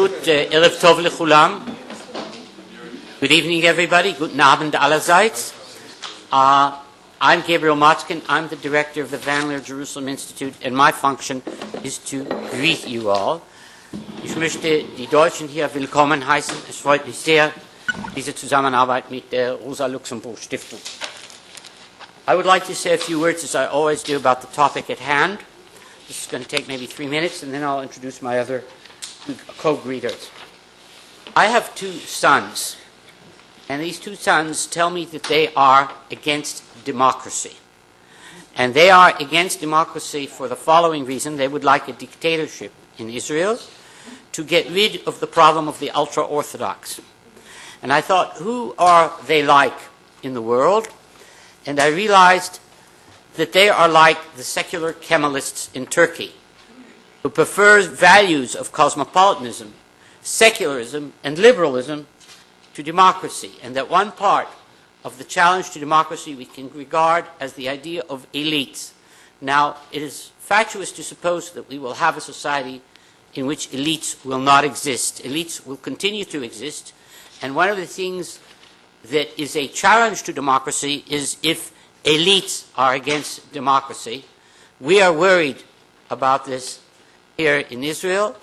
Erev Tov lechulam. Good evening, everybody. Guten Abend allerseits. I'm Gabriel Motzkin. I'm the director of the Van Leer Jerusalem Institute, and my function is to greet you all. Ich möchte die Deutschen hier willkommen heißen. Es freut mich sehr, diese Zusammenarbeit mit der Rosa Luxemburg Stiftung. I would like to say a few words, as I always do, about the topic at hand. This is going to take maybe 3 minutes, and then I'll introduce my other co-greeters. I have two sons, and these two sons tell me that they are against democracy. And they are against democracy for the following reason. They would like a dictatorship in Israel to get rid of the problem of the ultra-Orthodox. And I thought, who are they like in the world? And I realized that they are like the secular Kemalists in Turkey, who prefers values of cosmopolitanism, secularism, and liberalism to democracy, and that one part of the challenge to democracy we can regard as the idea of elites. Now, it is fatuous to suppose that we will have a society in which elites will not exist. Elites will continue to exist, and one of the things that is a challenge to democracy is if elites are against democracy. We are worried about this here in Israel,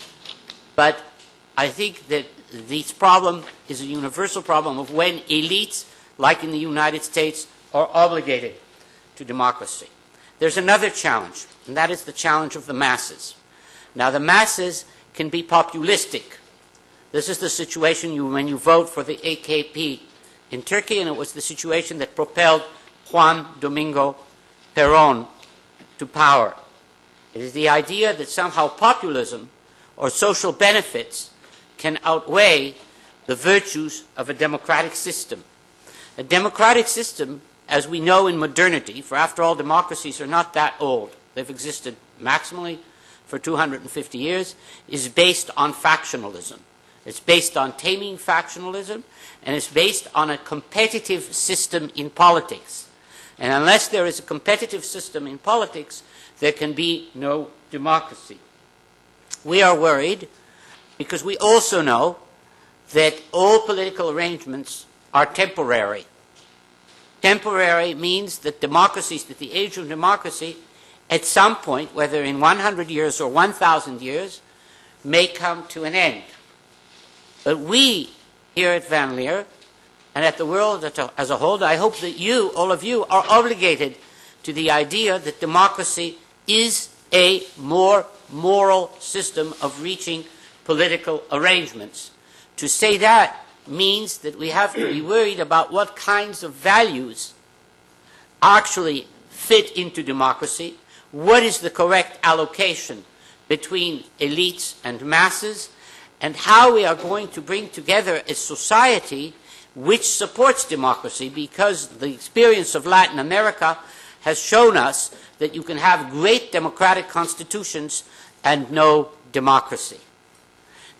but I think that this problem is a universal problem of when elites, like in the United States, are obligated to democracy. There's another challenge, and that is the challenge of the masses. Now, the masses can be populistic. This is the situation when you vote for the AKP in Turkey, and it was the situation that propelled Juan Domingo Perón to power. It is the idea that somehow populism or social benefits can outweigh the virtues of a democratic system. A democratic system, as we know in modernity, for after all, democracies are not that old, they've existed maximally for 250 years, is based on factionalism. It's based on taming factionalism, and it's based on a competitive system in politics. And unless there is a competitive system in politics, there can be no democracy. We are worried because we also know that all political arrangements are temporary. Temporary means that democracies, that the age of democracy, at some point, whether in 100 years or 1,000 years, may come to an end. But we, here at Van Leer, and at the world as a whole, I hope that you, all of you, are obligated to the idea that democracy is a more moral system of reaching political arrangements. To say that means that we have to be worried about what kinds of values actually fit into democracy, what is the correct allocation between elites and masses, and how we are going to bring together a society which supports democracy, because the experience of Latin America has shown us that you can have great democratic constitutions and no democracy.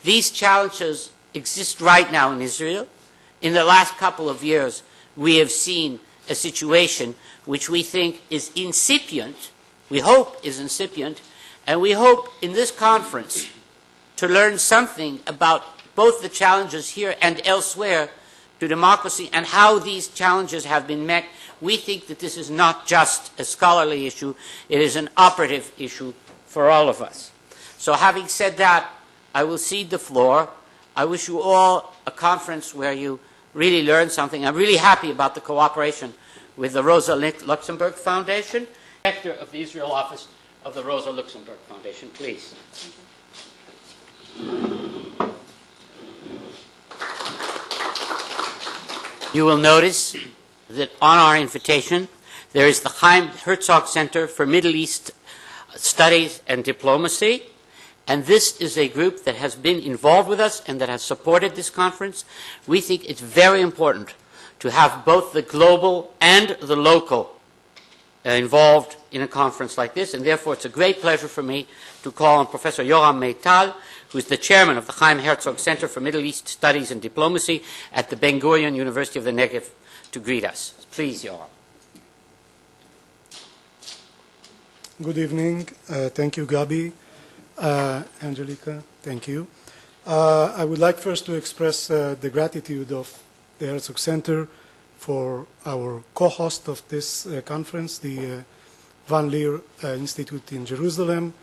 These challenges exist right now in Israel. In the last couple of years, we have seen a situation which we think is incipient, we hope is incipient, and we hope in this conference to learn something about both the challenges here and elsewhere to democracy and how these challenges have been met. We think that this is not just a scholarly issue, it is an operative issue for all of us. So having said that, I will cede the floor. I wish you all a conference where you really learn something. I'm really happy about the cooperation with the Rosa Luxemburg Foundation, director of the Israel office of the Rosa Luxemburg Foundation. Please. You will notice that on our invitation, there is the Chaim Herzog Center for Middle East Studies and Diplomacy, and this is a group that has been involved with us and that has supported this conference. We think it's very important to have both the global and the local involved in a conference like this, and therefore it's a great pleasure for me to call on Professor Yoram Meital, who is the chairman of the Chaim Herzog Center for Middle East Studies and Diplomacy at the Ben-Gurion University of the Negev, to greet us. Please, Yoram. Good evening. Thank you, Gabi. Angelika, thank you. I would like first to express the gratitude of the Herzog Center for our co-host of this conference, the Van Leer Institute in Jerusalem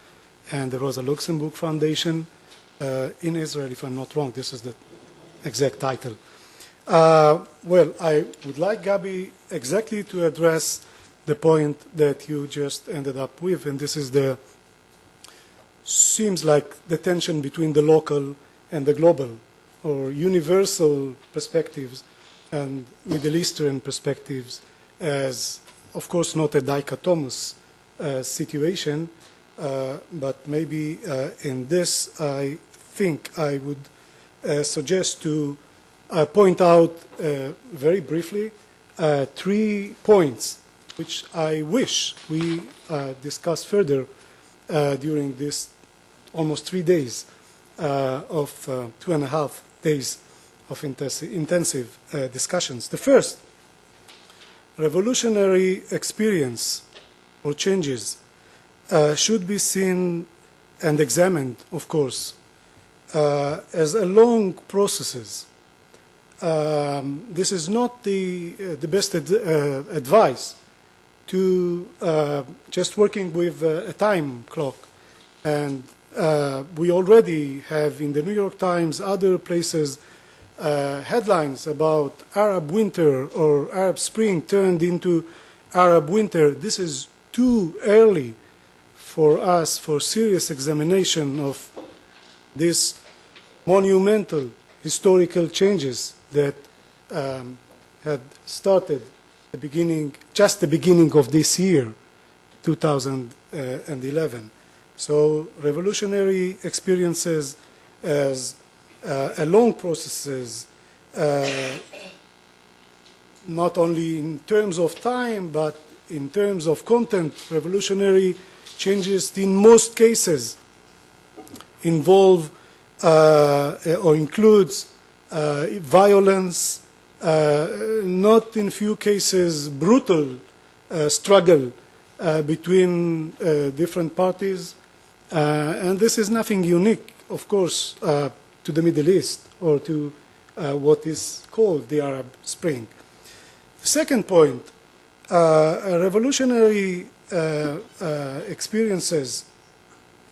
and the Rosa Luxemburg Foundation in Israel, if I'm not wrong. This is the exact title. Well, I would like, Gabi, exactly to address the point that you just ended up with, and this is the, seems like the tension between the local and the global, or universal perspectives and Middle Eastern perspectives as, of course, not a dichotomous situation, but maybe in this, I think I would suggest to point out very briefly 3 points which I wish we discuss further during this almost 3 days of 2.5 days of intensive discussions. The first, revolutionary experience or changes should be seen and examined, of course, as a long processes. This is not the best advice to just working with a time clock. And we already have in the New York Times, other places, headlines about Arab winter or Arab spring turned into Arab winter. This is too early for us for serious examination of these monumental historical changes that had started just the beginning of this year, 2011. So revolutionary experiences as a long processes, not only in terms of time, but in terms of content. Revolutionary changes in most cases involve or includes violence, not in few cases brutal struggle between different parties, and this is nothing unique, of course, to the Middle East or to what is called the Arab Spring. Second point, revolutionary experiences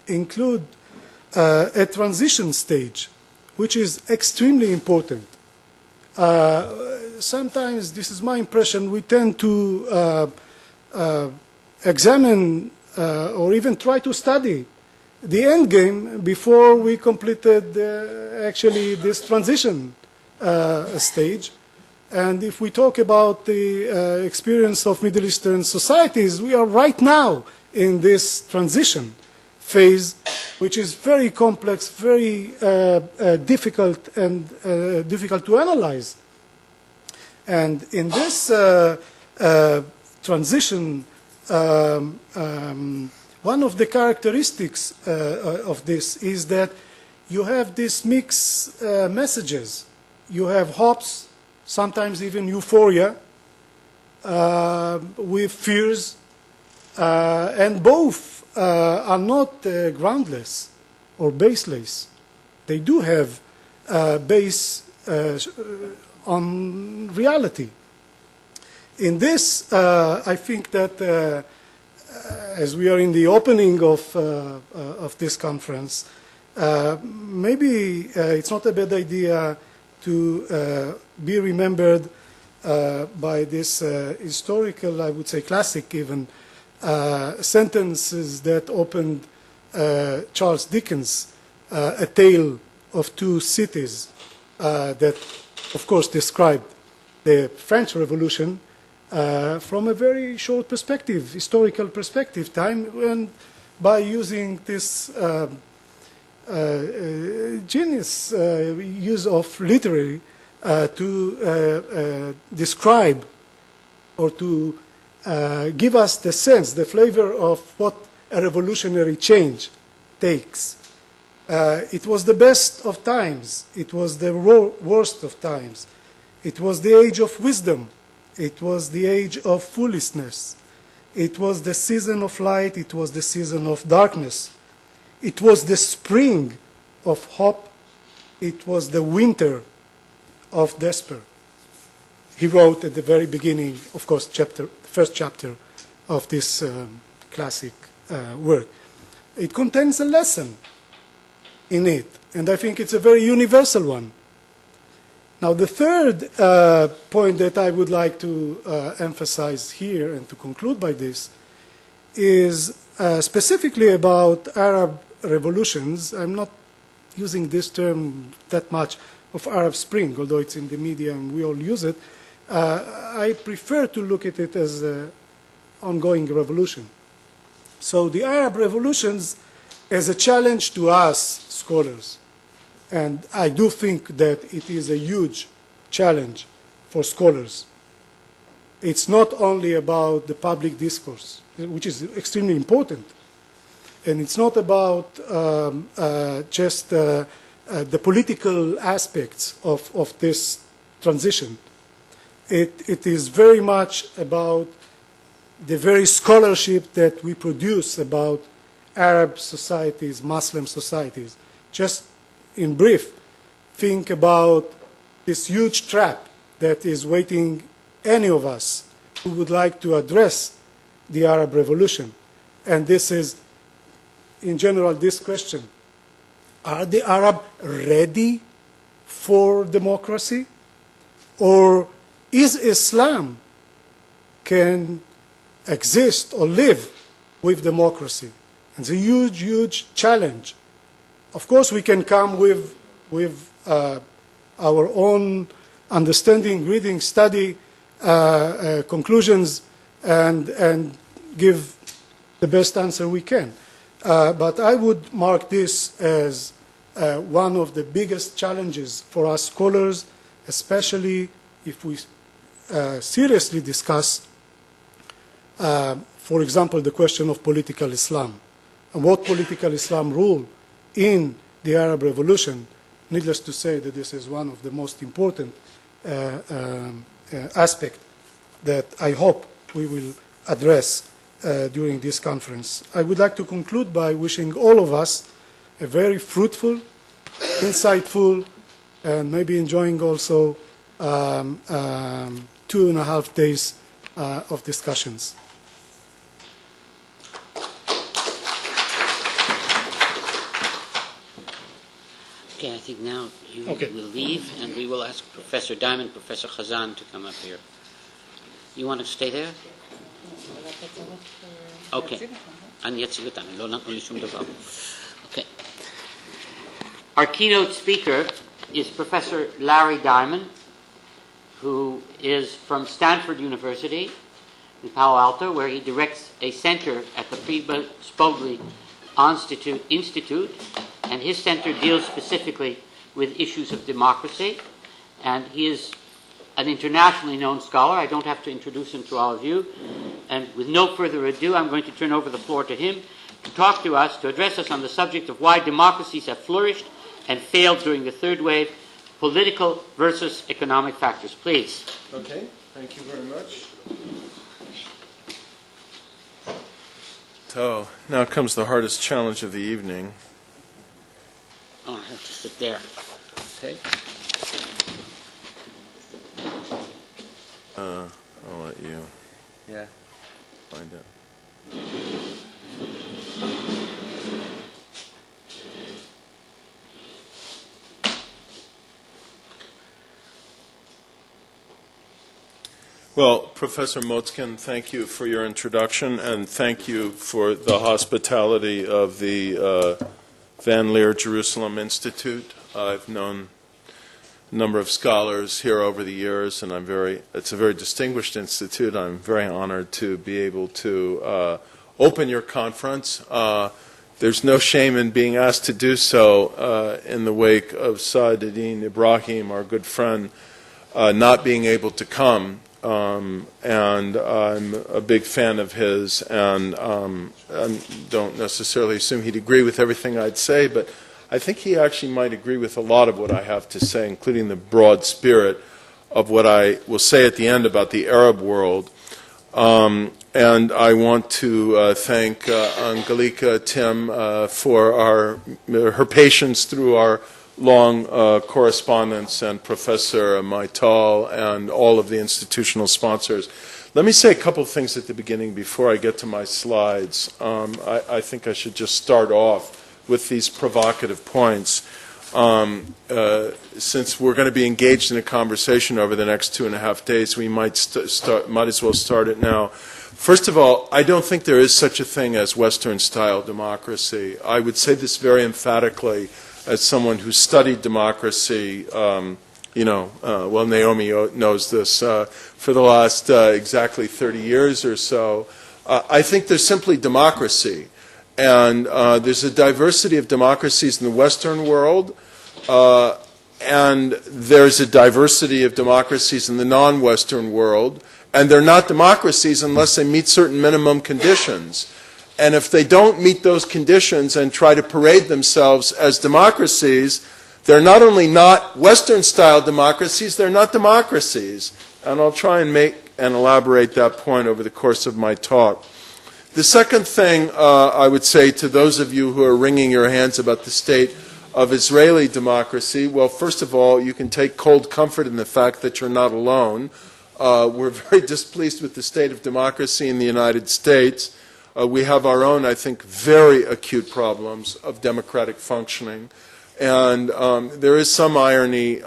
include a transition stage, which is extremely important. Sometimes, this is my impression, we tend to examine or even try to study the end game before we completed actually this transition stage. And if we talk about the experience of Middle Eastern societies, we are right now in this transition phase, which is very complex, very difficult, and difficult to analyze. And in this transition, one of the characteristics of this is that you have these mixed messages. You have hopes, sometimes even euphoria, with fears, and both are not groundless or baseless. They do have base on reality. In this, I think that as we are in the opening of this conference, maybe it's not a bad idea to be remembered by this historical, I would say classic even, sentences that opened Charles Dickens' A Tale of Two Cities, that of course described the French Revolution from a very short perspective, historical perspective, time, and by using this genius use of literary to describe or to give us the sense, the flavor of what a revolutionary change takes. It was the best of times. It was the worst of times. It was the age of wisdom. It was the age of foolishness. It was the season of light. It was the season of darkness. It was the spring of hope it was the winter of despair. He wrote at the very beginning, of course, first chapter of this classic work. It contains a lesson in it, and I think it's a very universal one. Now, the third point that I would like to emphasize here and to conclude by this is specifically about Arab revolutions. I'm not using this term that much of Arab Spring, although it's in the media and we all use it. I prefer to look at it as an ongoing revolution. So the Arab revolutions as a challenge to us scholars. And I do think that it is a huge challenge for scholars. It's not only about the public discourse, which is extremely important. And it's not about just the political aspects of this transition. It is very much about the very scholarship that we produce about Arab societies, Muslim societies. Just in brief, think about this huge trap that is waiting any of us who would like to address the Arab Revolution. And this is, in general, this question. Are the Arab ready for democracy? Or is Islam can exist or live with democracy? It's a huge, huge challenge. Of course, we can come with our own understanding, reading, study, conclusions, and give the best answer we can. But I would mark this as one of the biggest challenges for us scholars, especially if we seriously discuss, for example, the question of political Islam and what political Islam rule in the Arab Revolution. Needless to say that this is one of the most important aspects that I hope we will address during this conference. I would like to conclude by wishing all of us a very fruitful, insightful, and maybe enjoying also 2.5 days of discussions. Okay, I think now you will leave, and we will ask Professor Diamond, Professor Khazan to come up here. You want to stay there? Okay. Okay. Our keynote speaker is Professor Larry Diamond, who is from Stanford University in Palo Alto, where he directs a center at the Friedman Spogli Institute, and his center deals specifically with issues of democracy, and he is an internationally known scholar. I don't have to introduce him to all of you, and with no further ado, I'm going to turn over the floor to him to talk to us, to address us on the subject of why democracies have flourished and failed during the third wave, political versus economic factors. Please. Okay, thank you very much. So now comes the hardest challenge of the evening. Oh, I have to sit there. Okay. I'll let you find it. Well, Professor Motzkin, thank you for your introduction, and thank you for the hospitality of the Van Leer Jerusalem Institute. I've known a number of scholars here over the years, and it's a very distinguished institute. I'm very honored to be able to open your conference. There's no shame in being asked to do so in the wake of Saadetdin Ibrahim, our good friend, not being able to come. And I'm a big fan of his, and I don't necessarily assume he'd agree with everything I'd say, but I think he actually might agree with a lot of what I have to say, including the broad spirit of what I will say at the end about the Arab world. And I want to thank Angelika, Timm, for her patience through our long correspondence, and Professor Meital and all of the institutional sponsors. Let me say a couple of things at the beginning before I get to my slides. I think I should just start off with these provocative points. Since we're going to be engaged in a conversation over the next 2.5 days, we might as well start it now. First of all, I don't think there is such a thing as Western-style democracy. I would say this very emphatically as someone who studied democracy. Well, Naomi knows this for the last exactly 30 years or so. I think there's simply democracy. And there's a diversity of democracies in the Western world, and there's a diversity of democracies in the non-Western world, and they're not democracies unless they meet certain minimum conditions. And if they don't meet those conditions and try to parade themselves as democracies, they're not only not Western-style democracies, they're not democracies. And I'll try and make and elaborate that point over the course of my talk. The second thing I would say to those of you who are wringing your hands about the state of Israeli democracy, well, first of all, you can take cold comfort in the fact that you're not alone. We're very displeased with the state of democracy in the United States. We have our own, I think, very acute problems of democratic functioning. And there is some irony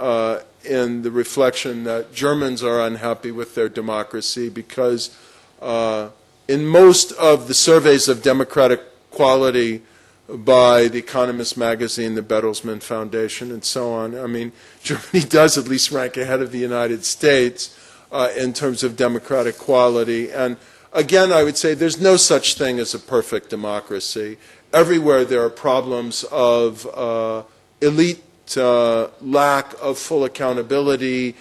in the reflection that Germans are unhappy with their democracy because in most of the surveys of democratic quality by The Economist magazine, the Bertelsmann Foundation, and so on, I mean, Germany does at least rank ahead of the United States in terms of democratic quality. And again, I would say there's no such thing as a perfect democracy. Everywhere there are problems of elite lack of full accountability,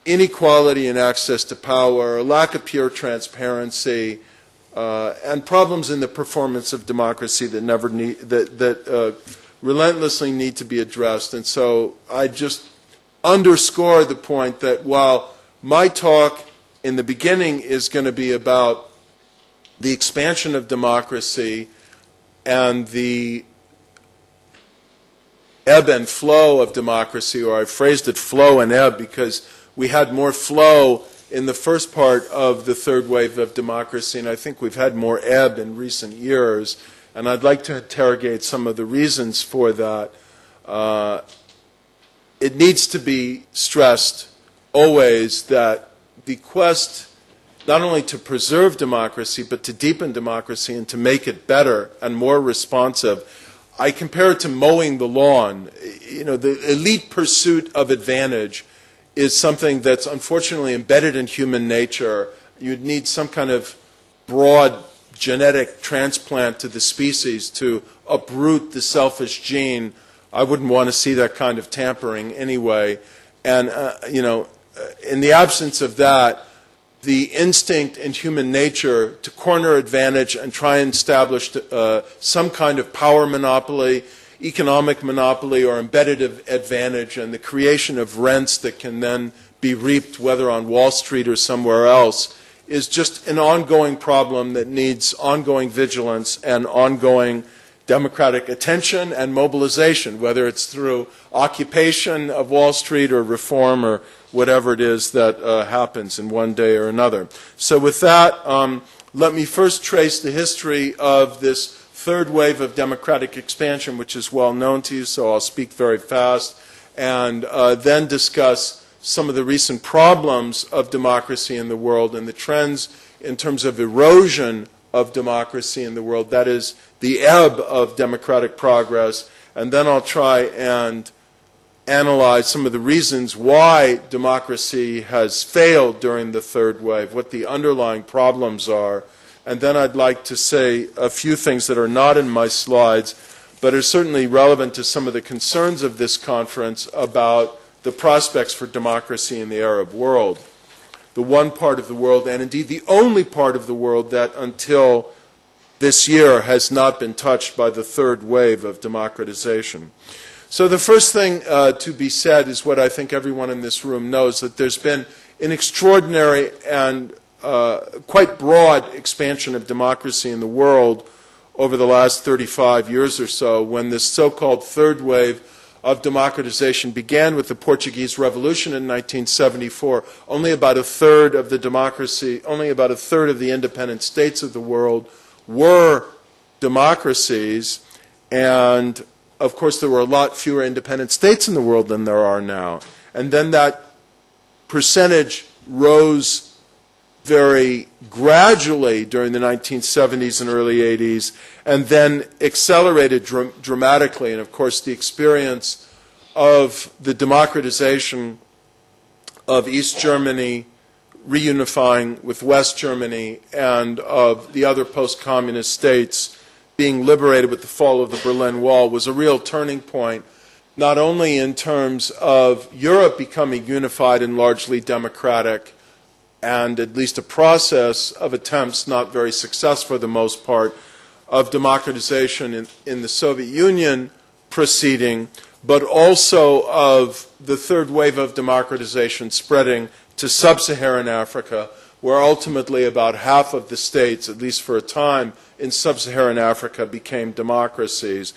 inequality in access to power, lack of pure transparency, and problems in the performance of democracy that relentlessly need to be addressed. And so I just underscore the point that while my talk in the beginning is going to be about the expansion of democracy and the ebb and flow of democracy, or I phrased it flow and ebb because we had more flow in the first part of the third wave of democracy, and I think we've had more ebb in recent years, and I'd like to interrogate some of the reasons for that. It needs to be stressed always that the quest not only to preserve democracy, but to deepen democracy and to make it better and more responsive. I compare it to mowing the lawn. You know, the elite pursuit of advantage is something that's unfortunately embedded in human nature. You'd need some kind of broad genetic transplant to the species to uproot the selfish gene. I wouldn't want to see that kind of tampering anyway. And, in the absence of that, the instinct in human nature to corner advantage and try and establish some kind of power monopoly, economic monopoly, or embedded advantage, and the creation of rents that can then be reaped, whether on Wall Street or somewhere else, is just an ongoing problem that needs ongoing vigilance and ongoing democratic attention and mobilization, whether it's through occupation of Wall Street or reform or whatever it is that happens in one day or another. So with that, let me first trace the history of this third wave of democratic expansion, which is well known to you, so I'll speak very fast, and then discuss some of the recent problems of democracy in the world and the trends in terms of erosion of democracy in the world, that is, the ebb of democratic progress, and then I'll try and analyze some of the reasons why democracy has failed during the third wave, what the underlying problems are, and then I'd like to say a few things that are not in my slides, but are certainly relevant to some of the concerns of this conference about the prospects for democracy in the Arab world. The one part of the world, and indeed the only part of the world that until this year has not been touched by the third wave of democratization. So the first thing to be said is what I think everyone in this room knows, that there's been an extraordinary and quite broad expansion of democracy in the world over the last 35 years or so, when this so-called third wave of democratization began with the Portuguese Revolution in 1974. Only about a third of the independent states of the world were democracies, and of course there were a lot fewer independent states in the world than there are now. And then that percentage rose very gradually during the 1970s and early 80s, and then accelerated dramatically. And of course the experience of the democratization of East Germany reunifying with West Germany, and of the other post-communist states being liberated with the fall of the Berlin Wall, was a real turning point, not only in terms of Europe becoming unified and largely democratic, and at least a process of attempts, not very successful for the most part, of democratization in the Soviet Union proceeding, but also of the third wave of democratization spreading to sub-Saharan Africa, where ultimately about half of the states, at least for a time, in sub-Saharan Africa became democracies.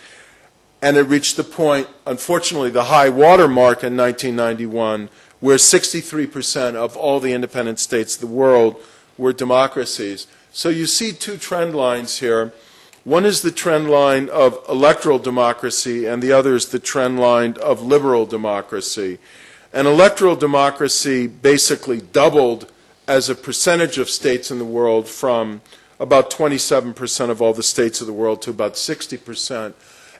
And it reached the point, unfortunately, the high water mark in 1991, where 63% of all the independent states of the world were democracies. So you see two trend lines here. One is the trend line of electoral democracy, and the other is the trend line of liberal democracy. And electoral democracy basically doubled as a percentage of states in the world from about 27% of all the states of the world to about 60%,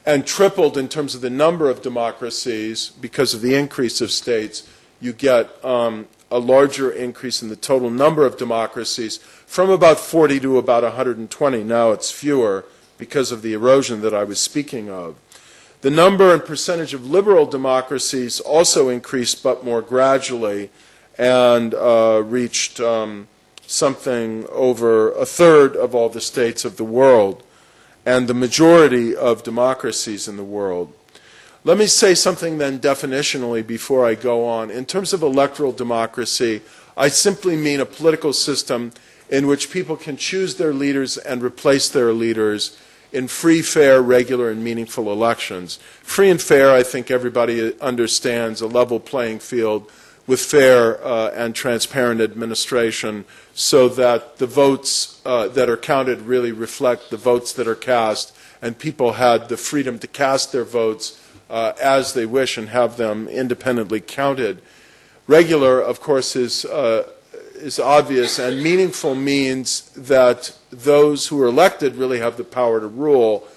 and tripled in terms of the number of democracies because of the increase of states. You get a larger increase in the total number of democracies from about 40 to about 120. Now it's fewer because of the erosion that I was speaking of. The number and percentage of liberal democracies also increased, but more gradually, and reached something over a third of all the states of the world, and the majority of democracies in the world. Let me say something then definitionally before I go on. In terms of electoral democracy, I simply mean a political system in which people can choose their leaders and replace their leaders in free, fair, regular, and meaningful elections. Free and fair, I think everybody understands, a level playing field with fair and transparent administration, so that the votes that are counted really reflect the votes that are cast, and people had the freedom to cast their votes as they wish and have them independently counted. Regular, of course, is obvious, and meaningful means that those who are elected really have the power to rule,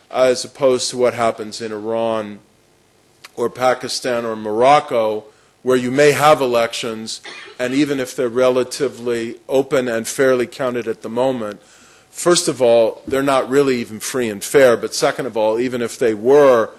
as opposed to what happens in Iran or Pakistan or Morocco, where you may have elections, and even if they're relatively open and fairly counted at the moment, first of all, they're not really even free and fair, but second of all, even if they were,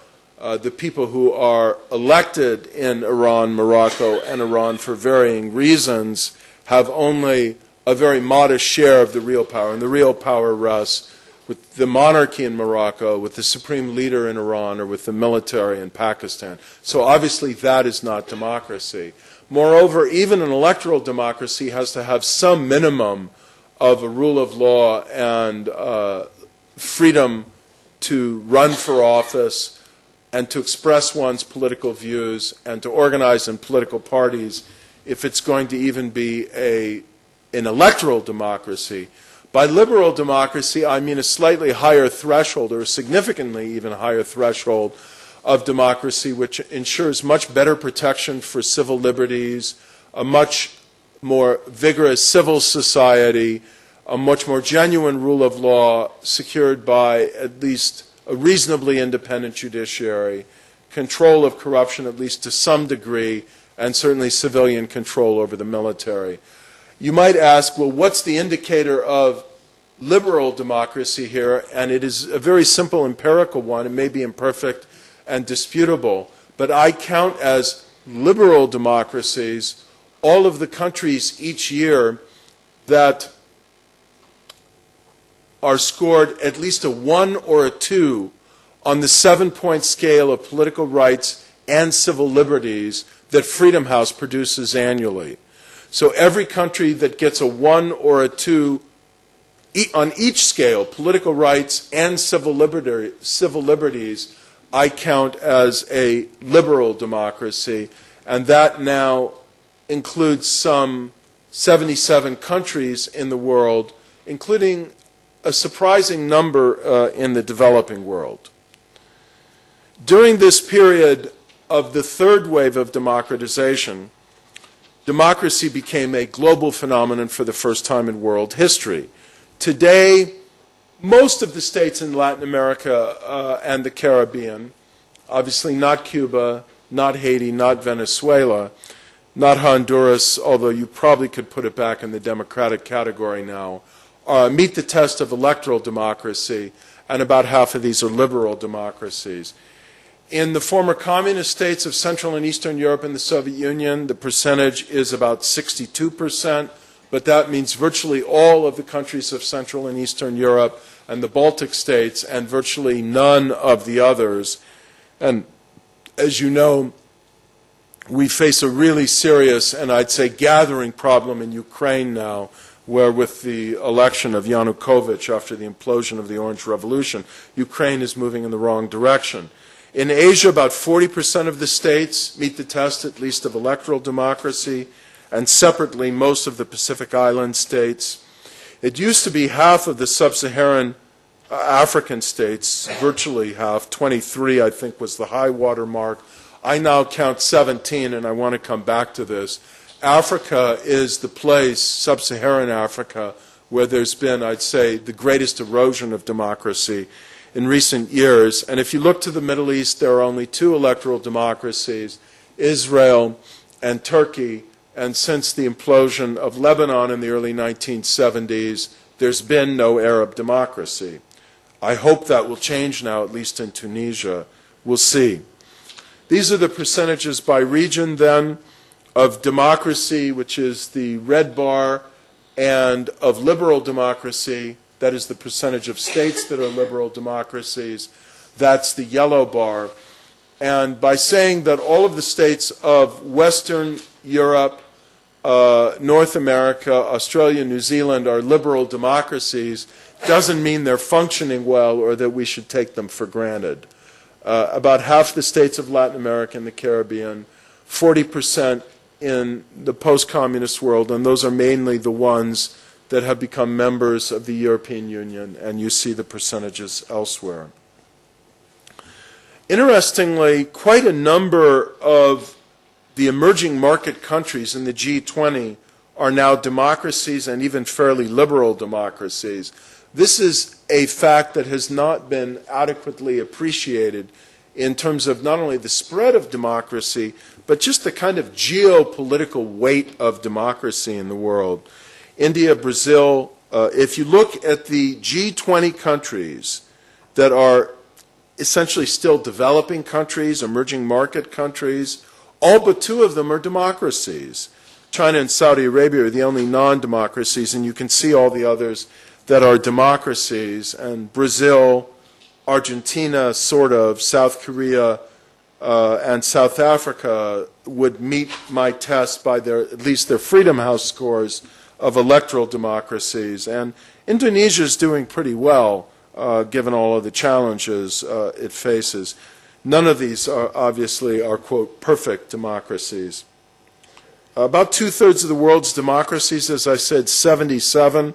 the people who are elected in Iran, Morocco, and Iran for varying reasons have only a very modest share of the real power, and the real power rests with the monarchy in Morocco, with the supreme leader in Iran, or with the military in Pakistan. So obviously that is not democracy. Moreover, even an electoral democracy has to have some minimum of a rule of law and freedom to run for office and to express one's political views and to organize in political parties if it's going to even be an electoral democracy. By liberal democracy, I mean a slightly higher threshold, or a significantly even higher threshold of democracy, which ensures much better protection for civil liberties, a much more vigorous civil society, a much more genuine rule of law secured by at least a reasonably independent judiciary, control of corruption at least to some degree, and certainly civilian control over the military. You might ask, well, what's the indicator of liberal democracy here? And it is a very simple empirical one. It may be imperfect and disputable, but I count as liberal democracies all of the countries each year that are scored at least a 1 or a 2 on the 7-point scale of political rights and civil liberties that Freedom House produces annually. So every country that gets a 1 or a 2 on each scale, political rights and civil liberties, I count as a liberal democracy, and that now includes some 77 countries in the world, including a surprising number in the developing world. During this period of the third wave of democratization, democracy became a global phenomenon for the first time in world history. Today, most of the states in Latin America and the Caribbean, obviously not Cuba, not Haiti, not Venezuela, not Honduras, although you probably could put it back in the democratic category now, meet the test of electoral democracy, and about half of these are liberal democracies. In the former communist states of Central and Eastern Europe and the Soviet Union, the percentage is about 62%, but that means virtually all of the countries of Central and Eastern Europe and the Baltic states, and virtually none of the others. And as you know, we face a really serious and I'd say gathering problem in Ukraine now, where with the election of Yanukovych after the implosion of the Orange Revolution, Ukraine is moving in the wrong direction. In Asia, about 40% of the states meet the test, at least of electoral democracy, and separately, most of the Pacific Island states. It used to be half of the sub-Saharan African states, virtually half, 23 I think was the high water mark. I now count 17, and I want to come back to this. Africa is the place, sub-Saharan Africa, where there's been, I'd say, the greatest erosion of democracy in recent years. And if you look to the Middle East, there are only two electoral democracies, Israel and Turkey. And since the implosion of Lebanon in the early 1970s, there's been no Arab democracy. I hope that will change now, at least in Tunisia. We'll see. These are the percentages by region, then, of democracy, which is the red bar, and of liberal democracy, that is the percentage of states that are liberal democracies, that's the yellow bar. And by saying that all of the states of Western Europe, North America, Australia, New Zealand are liberal democracies doesn't mean they're functioning well or that we should take them for granted. About half the states of Latin America and the Caribbean, 40% in the post-communist world, and those are mainly the ones that have become members of the European Union, and you see the percentages elsewhere. Interestingly, quite a number of the emerging market countries in the G20 are now democracies and even fairly liberal democracies. This is a fact that has not been adequately appreciated in terms of not only the spread of democracy, but just the kind of geopolitical weight of democracy in the world. India, Brazil, if you look at the G20 countries that are essentially still developing countries, emerging market countries, all but two of them are democracies. China and Saudi Arabia are the only non-democracies, and you can see all the others that are democracies, and Brazil, Argentina, sort of, South Korea, and South Africa would meet my test by at least their Freedom House scores of electoral democracies. And Indonesia is doing pretty well, given all of the challenges it faces. None of these obviously are, quote, perfect democracies. About two-thirds of the world's democracies, as I said, 77,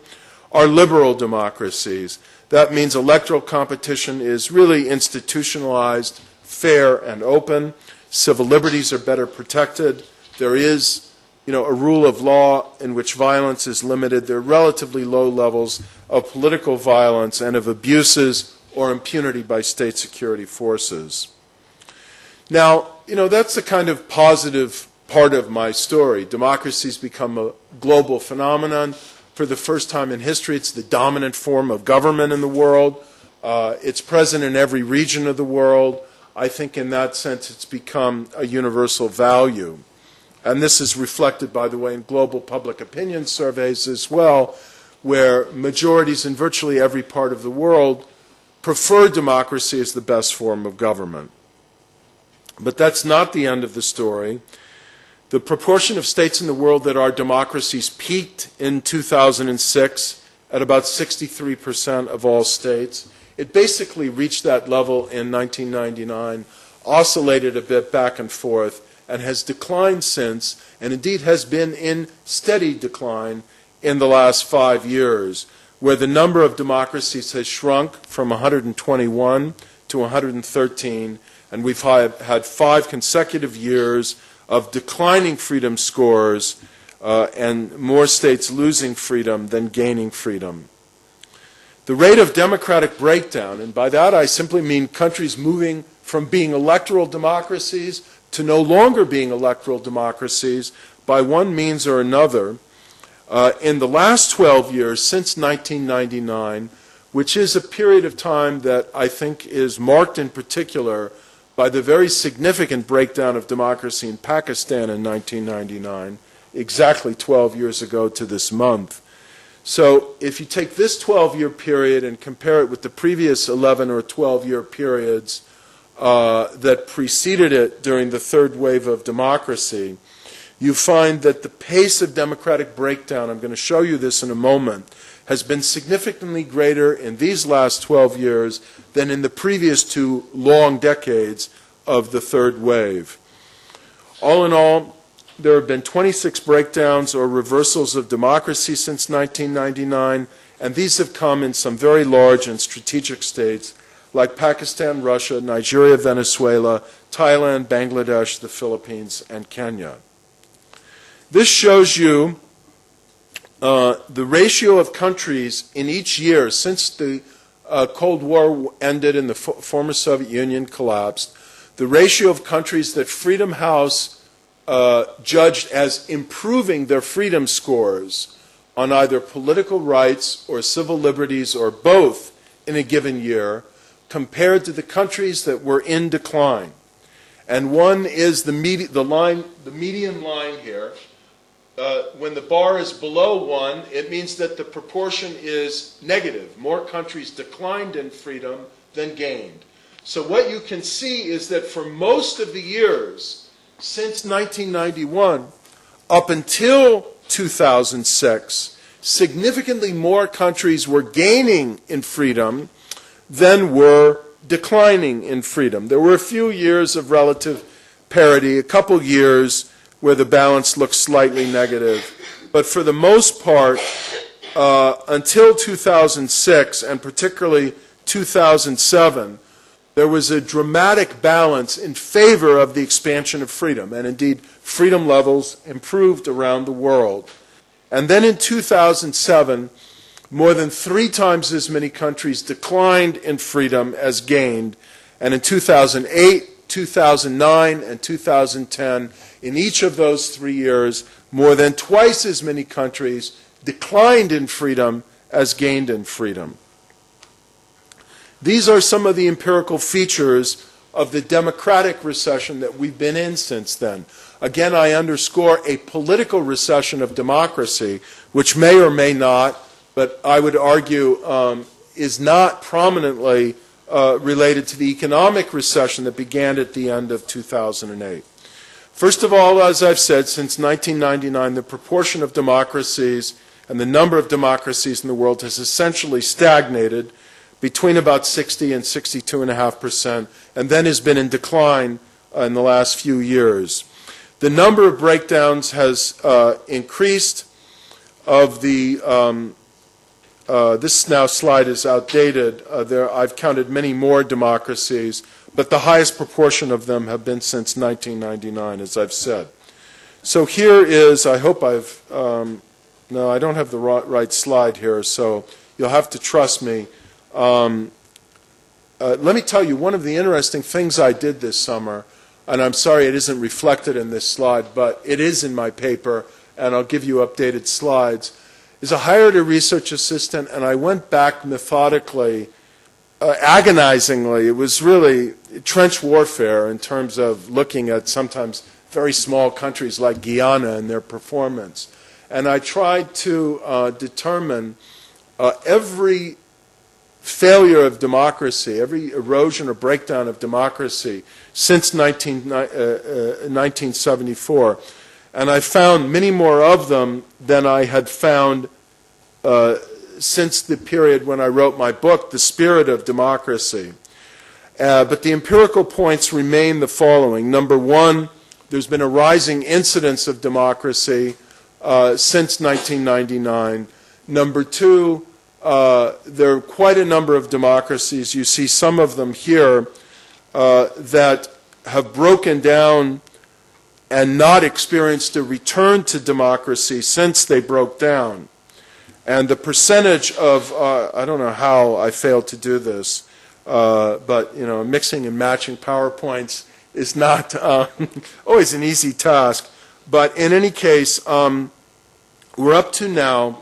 are liberal democracies. That means electoral competition is really institutionalized, fair, and open. Civil liberties are better protected. There is, a rule of law in which violence is limited. There are relatively low levels of political violence and of abuses or impunity by state security forces. Now, that's the kind of positive part of my story. Democracy's become a global phenomenon. For the first time in history, it's the dominant form of government in the world. It's present in every region of the world. I think in that sense it's become a universal value. And this is reflected, by the way, in global public opinion surveys as well, where majorities in virtually every part of the world prefer democracy as the best form of government. But that's not the end of the story. The proportion of states in the world that are democracies peaked in 2006 at about 63% of all states. It basically reached that level in 1999, oscillated a bit back and forth, and has declined since, and indeed has been in steady decline in the last 5 years, where the number of democracies has shrunk from 121 to 113, and we've had 5 consecutive years of declining freedom scores and more states losing freedom than gaining freedom. The rate of democratic breakdown, and by that I simply mean countries moving from being electoral democracies to no longer being electoral democracies by one means or another, in the last 12 years, since 1999, which is a period of time that I think is marked in particular by the very significant breakdown of democracy in Pakistan in 1999, exactly 12 years ago to this month. So if you take this 12-year period and compare it with the previous 11 or 12-year periods that preceded it during the third wave of democracy, you find that the pace of democratic breakdown, I'm going to show you this in a moment, has been significantly greater in these last 12 years than in the previous 2 long decades of the third wave. All in all, there have been 26 breakdowns or reversals of democracy since 1999, and these have come in some very large and strategic states like Pakistan, Russia, Nigeria, Venezuela, Thailand, Bangladesh, the Philippines, and Kenya. This shows you the ratio of countries in each year since the Cold War ended and the former Soviet Union collapsed, the ratio of countries that Freedom House judged as improving their freedom scores on either political rights or civil liberties or both in a given year compared to the countries that were in decline. And one is the median line here. When the bar is below 1, it means that the proportion is negative. More countries declined in freedom than gained. So what you can see is that for most of the years since 1991 up until 2006, significantly more countries were gaining in freedom than were declining in freedom. There were a few years of relative parity, a couple years where the balance looked slightly negative. But for the most part, until 2006, and particularly 2007, there was a dramatic balance in favor of the expansion of freedom. And indeed, freedom levels improved around the world. And then in 2007, more than 3 times as many countries declined in freedom as gained. And in 2008, 2009, and 2010, in each of those 3 years, more than twice as many countries declined in freedom as gained in freedom. These are some of the empirical features of the democratic recession that we've been in since then. Again, I underscore a political recession of democracy, which may or may not, but I would argue is not prominently related to the economic recession that began at the end of 2008. First of all, as I've said, since 1999, the proportion of democracies and the number of democracies in the world has essentially stagnated between about 60 and 62.5%, and then has been in decline in the last few years. The number of breakdowns has increased. Of the this now slide is outdated. I've counted many more democracies, but the highest proportion of them have been since 1999, as I've said. So here is, I hope I've, no, I don't have the right slide here, so you'll have to trust me. Let me tell you, one of the interesting things I did this summer, and I'm sorry it isn't reflected in this slide, but it is in my paper, and I'll give you updated slides, is I hired a research assistant, and I went back methodically, agonizingly. It was really trench warfare in terms of looking at sometimes very small countries like Guyana and their performance. And I tried to determine every failure of democracy, every erosion or breakdown of democracy since 1974. And I found many more of them than I had found since the period when I wrote my book, The Spirit of Democracy. But the empirical points remain the following. Number one, there's been a rising incidence of democracy since 1999. Number two, there are quite a number of democracies, you see some of them here, that have broken down and not experienced a return to democracy since they broke down. And the percentage of, I don't know how I failed to do this, but mixing and matching PowerPoints is not always an easy task. But in any case, we're up to now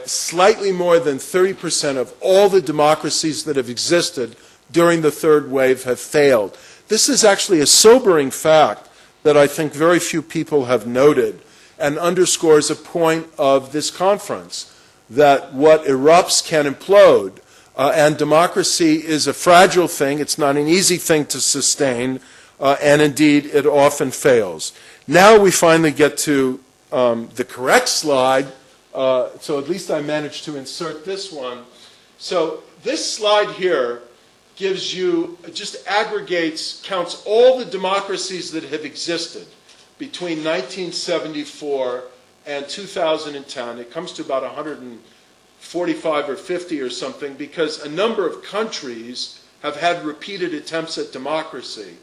slightly more than 30% of all the democracies that have existed during the third wave have failed. This is actually a sobering fact that I think very few people have noted and underscores a point of this conference, that what erupts can implode, and democracy is a fragile thing. It's not an easy thing to sustain, and indeed it often fails. Now we finally get to the correct slide, so at least I managed to insert this one. So this slide here gives you, just aggregates, counts all the democracies that have existed between 1974 and 2010. It comes to about 145 or 50 or something, because a number of countries have had repeated attempts at democracy.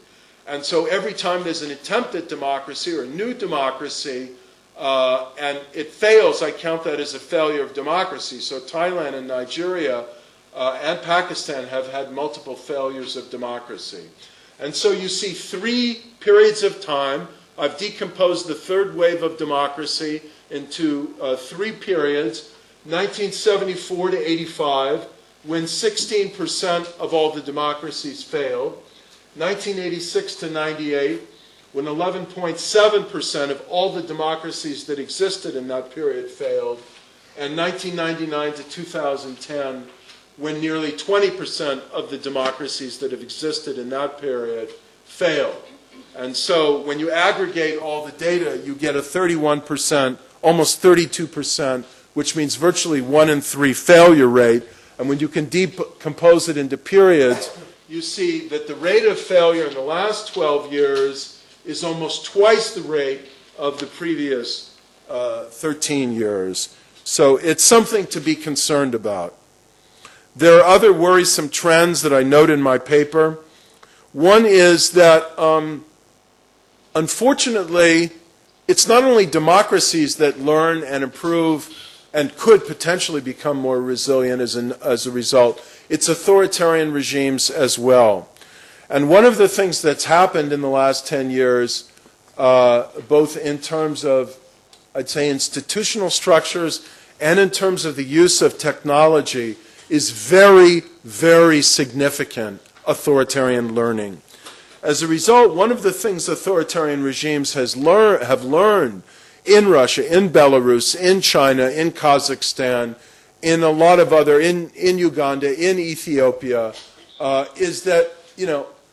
And so every time there's an attempt at democracy or a new democracy, and it fails, I count that as a failure of democracy. So Thailand and Nigeria and Pakistan have had multiple failures of democracy. And so you see three periods of time. I've decomposed the third wave of democracy into three periods, 1974 to 85, when 16% of all the democracies failed, 1986 to 98, when 11.7% of all the democracies that existed in that period failed, and 1999 to 2010, when nearly 20% of the democracies that have existed in that period failed. And so when you aggregate all the data, you get a 31%, almost 32%, which means virtually 1 in 3 failure rate. And when you can decompose it into periods, you see that the rate of failure in the last 12 years is almost twice the rate of the previous 13 years. So it's something to be concerned about. There are other worrisome trends that I note in my paper. One is that, unfortunately, it's not only democracies that learn and improve and could potentially become more resilient as a result. It's authoritarian regimes as well. And one of the things that's happened in the last 10 years, both in terms of, I'd say, institutional structures and in terms of the use of technology, is very, very significant authoritarian learning. As a result, one of the things authoritarian regimes have learned in Russia, in Belarus, in China, in Kazakhstan, in a lot of other, in Uganda, in Ethiopia, is that,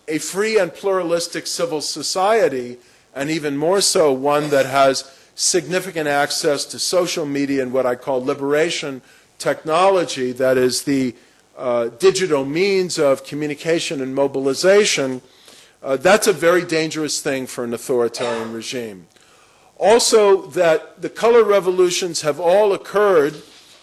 a free and pluralistic civil society, and even more so one that has significant access to social media and what I call liberation technology, that is the digital means of communication and mobilization, that's a very dangerous thing for an authoritarian regime. Also, that the color revolutions have all occurred,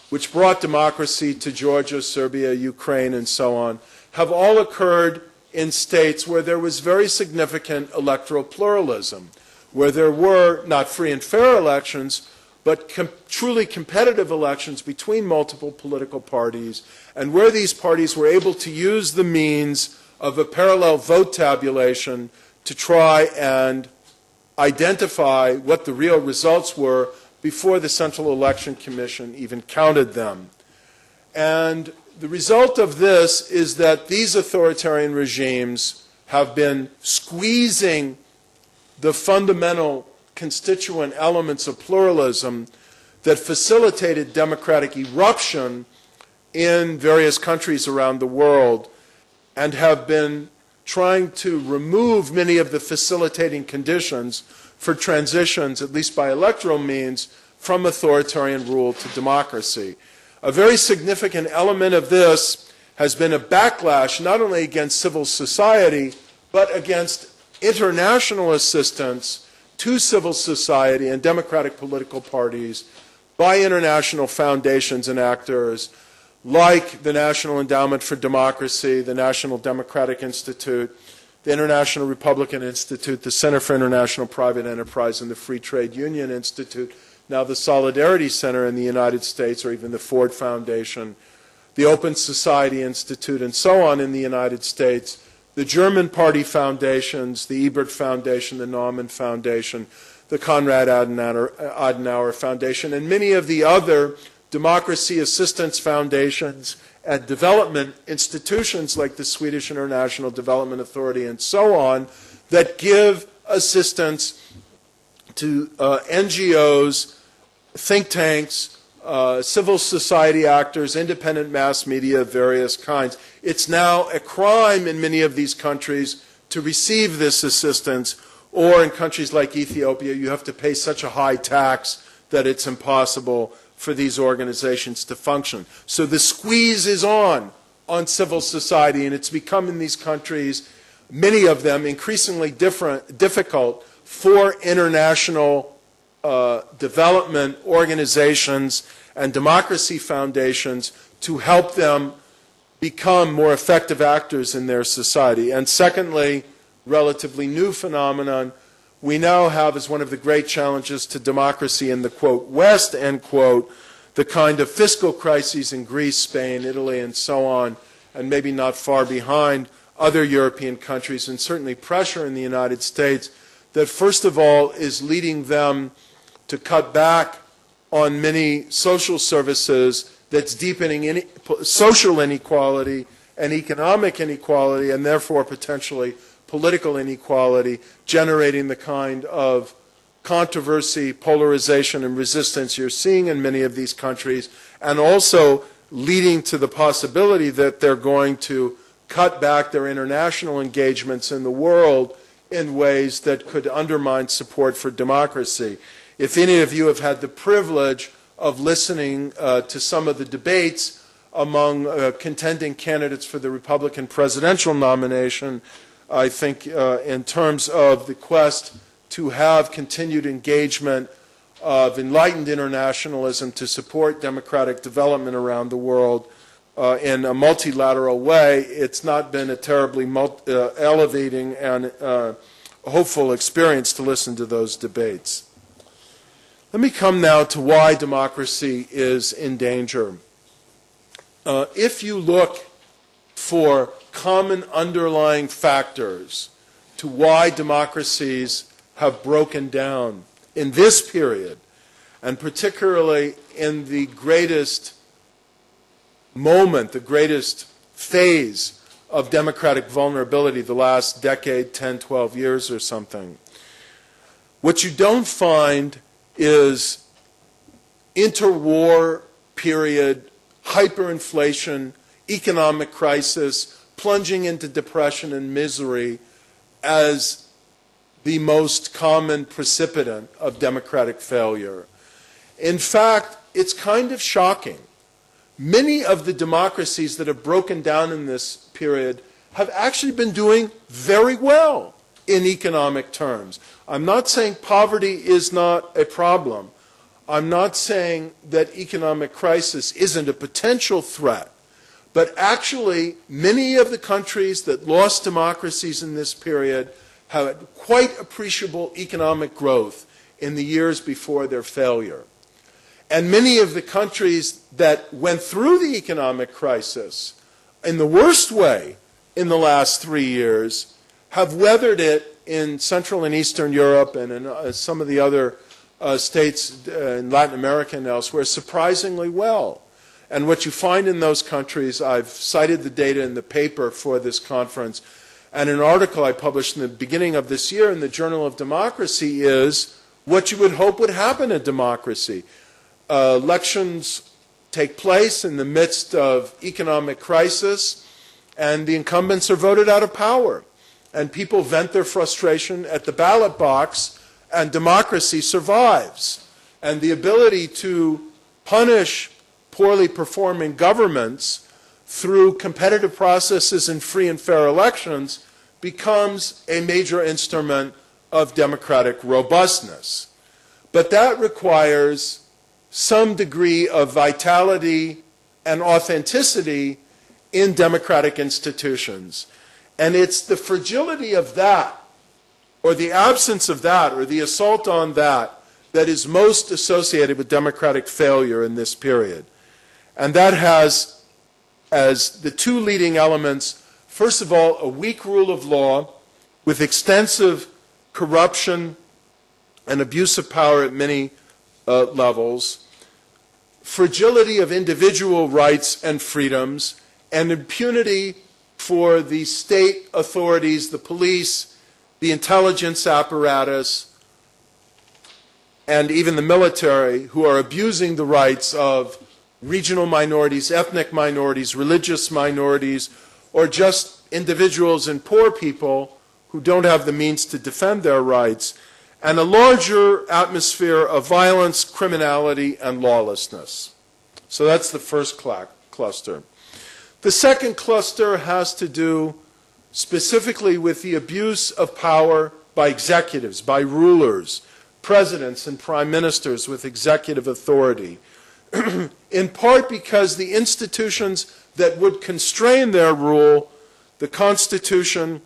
which brought democracy to Georgia, Serbia, Ukraine, and so on, have all occurred in states where there was very significant electoral pluralism, where there were not free and fair elections, but truly competitive elections between multiple political parties, and where these parties were able to use the means of a parallel vote tabulation to try and identify what the real results were before the Central Election Commission even counted them. And the result of this is that these authoritarian regimes have been squeezing the fundamental constituent elements of pluralism that facilitated democratic eruption in various countries around the world, and have been trying to remove many of the facilitating conditions for transitions, at least by electoral means, from authoritarian rule to democracy. A very significant element of this has been a backlash not only against civil society, but against international assistance to civil society and democratic political parties by international foundations and actors like the National Endowment for Democracy, the National Democratic Institute, the International Republican Institute, the Center for International Private Enterprise, and the Free Trade Union Institute, now the Solidarity Center in the United States, or even the Ford Foundation, the Open Society Institute, and so on in the United States, the German Party foundations, the Ebert Foundation, the Naumann Foundation, the Konrad Adenauer Foundation, and many of the other democracy assistance foundations and development institutions like the Swedish International Development Authority and so on that give assistance to NGOs, think tanks, civil society actors, independent mass media of various kinds. It's now a crime in many of these countries to receive this assistance, or in countries like Ethiopia, you have to pay such a high tax that it's impossible for these organizations to function. So the squeeze is on civil society, and it's become in these countries, many of them, increasingly difficult for international development organizations and democracy foundations to help them become more effective actors in their society. And secondly, relatively new phenomenon, we now have as one of the great challenges to democracy in the, quote, West, end quote, the kind of fiscal crises in Greece, Spain, Italy, and so on, and maybe not far behind other European countries, and certainly pressure in the United States that, first of all, is leading them to cut back on many social services that's deepening social inequality and economic inequality, and therefore potentially political inequality, generating the kind of controversy, polarization, and resistance you're seeing in many of these countries, and also leading to the possibility that they're going to cut back their international engagements in the world in ways that could undermine support for democracy. If any of you have had the privilege of listening to some of the debates among contending candidates for the Republican presidential nomination, I think in terms of the quest to have continued engagement of enlightened internationalism to support democratic development around the world in a multilateral way, it's not been a terribly elevating and hopeful experience to listen to those debates. Let me come now to why democracy is in danger. If you look for common underlying factors to why democracies have broken down in this period, and particularly in the greatest moment, the greatest phase of democratic vulnerability, the last decade, 10, 12 years or something, what you don't find is interwar period, hyperinflation, economic crisis, plunging into depression and misery as the most common precipitant of democratic failure. In fact, it's kind of shocking. Many of the democracies that have broken down in this period have actually been doing very well in economic terms. I'm not saying poverty is not a problem. I'm not saying that economic crisis isn't a potential threat. But actually, many of the countries that lost democracies in this period had quite appreciable economic growth in the years before their failure. And many of the countries that went through the economic crisis in the worst way in the last 3 years have weathered it in Central and Eastern Europe and in some of the other states in Latin America and elsewhere surprisingly well. And what you find in those countries, I've cited the data in the paper for this conference, and an article I published in the beginning of this year in the Journal of Democracy is what you would hope would happen in democracy. Elections take place in the midst of economic crisis, and the incumbents are voted out of power. And people vent their frustration at the ballot box, and democracy survives. And the ability to punish poorly performing governments through competitive processes and free and fair elections becomes a major instrument of democratic robustness. But that requires some degree of vitality and authenticity in democratic institutions. And it's the fragility of that, or the absence of that, or the assault on that, that is most associated with democratic failure in this period. And that has, as the two leading elements, first of all, a weak rule of law with extensive corruption and abuse of power at many levels, fragility of individual rights and freedoms, and impunity for the state authorities, the police, the intelligence apparatus, and even the military, who are abusing the rights of regional minorities, ethnic minorities, religious minorities, or just individuals and poor people who don't have the means to defend their rights, and a larger atmosphere of violence, criminality, and lawlessness. So that's the first cluster. The second cluster has to do specifically with the abuse of power by executives, by rulers, presidents and prime ministers with executive authority, in part because the institutions that would constrain their rule, the Constitution,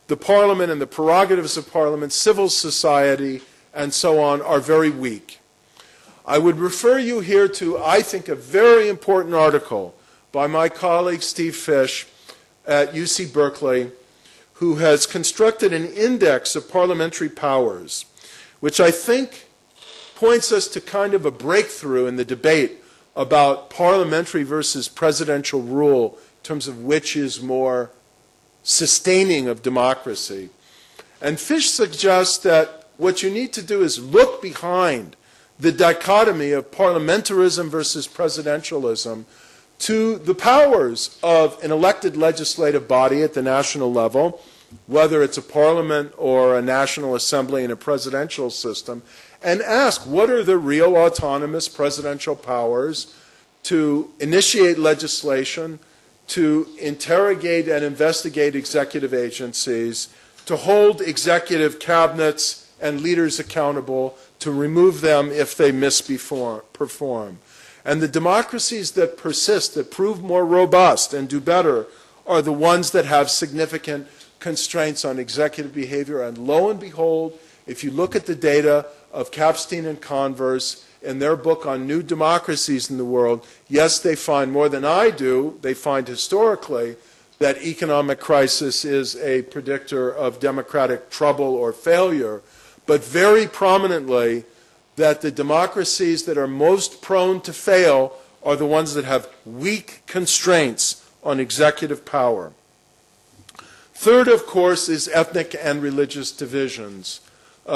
the Parliament and the prerogatives of Parliament, civil society, and so on, are very weak. I would refer you here to, I think, a very important article by my colleague Steve Fish at UC Berkeley, who has constructed an index of parliamentary powers, which I think points us to kind of a breakthrough in the debate about parliamentary versus presidential rule in terms of which is more sustaining of democracy. And Fish suggests that what you need to do is look behind the dichotomy of parliamentarism versus presidentialism to the powers of an elected legislative body at the national level, whether it's a parliament or a national assembly in a presidential system, and ask what are the real autonomous presidential powers to initiate legislation, to interrogate and investigate executive agencies, to hold executive cabinets and leaders accountable, to remove them if they misperform. And the democracies that persist, that prove more robust and do better, are the ones that have significant constraints on executive behavior. And lo and behold, if you look at the data of Kapstein and Converse in their book on new democracies in the world, yes, they find more than I do, they find historically that economic crisis is a predictor of democratic trouble or failure, but very prominently that the democracies that are most prone to fail are the ones that have weak constraints on executive power. Third, of course, is ethnic and religious divisions.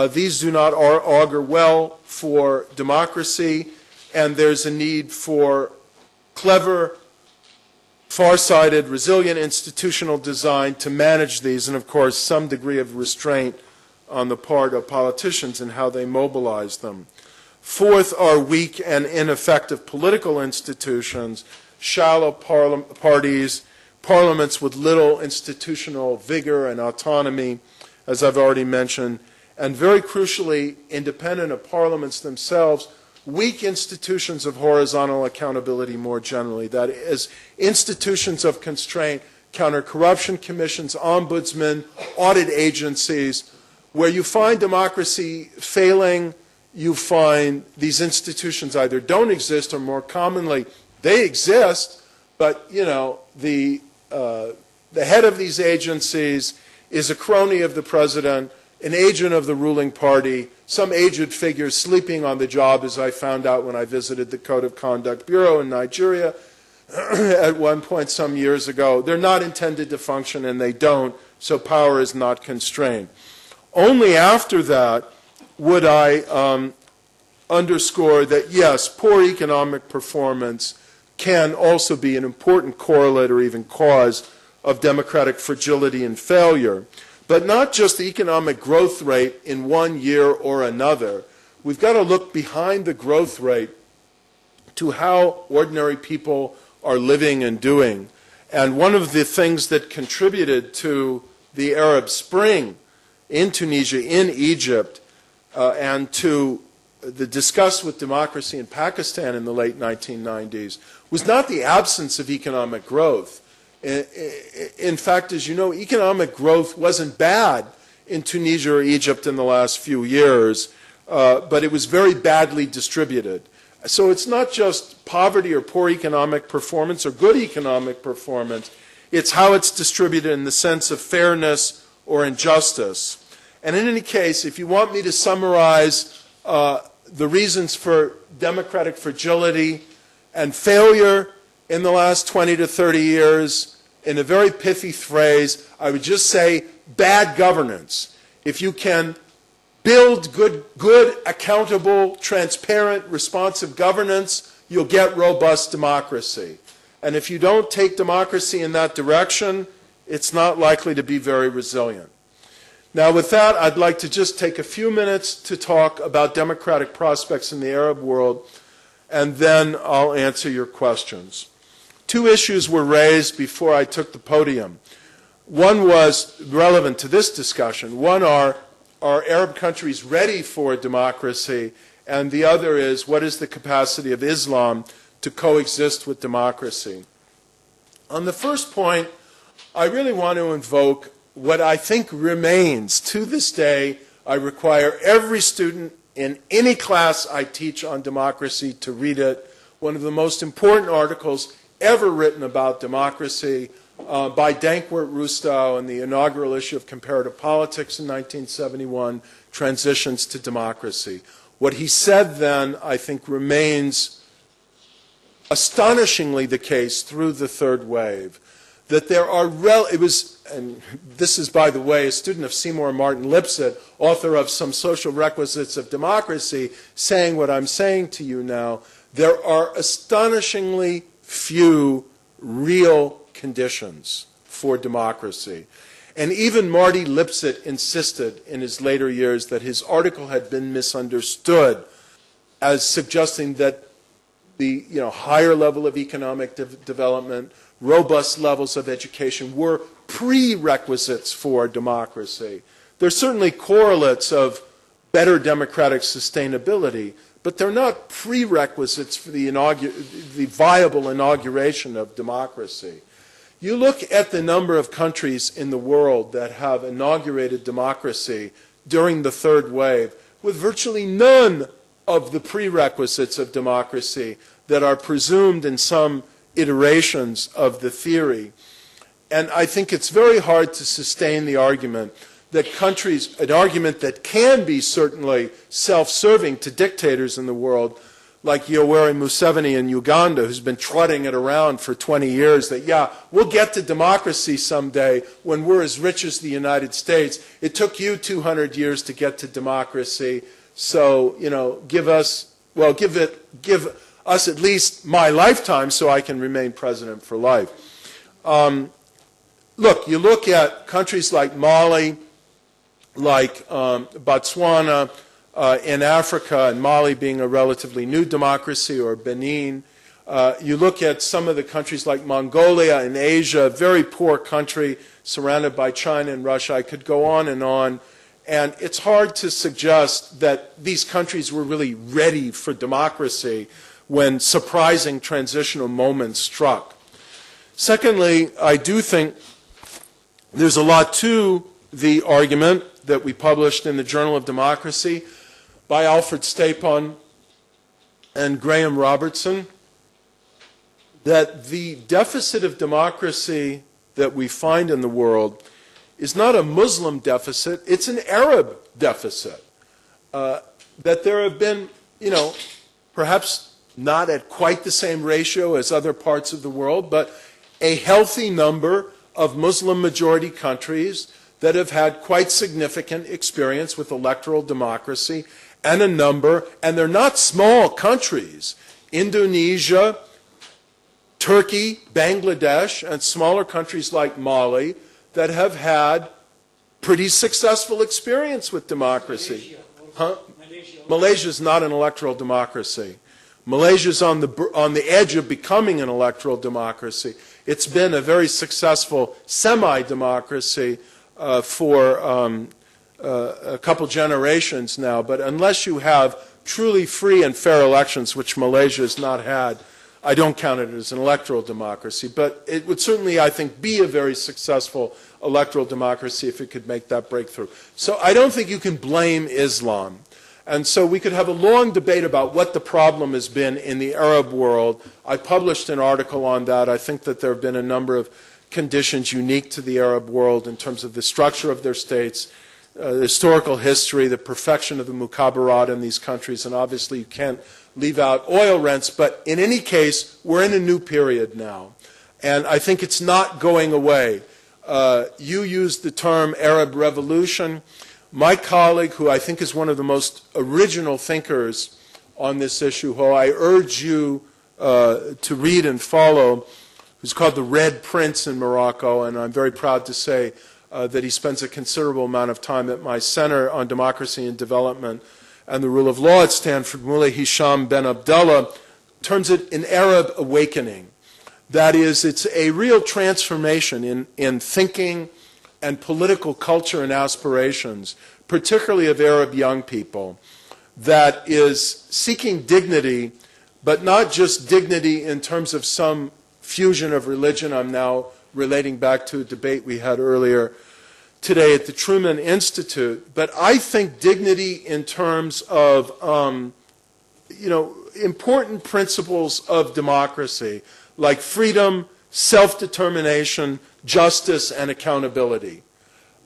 These do not augur well for democracy, and there's a need for clever, far-sighted, resilient institutional design to manage these, and of course some degree of restraint on the part of politicians in how they mobilize them. Fourth are weak and ineffective political institutions, shallow parties, parliaments with little institutional vigor and autonomy, as I've already mentioned, and very crucially, independent of parliaments themselves, weak institutions of horizontal accountability more generally. That is, institutions of constraint, counter-corruption commissions, ombudsmen, audit agencies. Where you find democracy failing, you find these institutions either don't exist or more commonly they exist, but the head of these agencies is a crony of the president, an agent of the ruling party, some aged figure sleeping on the job, as I found out when I visited the Code of Conduct Bureau in Nigeria at one point some years ago. They're not intended to function, and they don't, so power is not constrained. Only after that would I underscore that, yes, poor economic performance can also be an important correlate or even cause of democratic fragility and failure. But not just the economic growth rate in one year or another. We've got to look behind the growth rate to how ordinary people are living and doing. And one of the things that contributed to the Arab Spring in Tunisia, in Egypt, and to the disgust with democracy in Pakistan in the late 1990s was not the absence of economic growth. In fact, as you know, economic growth wasn't bad in Tunisia or Egypt in the last few years, but it was very badly distributed. So it's not just poverty or poor economic performance or good economic performance, it's how it's distributed in the sense of fairness or injustice. And in any case, if you want me to summarize the reasons for democratic fragility and failure in the last 20 to 30 years in a very pithy phrase, I would just say bad governance. If you can build good, accountable, transparent, responsive governance, you'll get robust democracy. And if you don't take democracy in that direction, it's not likely to be very resilient. Now, with that, I'd like to just take a few minutes to talk about democratic prospects in the Arab world, and then I'll answer your questions. Two issues were raised before I took the podium. One was relevant to this discussion. One are Arab countries ready for democracy? And the other is, what is the capacity of Islam to coexist with democracy? On the first point, I really want to invoke what I think remains to this day. I require every student in any class I teach on democracy to read it. One of the most important articles ever written about democracy by Dankwart Rustow in the inaugural issue of Comparative Politics in 1971, Transitions to Democracy. What he said then, I think, remains astonishingly the case through the third wave. That there are, and this is, by the way, a student of Seymour Martin Lipset, author of Some Social Requisites of Democracy, saying what I'm saying to you now. There are astonishingly few real conditions for democracy. And even Marty Lipset insisted in his later years that his article had been misunderstood as suggesting that the higher level of economic development, robust levels of education were prerequisites for democracy. They're certainly correlates of better democratic sustainability, but they're not prerequisites for the viable inauguration of democracy. You look at the number of countries in the world that have inaugurated democracy during the third wave with virtually none of the prerequisites of democracy that are presumed in some iterations of the theory. And I think it's very hard to sustain the argument that countries, an argument that can be certainly self-serving to dictators in the world, like Yoweri Museveni in Uganda, who's been trotting it around for 20 years, that, yeah, we'll get to democracy someday when we're as rich as the United States. It took you 200 years to get to democracy, so, give us at least my lifetime so I can remain president for life. Look, you look at countries like Mali, like Botswana, in Africa, and Mali being a relatively new democracy, or Benin. You look at some of the countries like Mongolia in Asia, a very poor country surrounded by China and Russia. I could go on. And it's hard to suggest that these countries were really ready for democracy when surprising transitional moments struck. Secondly, I do think there's a lot to the argument that we published in the Journal of Democracy by Alfred Stapon and Graham Robertson, that the deficit of democracy that we find in the world is not a Muslim deficit, it's an Arab deficit. That there have been, perhaps not at quite the same ratio as other parts of the world, but a healthy number of Muslim-majority countries that have had quite significant experience with electoral democracy, and a number, and they're not small countries, Indonesia, Turkey, Bangladesh, and smaller countries like Mali, that have had pretty successful experience with democracy. Malaysia is not an electoral democracy. Malaysia's on the edge of becoming an electoral democracy. It's been a very successful semi-democracy for a couple generations now, but unless you have truly free and fair elections, which Malaysia has not had, I don't count it as an electoral democracy. But it would certainly, I think, be a very successful electoral democracy if it could make that breakthrough. So I don't think you can blame Islam. And so we could have a long debate about what the problem has been in the Arab world. I published an article on that. I think that there have been a number of conditions unique to the Arab world in terms of the structure of their states, the historical history, the perfection of the mukhabarat in these countries, and obviously you can't leave out oil rents. But in any case, we're in a new period now. And I think it's not going away. You used the term Arab Revolution. My colleague, who I think is one of the most original thinkers on this issue, who I urge you to read and follow, who's called the Red Prince in Morocco, and I'm very proud to say that he spends a considerable amount of time at my Center on Democracy and Development and the Rule of Law at Stanford, Mullah Hisham Ben Abdullah, terms it an Arab awakening. That is, it's a real transformation in thinking and political culture and aspirations, particularly of Arab young people, that is seeking dignity, but not just dignity in terms of some fusion of religion. I'm now relating back to a debate we had earlier today at the Truman Institute, but I think dignity in terms of important principles of democracy, like freedom, self-determination, justice, and accountability.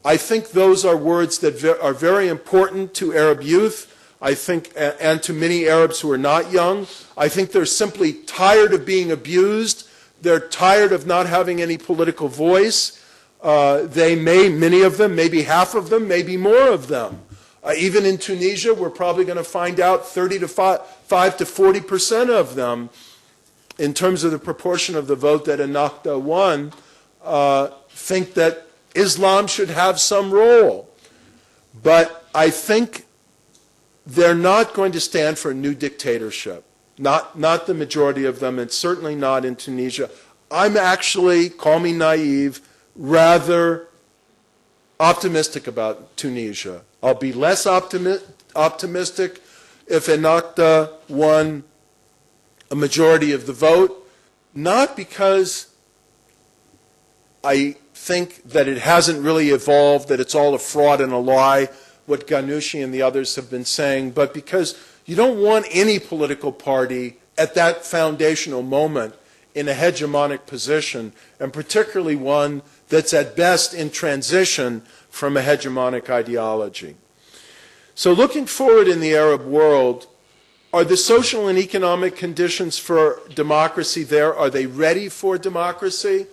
I think those are words that are very important to Arab youth, I think, and to many Arabs who are not young. I think they're simply tired of being abused. They're tired of not having any political voice. Many of them, maybe half of them, maybe more of them. Even in Tunisia, we're probably going to find out 5 to 40% of them, in terms of the proportion of the vote that Ennahda won, think that Islam should have some role. But I think they're not going to stand for a new dictatorship. Not the majority of them, and certainly not in Tunisia. I'm actually, call me naive, rather optimistic about Tunisia. I'll be less optimistic if Ennahda won a majority of the vote, not because I think that it hasn't really evolved, that it's all a fraud and a lie, what Ghannouchi and the others have been saying, but because you don't want any political party at that foundational moment in a hegemonic position, and particularly one that's at best in transition from a hegemonic ideology. So looking forward in the Arab world, are the social and economic conditions for democracy there? Are they ready for democracy?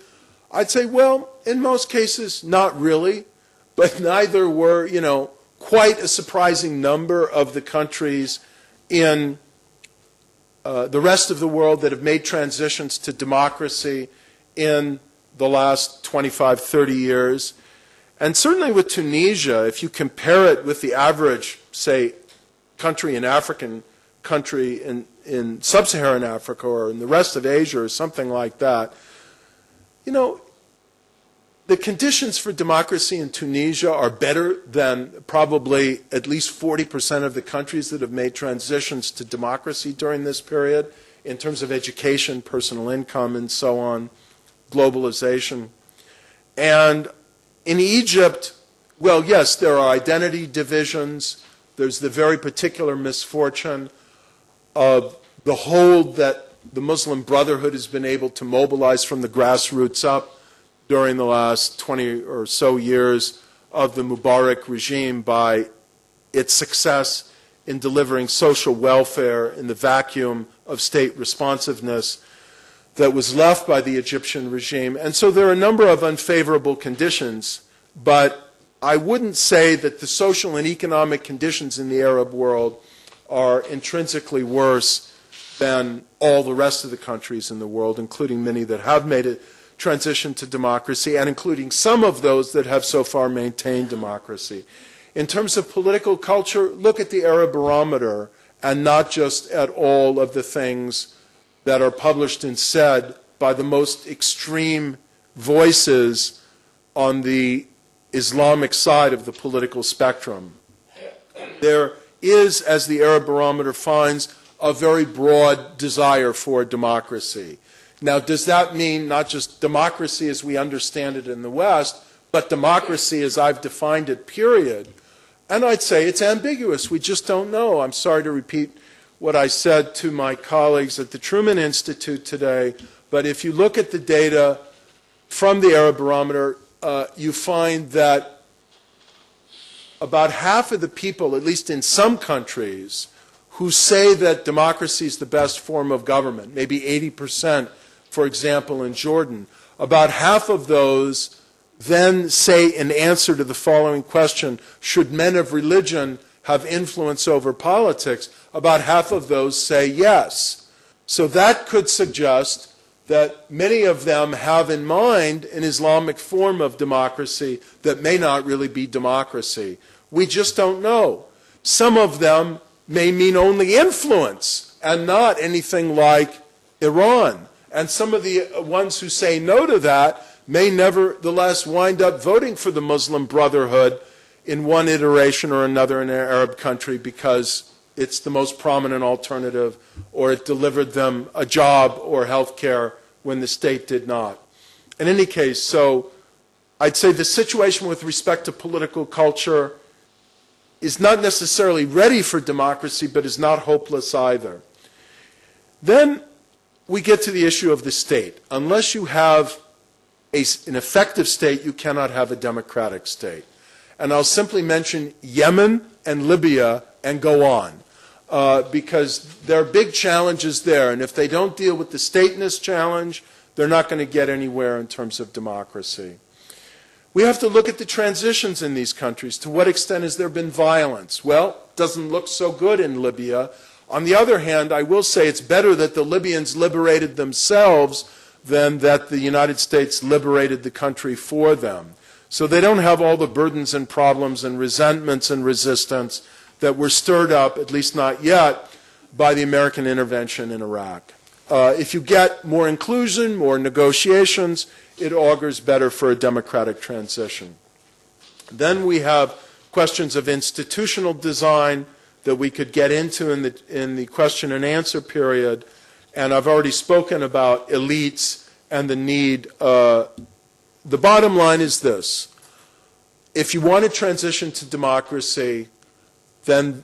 I'd say, well, in most cases, not really, but neither were, quite a surprising number of the countries in the rest of the world that have made transitions to democracy in the last 25, 30 years. And certainly with Tunisia, if you compare it with the average, say, country in African country in sub-Saharan Africa or in the rest of Asia or something like that, the conditions for democracy in Tunisia are better than probably at least 40% of the countries that have made transitions to democracy during this period in terms of education, personal income, and so on, globalization. And in Egypt, well, yes, there are identity divisions. There's the very particular misfortune of the hold that the Muslim Brotherhood has been able to mobilize from the grassroots up during the last 20 or so years of the Mubarak regime by its success in delivering social welfare in the vacuum of state responsiveness that was left by the Egyptian regime. And so there are a number of unfavorable conditions, but I wouldn't say that the social and economic conditions in the Arab world are intrinsically worse than all the rest of the countries in the world, including many that have made it transition to democracy, and including some of those that have so far maintained democracy. In terms of political culture, look at the Arab barometer, and not just at all of the things that are published and said by the most extreme voices on the Islamic side of the political spectrum. There is, as the Arab Barometer finds, a very broad desire for democracy. Now, does that mean not just democracy as we understand it in the West, but democracy as I've defined it, period? And I'd say it's ambiguous. We just don't know. I'm sorry to repeat what I said to my colleagues at the Truman Institute today, but if you look at the data from the Arab Barometer, you find that about half of the people, at least in some countries, who say that democracy is the best form of government, maybe 80%, for example, in Jordan, about half of those then say in answer to the following question, should men of religion have influence over politics? About half of those say yes. So that could suggest that many of them have in mind an Islamic form of democracy that may not really be democracy. We just don't know. Some of them may mean only influence and not anything like Iran. And some of the ones who say no to that may nevertheless wind up voting for the Muslim Brotherhood in one iteration or another in an Arab country because it's the most prominent alternative, or it delivered them a job or health care when the state did not. In any case, so I'd say the situation with respect to political culture is not necessarily ready for democracy, but is not hopeless either. Then we get to the issue of the state. Unless you have an effective state, you cannot have a democratic state. And I'll simply mention Yemen and Libya and go on, because there are big challenges there. And if they don't deal with the stateness challenge, they're not going to get anywhere in terms of democracy. We have to look at the transitions in these countries. To what extent has there been violence? Well, it doesn't look so good in Libya. On the other hand, I will say it's better that the Libyans liberated themselves than that the United States liberated the country for them. So they don't have all the burdens and problems and resentments and resistance that were stirred up, at least not yet, by the American intervention in Iraq. If you get more inclusion, more negotiations, it augurs better for a democratic transition. Then we have questions of institutional design that we could get into in the question and answer period. And I've already spoken about elites and the need. The bottom line is this. If you want to transition to democracy, then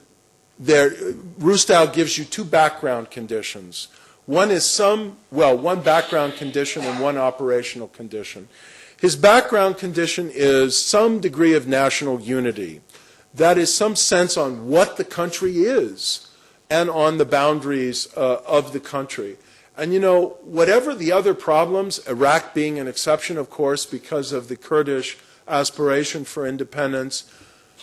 Rostow gives you two background conditions. One is one background condition and one operational condition. His background condition is some degree of national unity. That is some sense on what the country is and on the boundaries of the country. And you know, whatever the other problems, Iraq being an exception, of course, because of the Kurdish aspiration for independence,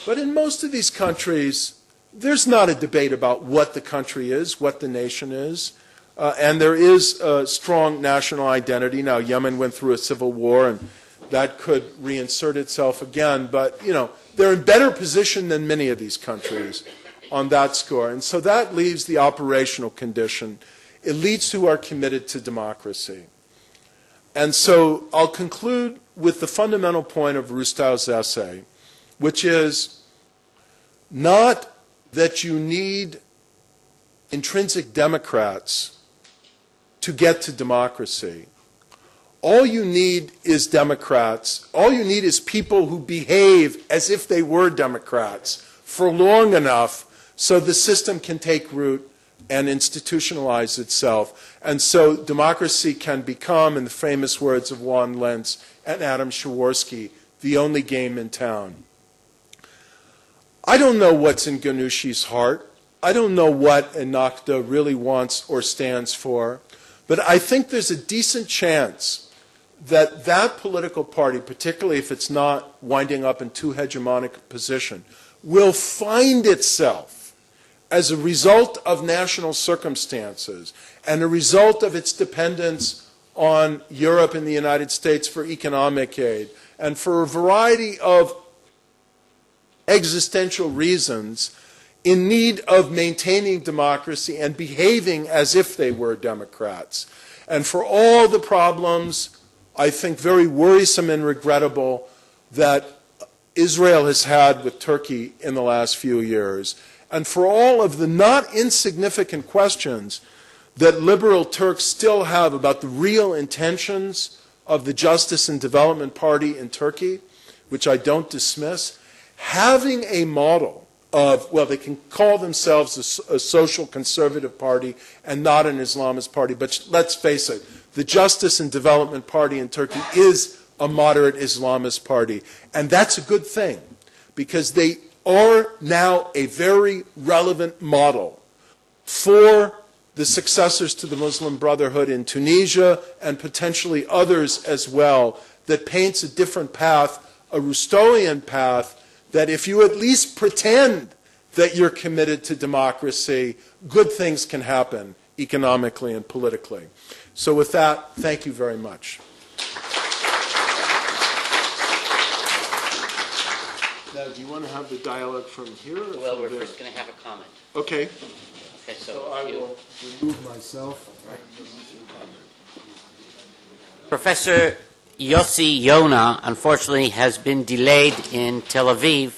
but in most of these countries, there's not a debate about what the country is, what the nation is. And there is a strong national identity. Now, Yemen went through a civil war, and that could reinsert itself again. But, you know, they're in better position than many of these countries on that score. And so that leaves the operational condition, elites who are committed to democracy. And so I'll conclude with the fundamental point of Rustow's essay, which is not that you need intrinsic democrats to get to democracy. All you need is Democrats. All you need is people who behave as if they were Democrats for long enough so the system can take root and institutionalize itself. And so democracy can become, in the famous words of Juan Lentz and Adam Przeworski, the only game in town. I don't know what's in Ghanouchi's heart. I don't know what Ennahda really wants or stands for. But I think there's a decent chance that that political party, particularly if it's not winding up in too hegemonic a position, will find itself as a result of national circumstances and a result of its dependence on Europe and the United States for economic aid and for a variety of existential reasons in need of maintaining democracy and behaving as if they were democrats. And for all the problems, I think very worrisome and regrettable, that Israel has had with Turkey in the last few years, and for all of the not insignificant questions that liberal Turks still have about the real intentions of the Justice and Development Party in Turkey, which I don't dismiss, having a model of, well, they can call themselves a social conservative party and not an Islamist party, but let's face it, the Justice and Development Party in Turkey is a moderate Islamist party, and that's a good thing, because they are now a very relevant model for the successors to the Muslim Brotherhood in Tunisia and potentially others as well, that paints a different path, a Rousseauian path, that if you at least pretend that you're committed to democracy, good things can happen economically and politically. So with that, thank you very much. Now, do you want to have the dialogue from here? Or Well, from we're there? first going to have a comment. Okay. Okay, So I will remove myself. Professor Yossi Yona, unfortunately, has been delayed in Tel Aviv,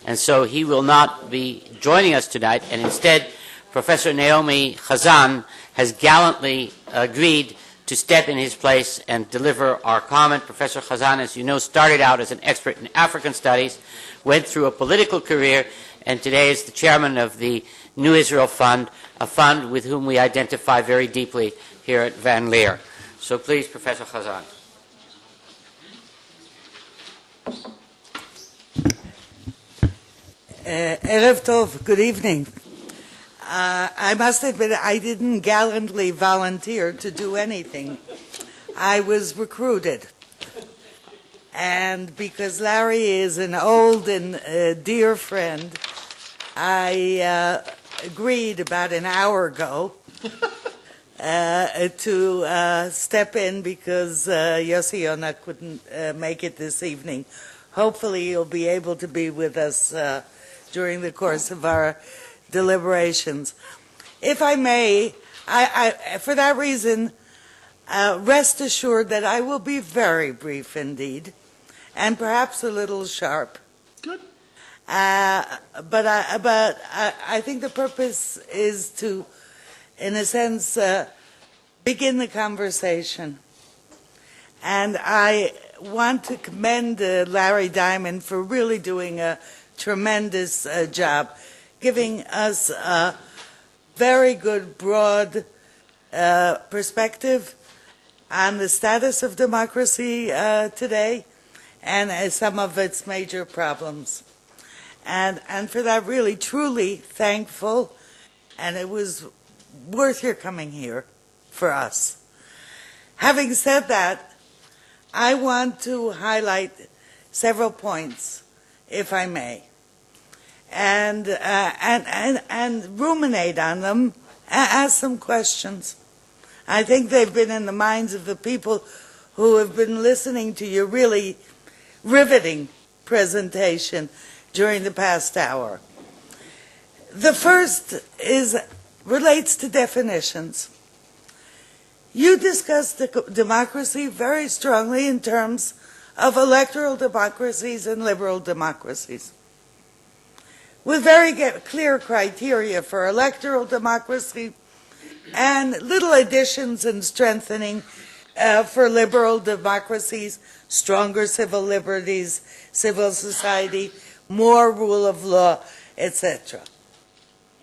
and so he will not be joining us tonight, and instead, Professor Naomi Chazan has gallantly agreed to step in his place and deliver our comment. Professor Chazan, as you know, started out as an expert in African studies, went through a political career, and today is the chairman of the New Israel Fund, a fund with whom we identify very deeply here at Van Leer. So please, Professor Chazan. Erev Tov, good evening. I must admit I didn't gallantly volunteer to do anything. I was recruited. And because Larry is an old and dear friend, I agreed about an hour ago to step in because Yossi Yona couldn't make it this evening. Hopefully you'll be able to be with us during the course of our deliberations. If I may, for that reason, rest assured that I will be very brief indeed, and perhaps a little sharp. Good. But I think the purpose is to, in a sense, begin the conversation. And I want to commend Larry Diamond for really doing a tremendous job, giving us a very good, broad perspective on the status of democracy today and some of its major problems. And for that, really, truly thankful, and it was worth your coming here for us. Having said that, I want to highlight several points, if I may, and ruminate on them, ask some questions. I think they've been in the minds of the people who have been listening to your really riveting presentation during the past hour. The first relates to definitions. You discussed democracy very strongly in terms of electoral democracies and liberal democracies, with very clear criteria for electoral democracy and little additions and strengthening for liberal democracies, stronger civil liberties, civil society, more rule of law, etc.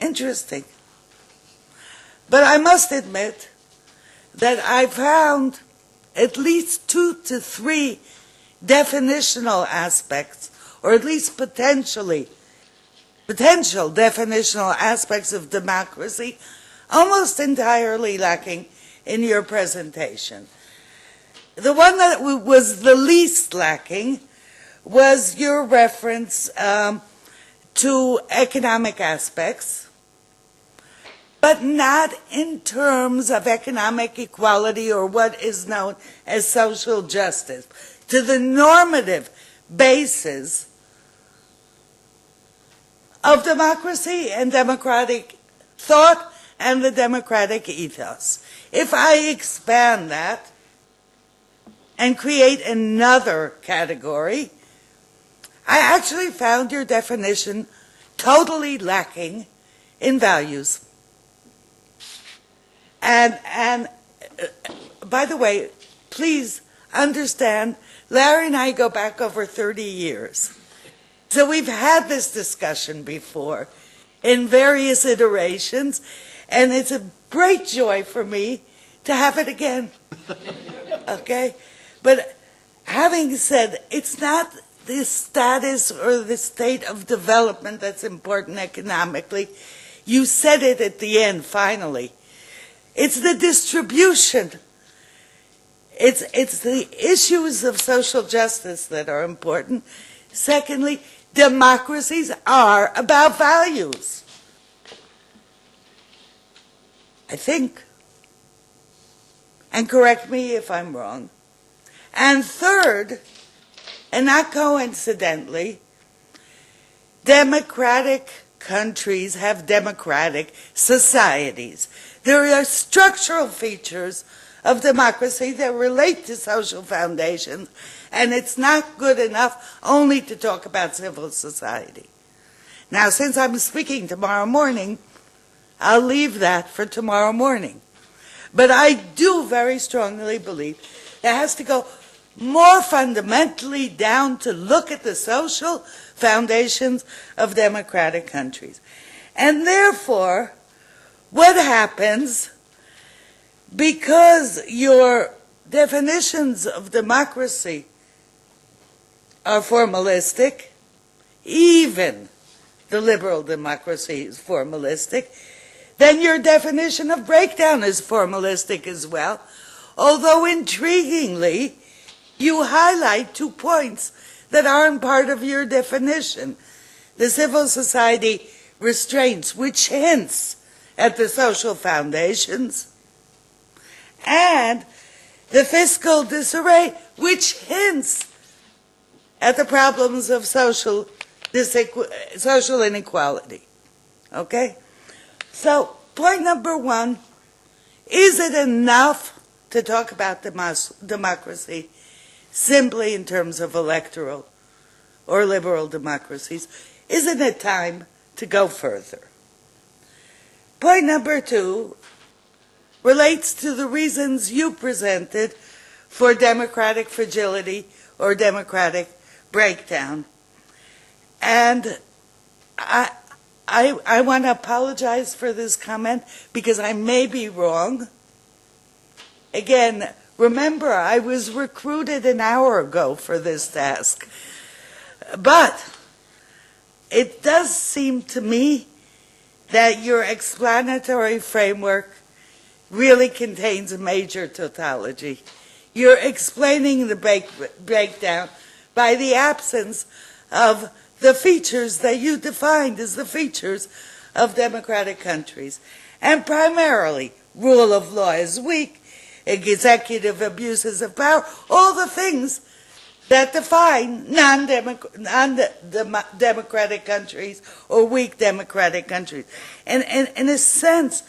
Interesting. But I must admit that I found at least 2 to 3 definitional aspects, or at least potential definitional aspects of democracy, almost entirely lacking in your presentation. The one that was the least lacking was your reference to economic aspects, but not in terms of economic equality or what is known as social justice, to the normative basis of democracy and democratic thought and the democratic ethos. If I expand that and create another category, I actually found your definition totally lacking in values. And by the way, please understand, Larry and I go back over 30 years. So we've had this discussion before in various iterations, and it's a great joy for me to have it again. Okay? But having said, it's not the status or the state of development that's important economically. You said it at the end, finally. It's the distribution. It's the issues of social justice that are important. Secondly, democracies are about values. I think. And correct me if I'm wrong. And third, and not coincidentally, democratic countries have democratic societies. There are structural features of democracy that relate to social foundations, and it's not good enough only to talk about civil society. Now, since I'm speaking tomorrow morning, I'll leave that for tomorrow morning. But I do very strongly believe it has to go more fundamentally down to look at the social foundations of democratic countries. And therefore, what happens, because your definitions of democracy are formalistic, even the liberal democracy is formalistic, then your definition of breakdown is formalistic as well, although intriguingly, you highlight 2 points that aren't part of your definition. The civil society restraints, which hints at the social foundations, and the fiscal disarray, which hints at the problems of social inequality. Okay? So, point number 1, is it enough to talk about democracy simply in terms of electoral or liberal democracies? Isn't it time to go further? Point number 2 relates to the reasons you presented for democratic fragility or democratic breakdown. And I want to apologize for this comment because I may be wrong. Again, remember, I was recruited an hour ago for this task. But it does seem to me that your explanatory framework really contains a major tautology. You're explaining the breakdown by the absence of the features that you defined as the features of democratic countries. And primarily, rule of law is weak, executive abuses of power, all the things that define non-democratic countries or weak democratic countries. And in a sense,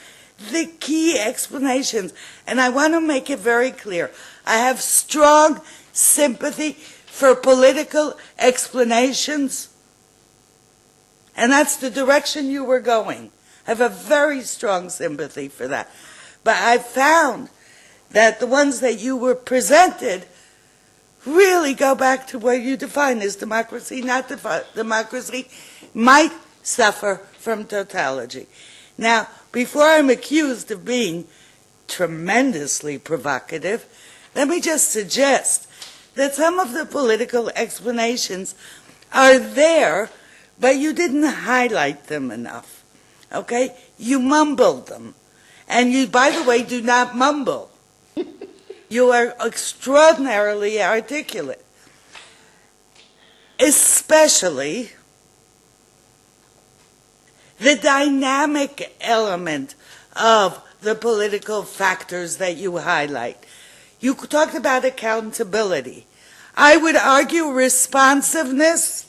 the key explanations, and I want to make it very clear, I have strong sympathy for political explanations, and that's the direction you were going. I have a very strong sympathy for that. But I found that the ones that you were presented really go back to what you define as democracy, not democracy, might suffer from tautology. Now, before I'm accused of being tremendously provocative, let me just suggest that some of the political explanations are there, but you didn't highlight them enough. Okay? You mumbled them. And you, by the way, do not mumble. You are extraordinarily articulate. Especially the dynamic element of the political factors that you highlight. You talked about accountability. I would argue responsiveness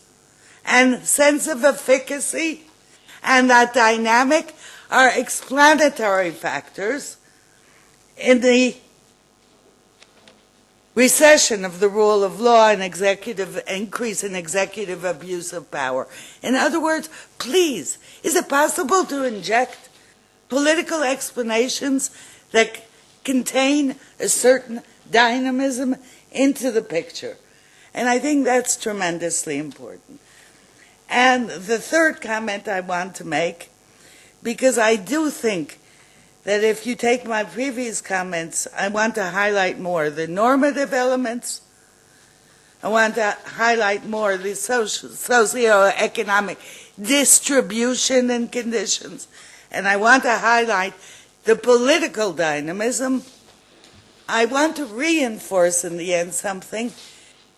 and sense of efficacy and that dynamic are explanatory factors in the recession of the rule of law and increase in executive abuse of power. In other words, please, is it possible to inject political explanations that contain a certain dynamism into the picture? And I think that's tremendously important. And the third comment I want to make, because I do think that if you take my previous comments, I want to highlight more the normative elements. I want to highlight more the socioeconomic distribution and conditions. And I want to highlight the political dynamism. I want to reinforce in the end something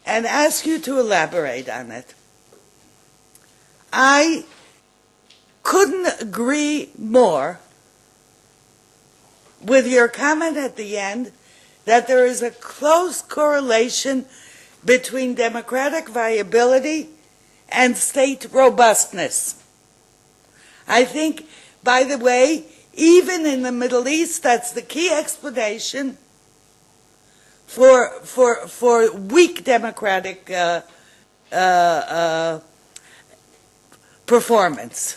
and ask you to elaborate on it. I couldn't agree more with your comment at the end that there is a close correlation between democratic viability and state robustness. I think, by the way, even in the Middle East, that's the key explanation for weak democratic performance.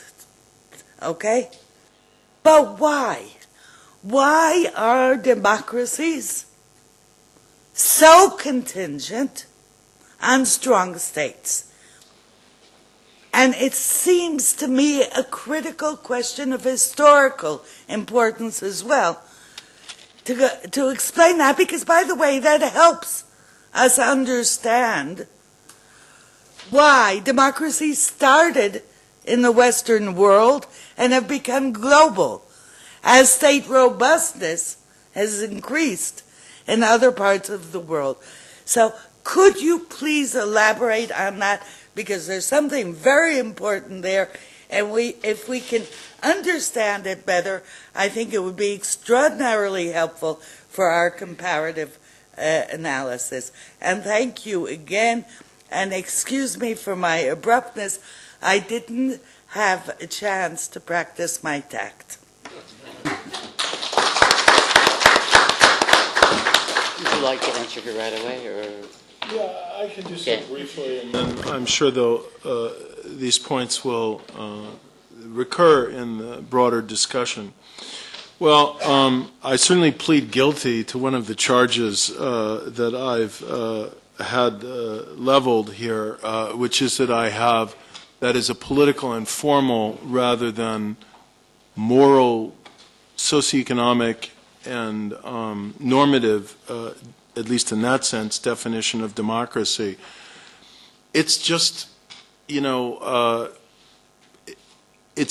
Okay? But why? Why are democracies so contingent on strong states? And it seems to me a critical question of historical importance as well to explain that, because, by the way, that helps us understand why democracies started in the Western world and have become global as state robustness has increased in other parts of the world. So could you please elaborate on that? Because there's something very important there, and if we can understand it better, I think it would be extraordinarily helpful for our comparative analysis. And thank you again, and excuse me for my abruptness. I didn't have a chance to practice my tact. Would you like to answer her right away, or? Yeah, I can do so briefly, and then I'm sure these points will recur in the broader discussion. Well, I certainly plead guilty to one of the charges that I've had leveled here, which is that I have that is a political and formal rather than moral, socioeconomic, and normative, at least in that sense, definition of democracy. It's just, it's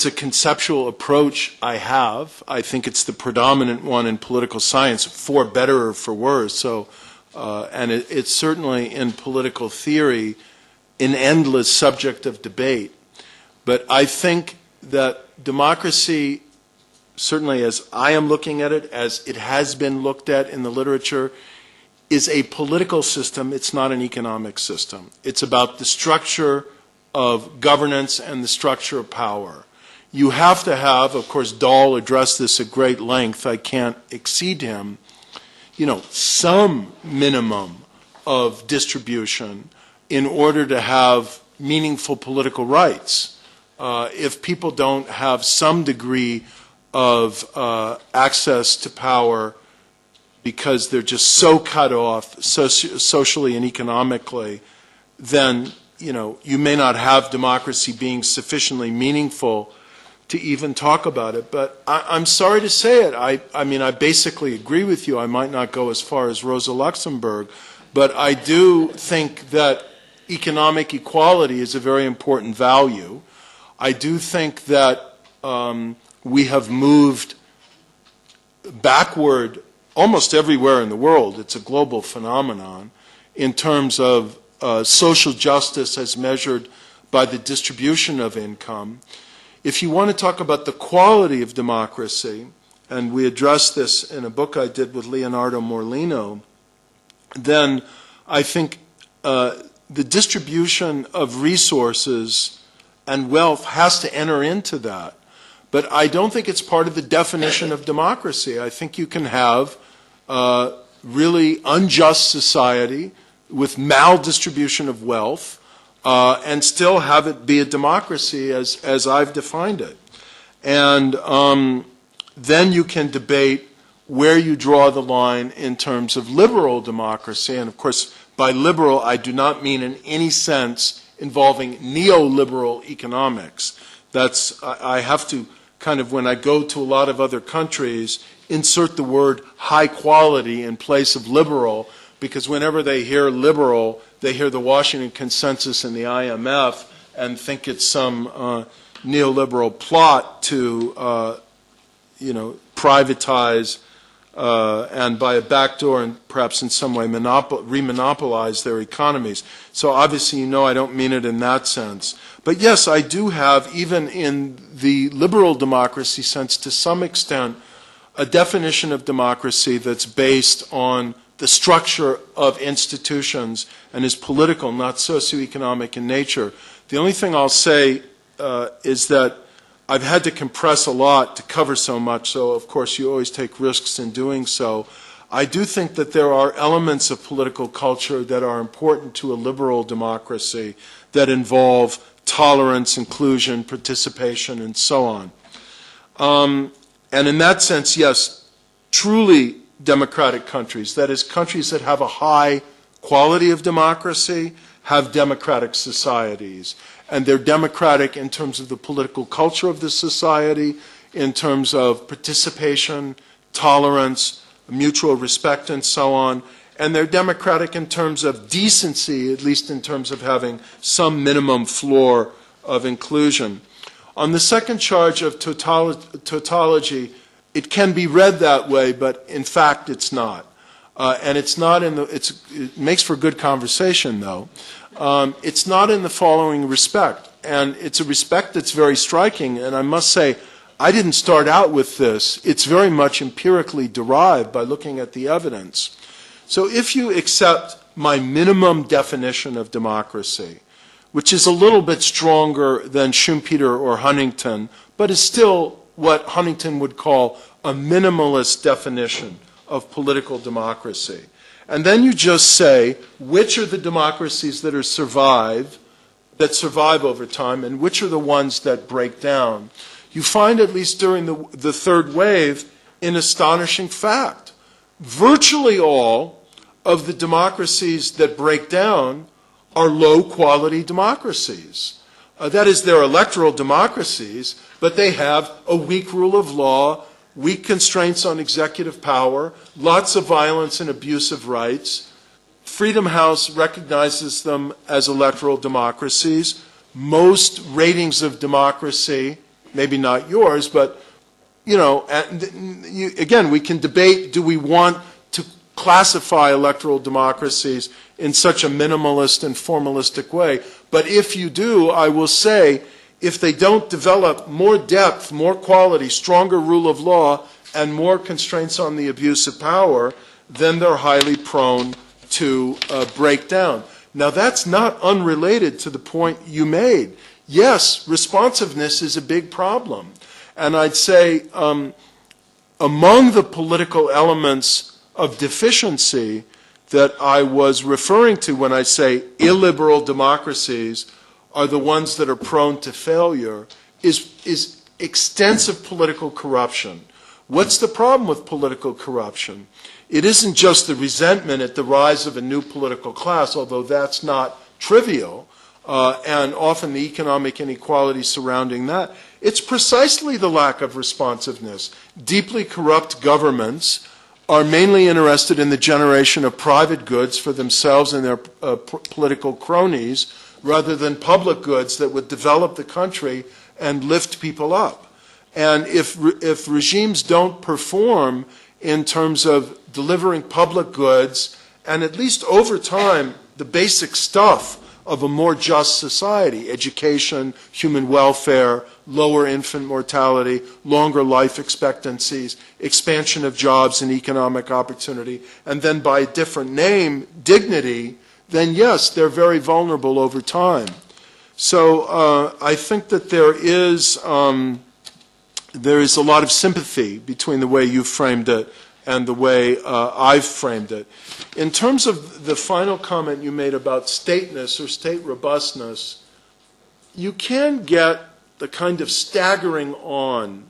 a conceptual approach I have. I think it's the predominant one in political science, for better or for worse. So, and it's certainly in political theory an endless subject of debate. But I think that democracy, certainly as I am looking at it, as it has been looked at in the literature, is a political system. It's not an economic system. It's about the structure of governance and the structure of power. You have to have, of course, Dahl addressed this at great length, I can't exceed him, some minimum of distribution in order to have meaningful political rights. If people don't have some degree of access to power because they're just so cut off socially and economically, then you may not have democracy being sufficiently meaningful to even talk about it. But I'm sorry to say it. I mean, I basically agree with you. I might not go as far as Rosa Luxemburg, but I do think that economic equality is a very important value. I do think that we have moved backward almost everywhere in the world. It's a global phenomenon in terms of social justice as measured by the distribution of income. If you want to talk about the quality of democracy, and we addressed this in a book I did with Leonardo Morlino, then I think the distribution of resources and wealth has to enter into that. But I don't think it's part of the definition of democracy. I think you can have a really unjust society with maldistribution of wealth and still have it be a democracy as I've defined it. And then you can debate where you draw the line in terms of liberal democracy. And of course, by liberal, I do not mean in any sense involving neoliberal economics. I have to kind of, when I go to a lot of other countries, insert the word high quality in place of liberal, because whenever they hear liberal, they hear the Washington Consensus and the IMF and think it's some neoliberal plot to, privatize and by a backdoor and perhaps in some way remonopolize their economies. So obviously, I don't mean it in that sense. But yes, I do have, even in the liberal democracy sense, to some extent, a definition of democracy that's based on the structure of institutions and is political, not socioeconomic in nature. The only thing I'll say is that I've had to compress a lot to cover so much, so of course you always take risks in doing so. I do think that there are elements of political culture that are important to a liberal democracy that involve tolerance, inclusion, participation, and so on. And in that sense, yes, truly democratic countries, that is, countries that have a high quality of democracy, have democratic societies. And they're democratic in terms of the political culture of the society, in terms of participation, tolerance, mutual respect, and so on. And they're democratic in terms of decency, at least in terms of having some minimum floor of inclusion. On the second charge of tautology, it can be read that way, but in fact it's not. And it's not in it makes for good conversation, though. It's not in the following respect, and it's a respect that's very striking, and I must say, I didn't start out with this. It's very much empirically derived by looking at the evidence. So if you accept my minimum definition of democracy, which is a little bit stronger than Schumpeter or Huntington, but is still what Huntington would call a minimalist definition of political democracy. And then you just say, which are the democracies that survive over time, and which are the ones that break down. You find, at least during the third wave, an astonishing fact. Virtually all of the democracies that break down are low-quality democracies. That is, they're electoral democracies, but they have a weak rule of law, weak constraints on executive power, lots of violence and abuse of rights. Freedom House recognizes them as electoral democracies. Most ratings of democracy, maybe not yours, but, again, we can debate, do we want to classify electoral democracies in such a minimalist and formalistic way? But if you do, I will say, if they don't develop more depth, more quality, stronger rule of law, and more constraints on the abuse of power, then they're highly prone to break down. Now, that's not unrelated to the point you made. Yes, responsiveness is a big problem. And I'd say among the political elements of deficiency that I was referring to when I say illiberal democracies are the ones that are prone to failure is extensive political corruption. What's the problem with political corruption? It isn't just the resentment at the rise of a new political class, although that's not trivial, and often the economic inequality surrounding that. It's precisely the lack of responsiveness. Deeply corrupt governments are mainly interested in the generation of private goods for themselves and their political cronies, rather than public goods that would develop the country and lift people up. And if regimes don't perform in terms of delivering public goods, and at least over time, the basic stuff of a more just society, education, human welfare, lower infant mortality, longer life expectancies, expansion of jobs and economic opportunity, and then by a different name, dignity, then yes, they're very vulnerable over time. So I think that there is a lot of sympathy between the way you framed it and the way I've framed it. In terms of the final comment you made about stateness or state robustness, you can get the kind of staggering on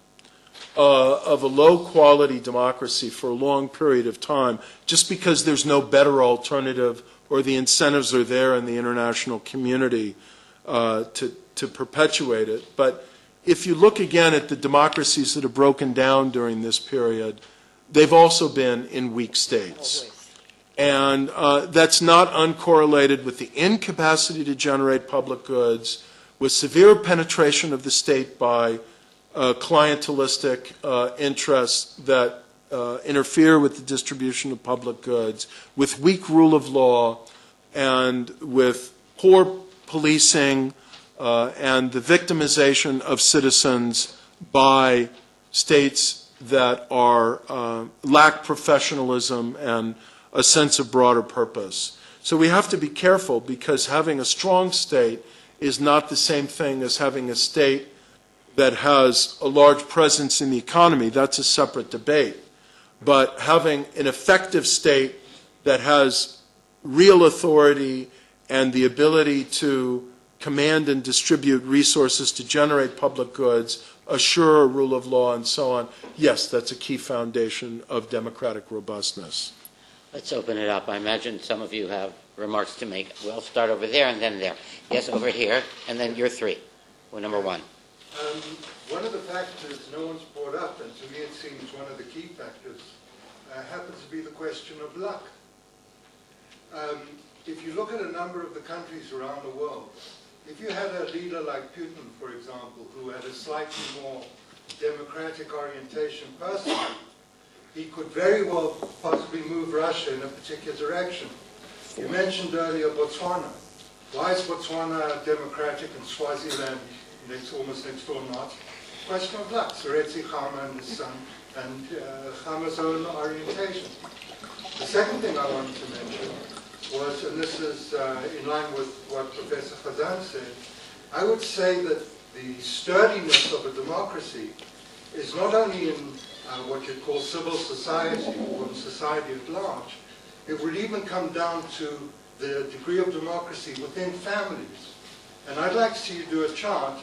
of a low-quality democracy for a long period of time just because there's no better alternative or the incentives are there in the international community to perpetuate it. But if you look again at the democracies that have broken down during this period, they've also been in weak states. And that's not uncorrelated with the incapacity to generate public goods, with severe penetration of the state by clientelistic interests that interfere with the distribution of public goods, with weak rule of law, and with poor policing and the victimization of citizens by states that lack professionalism and a sense of broader purpose. So we have to be careful because having a strong state is not the same thing as having a state that has a large presence in the economy. That's a separate debate. But having an effective state that has real authority and the ability to command and distribute resources to generate public goods, assure a rule of law, and so on, yes, that's a key foundation of democratic robustness. Let's open it up. I imagine some of you have remarks to make. We'll start over there and then there. Yes, over here, and then you're three. Well, number one. One of the factors no one's brought up, and to me it seems one of the key factors, happens to be the question of luck. If you look at a number of the countries around the world, if you had a leader like Putin, for example, who had a slightly more democratic orientation personally, he could very well possibly move Russia in a particular direction. You mentioned earlier Botswana. Why is Botswana democratic and Swaziland almost next door not? Question of luck. Seretse Khama and his son, and Khama's own orientation. The second thing I wanted to mention was, and this is in line with what Professor Khazan said, I would say that the sturdiness of a democracy is not only in what you call civil society or in society at large, it would even come down to the degree of democracy within families. And I'd like to see you do a chart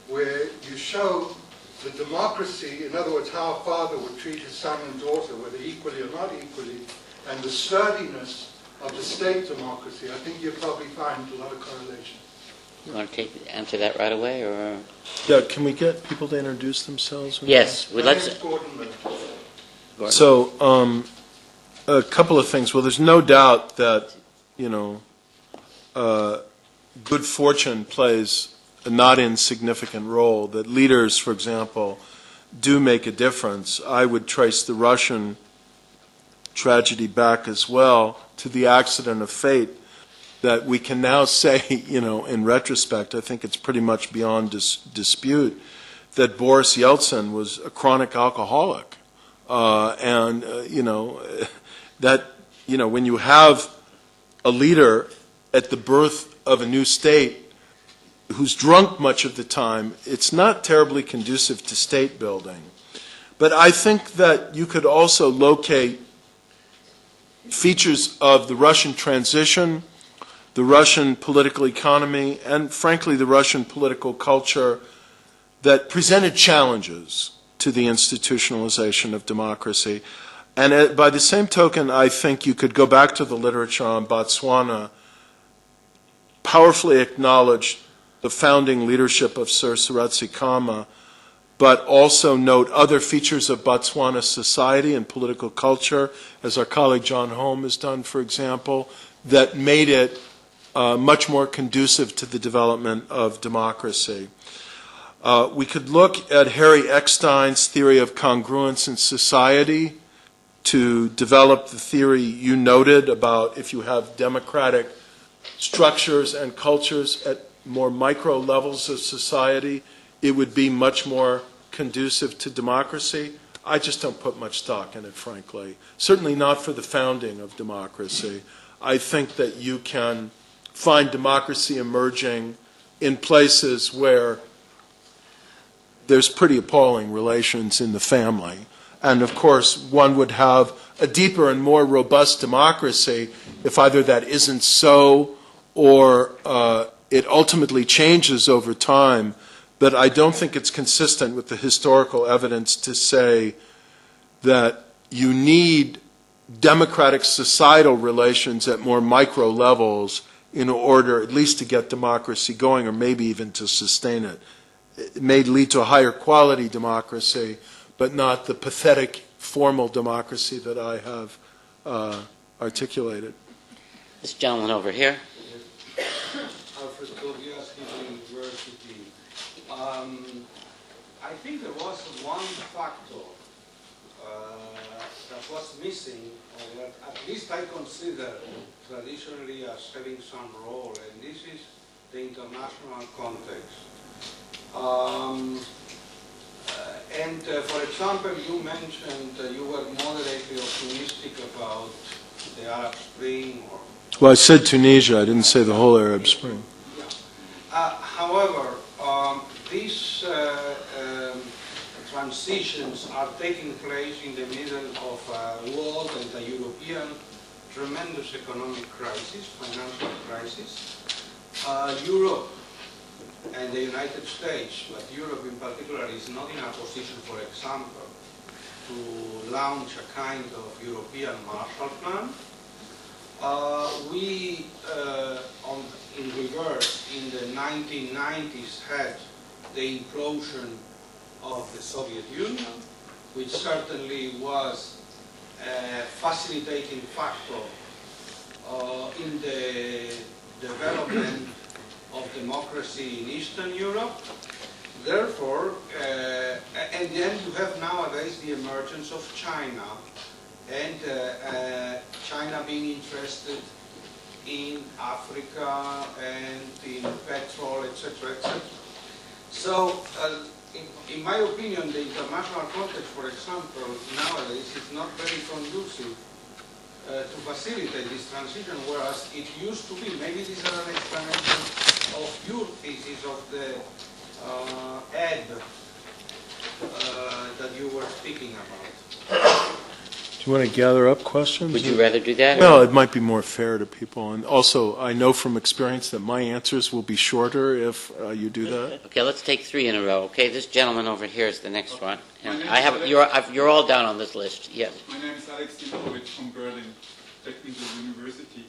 where you show the democracy, in other words, how a father would treat his son and daughter, whether equally or not equally, and the sturdiness of the state democracy. I think you'll probably find a lot of correlation. You want to answer that right away, or? Yeah, can we get people to introduce themselves? Yes, we'd like to. Gordon. So, a couple of things. Well, there's no doubt that, good fortune plays a not insignificant role, that leaders, for example, do make a difference. I would trace the Russian tragedy back as well to the accident of fate that we can now say, in retrospect, I think it's pretty much beyond dispute, that Boris Yeltsin was a chronic alcoholic. When you have a leader at the birth of a new state who's drunk much of the time, it's not terribly conducive to state building. But I think that you could also locate features of the Russian transition, the Russian political economy, and frankly the Russian political culture that presented challenges to the institutionalization of democracy. And by the same token, I think you could go back to the literature on Botswana, powerfully acknowledge the founding leadership of Sir Seretse Khama, but also note other features of Botswana society and political culture, as our colleague John Holm has done, for example, that made it much more conducive to the development of democracy. We could look at Harry Eckstein's theory of congruence in society to develop the theory you noted about if you have democratic structures and cultures at more micro levels of society, it would be much more conducive to democracy. I just don't put much stock in it, frankly. Certainly not for the founding of democracy. I think that you can find democracy emerging in places where there's pretty appalling relations in the family. And of course, one would have a deeper and more robust democracy if either that isn't so or it ultimately changes over time. But I don't think it's consistent with the historical evidence to say that you need democratic societal relations at more micro levels in order at least to get democracy going, or maybe even to sustain it. It may lead to a higher quality democracy, but not the pathetic formal democracy that I have articulated. This gentleman over here. University. I think there was one factor that was missing, or that at least I consider traditionally as having some role, and this is the international context. For example, you mentioned you were moderately optimistic about the Arab Spring. Well, I said Tunisia. I didn't say the whole Arab Spring. Yeah. However, these transitions are taking place in the middle of a world and a European tremendous economic crisis, financial crisis. Europe and the United States, but Europe in particular, is not in a position, for example, to launch a kind of European Marshall Plan. We, in reverse, in the 1990s had the implosion of the Soviet Union, which certainly was a facilitating factor in the development of democracy in Eastern Europe. Therefore, and then you have nowadays the emergence of China, and China being interested in Africa and in petrol, etc., etc. So, in my opinion, the international context, for example, nowadays is not very conducive to facilitate this transition, whereas it used to be. Maybe these are an explanation of your thesis of the ed that you were speaking about. Do you want to gather up questions? Would you rather do that? Well, it might be more fair to people. And also, I know from experience that my answers will be shorter if you do that. Okay, let's take three in a row. Okay, this gentleman over here is the next one. And you're all down on this list. Yes. My name is Alex Dimovic from Berlin Technical University.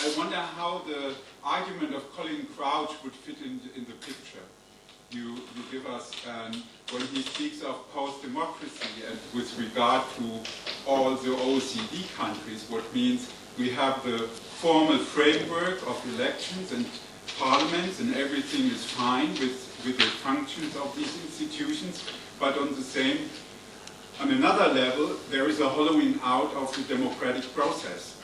I wonder how the argument of Colin Crouch would fit in the picture. You give us, when he speaks of post-democracy and with regard to all the OECD countries, what means we have the formal framework of elections and parliaments and everything is fine with the functions of these institutions, but on another level, there is a hollowing out of the democratic process.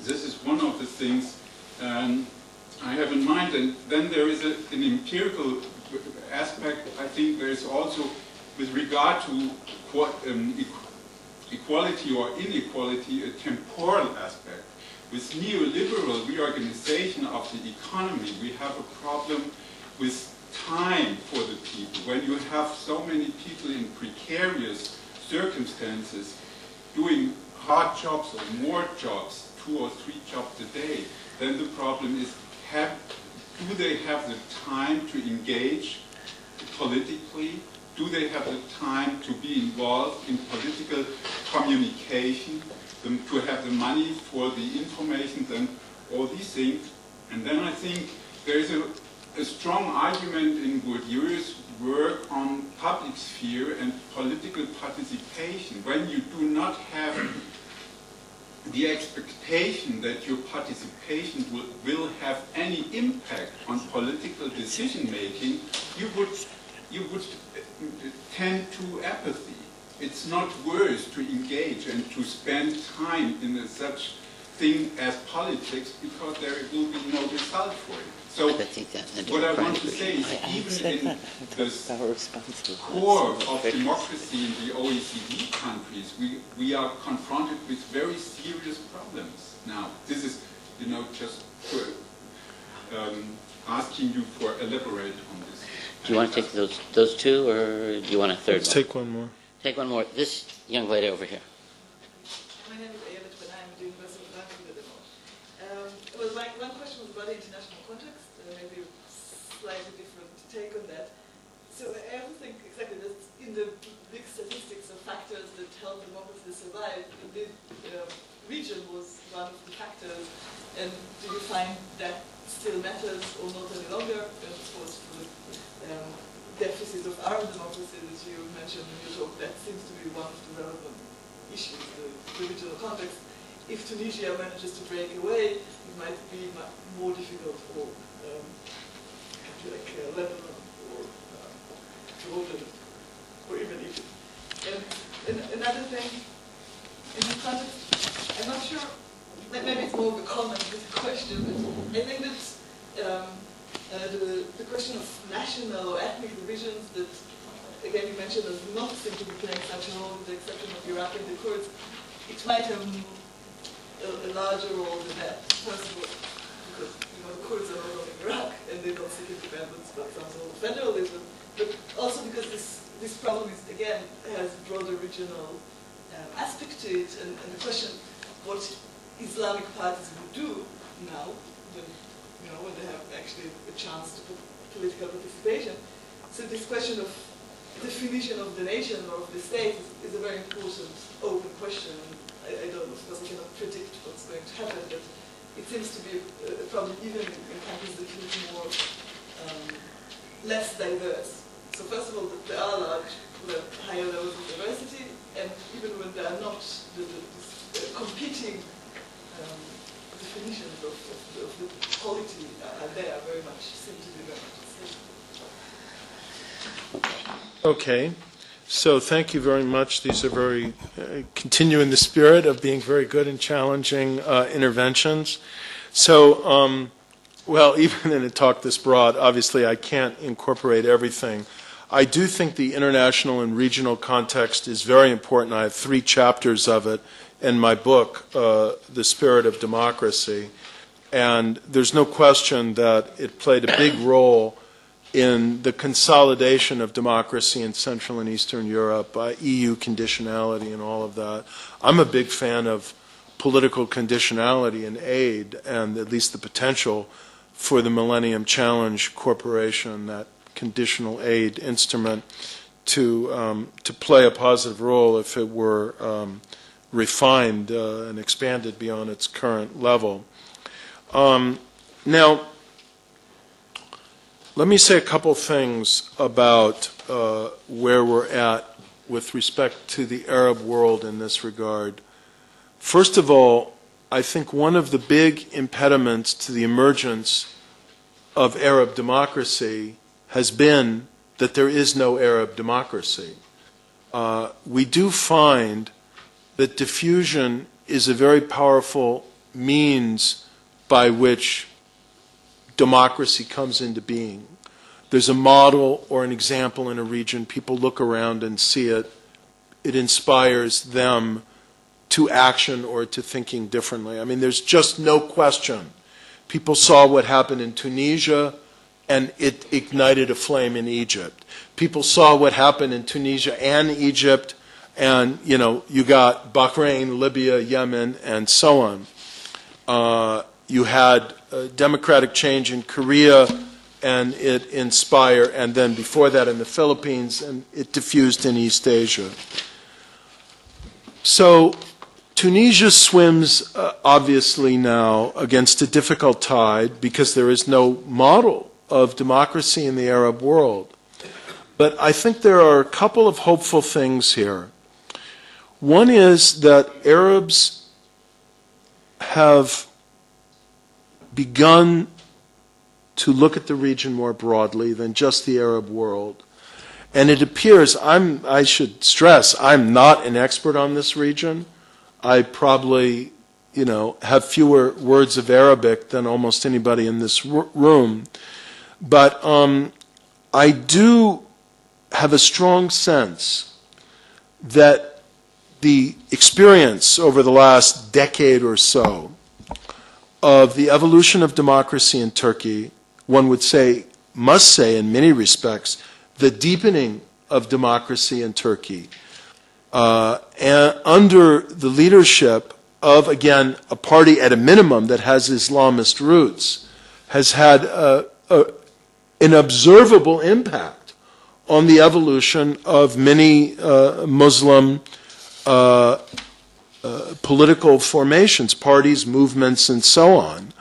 This is one of the things I have in mind, and then there is an empirical aspect. I think there is also, with regard to equality or inequality, a temporal aspect. With neoliberal reorganization of the economy, we have a problem with time for the people. When you have so many people in precarious circumstances doing hard jobs or more jobs, 2 or 3 jobs a day, then the problem is, do they have the time to engage politically? Do they have the time to be involved in political communication, to have the money for the information and all these things? And then I think there is a strong argument in Bourdieu's work on public sphere and political participation. When you do not have the expectation that your participation will have any impact on political decision making, you would tend to apathy. It's not worth to engage and to spend time in such thing as politics because there will be no result for it. So what I want to say is even in the core of democracy in the OECD countries, we are confronted with very serious problems now. This is, just asking you for elaborate on this. Do you want to take those two, or do you want a third Let's one? take one more. Take one more. This young lady over here. My name is Eilert, and I'm doing University of Frankfurt at the moment. Well, one question was about the international context, maybe a slightly different take on that. So I also think exactly that in the big statistics of factors that help democracy survive, the region was one of the factors. And do you find that still matters or not any longer? And of course, for the deficit of armed democracy that you mentioned in your talk, that seems to be one of the relevant issues, the regional context. If Tunisia manages to break away, it might be more difficult for a country like Lebanon or Jordan or even Egypt. And another thing, in this context, I'm not sure, maybe it's more of a comment than a question, but I think that the question of national or ethnic divisions that, again, you mentioned does not seem to be playing such a role with the exception of Iraq and the Kurds. It might have a larger role than that, first of all, because the Kurds are not in Iraq and they don't seek independence but some sort of federalism, but also because this problem is, again, has broader regional aspect to it, and the question what Islamic parties would do now when they have actually a chance to put political participation. So this question of definition of the nation or of the state is a very important open question. I don't know, because I cannot predict what's going to happen, but it seems to be a problem even in countries that look more less diverse. So first of all, there are large, higher levels of diversity, and even when there are not, the competing definitions of the polity are there very much, seem to be very much the same. Okay. So thank you very much. These are very, continue in the spirit of being very good and challenging interventions. So, well, even in a talk this broad, obviously I can't incorporate everything. I do think the international and regional context is very important. I have 3 chapters of it in my book, The Spirit of Democracy. And there's no question that it played a big role in the consolidation of democracy in Central and Eastern Europe, EU conditionality and all of that. I'm a big fan of political conditionality in aid, and at least the potential for the Millennium Challenge Corporation, that conditional aid instrument, to play a positive role if it were refined and expanded beyond its current level. Now, let me say a couple things about where we're at with respect to the Arab world in this regard. First of all, I think one of the big impediments to the emergence of Arab democracy has been that there is no Arab democracy. We do find that diffusion is a very powerful means by which democracy comes into being. There's a model or an example in a region, people look around and see it, it inspires them to action or to thinking differently. I mean, there's just no question. People saw what happened in Tunisia and it ignited a flame in Egypt. People saw what happened in Tunisia and Egypt, and you got Bahrain, Libya, Yemen, and so on. You had democratic change in Korea, and it inspired, and then before that in the Philippines, and it diffused in East Asia. So Tunisia swims, obviously now, against a difficult tide because there is no model of democracy in the Arab world. But I think there are a couple of hopeful things here. One is that Arabs have begun to look at the region more broadly than just the Arab world. And it appears, I should stress, I'm not an expert on this region. I probably, have fewer words of Arabic than almost anybody in this room. But I do have a strong sense that the experience over the last decade or so of the evolution of democracy in Turkey, one would say, must say in many respects, the deepening of democracy in Turkey. And under the leadership of, again, a party at a minimum that has Islamist roots, has had an observable impact on the evolution of many Muslim political formations, parties, movements, and so on.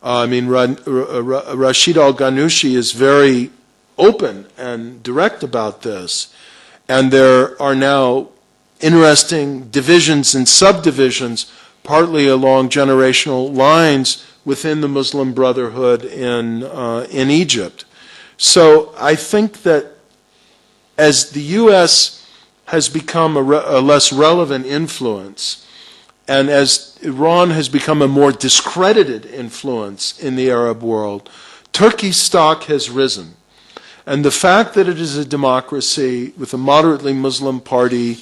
I mean, Rashid al-Ghanouchi is very open and direct about this. And there are now interesting divisions and subdivisions, partly along generational lines within the Muslim Brotherhood in Egypt. So I think that as the U.S. has become a less relevant influence, and as Iran has become a more discredited influence in the Arab world, Turkey's stock has risen. And the fact that it is a democracy with a moderately Muslim party,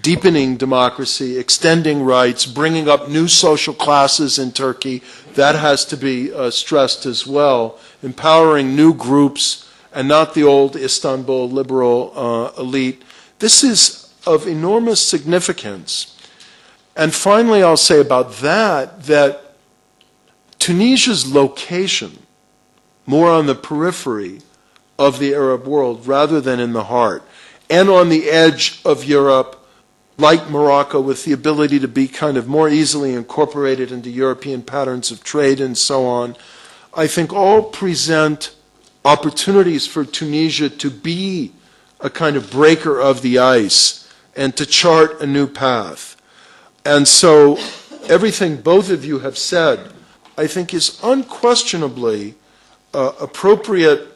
deepening democracy, extending rights, bringing up new social classes in Turkey, that has to be stressed as well, empowering new groups and not the old Istanbul liberal elite. This is of enormous significance. And finally, I'll say about that Tunisia's location, more on the periphery of the Arab world rather than in the heart, and on the edge of Europe, like Morocco, with the ability to be kind of more easily incorporated into European patterns of trade and so on, I think all present opportunities for Tunisia to be a kind of breaker of the ice and to chart a new path. And so everything both of you have said, I think, is unquestionably appropriate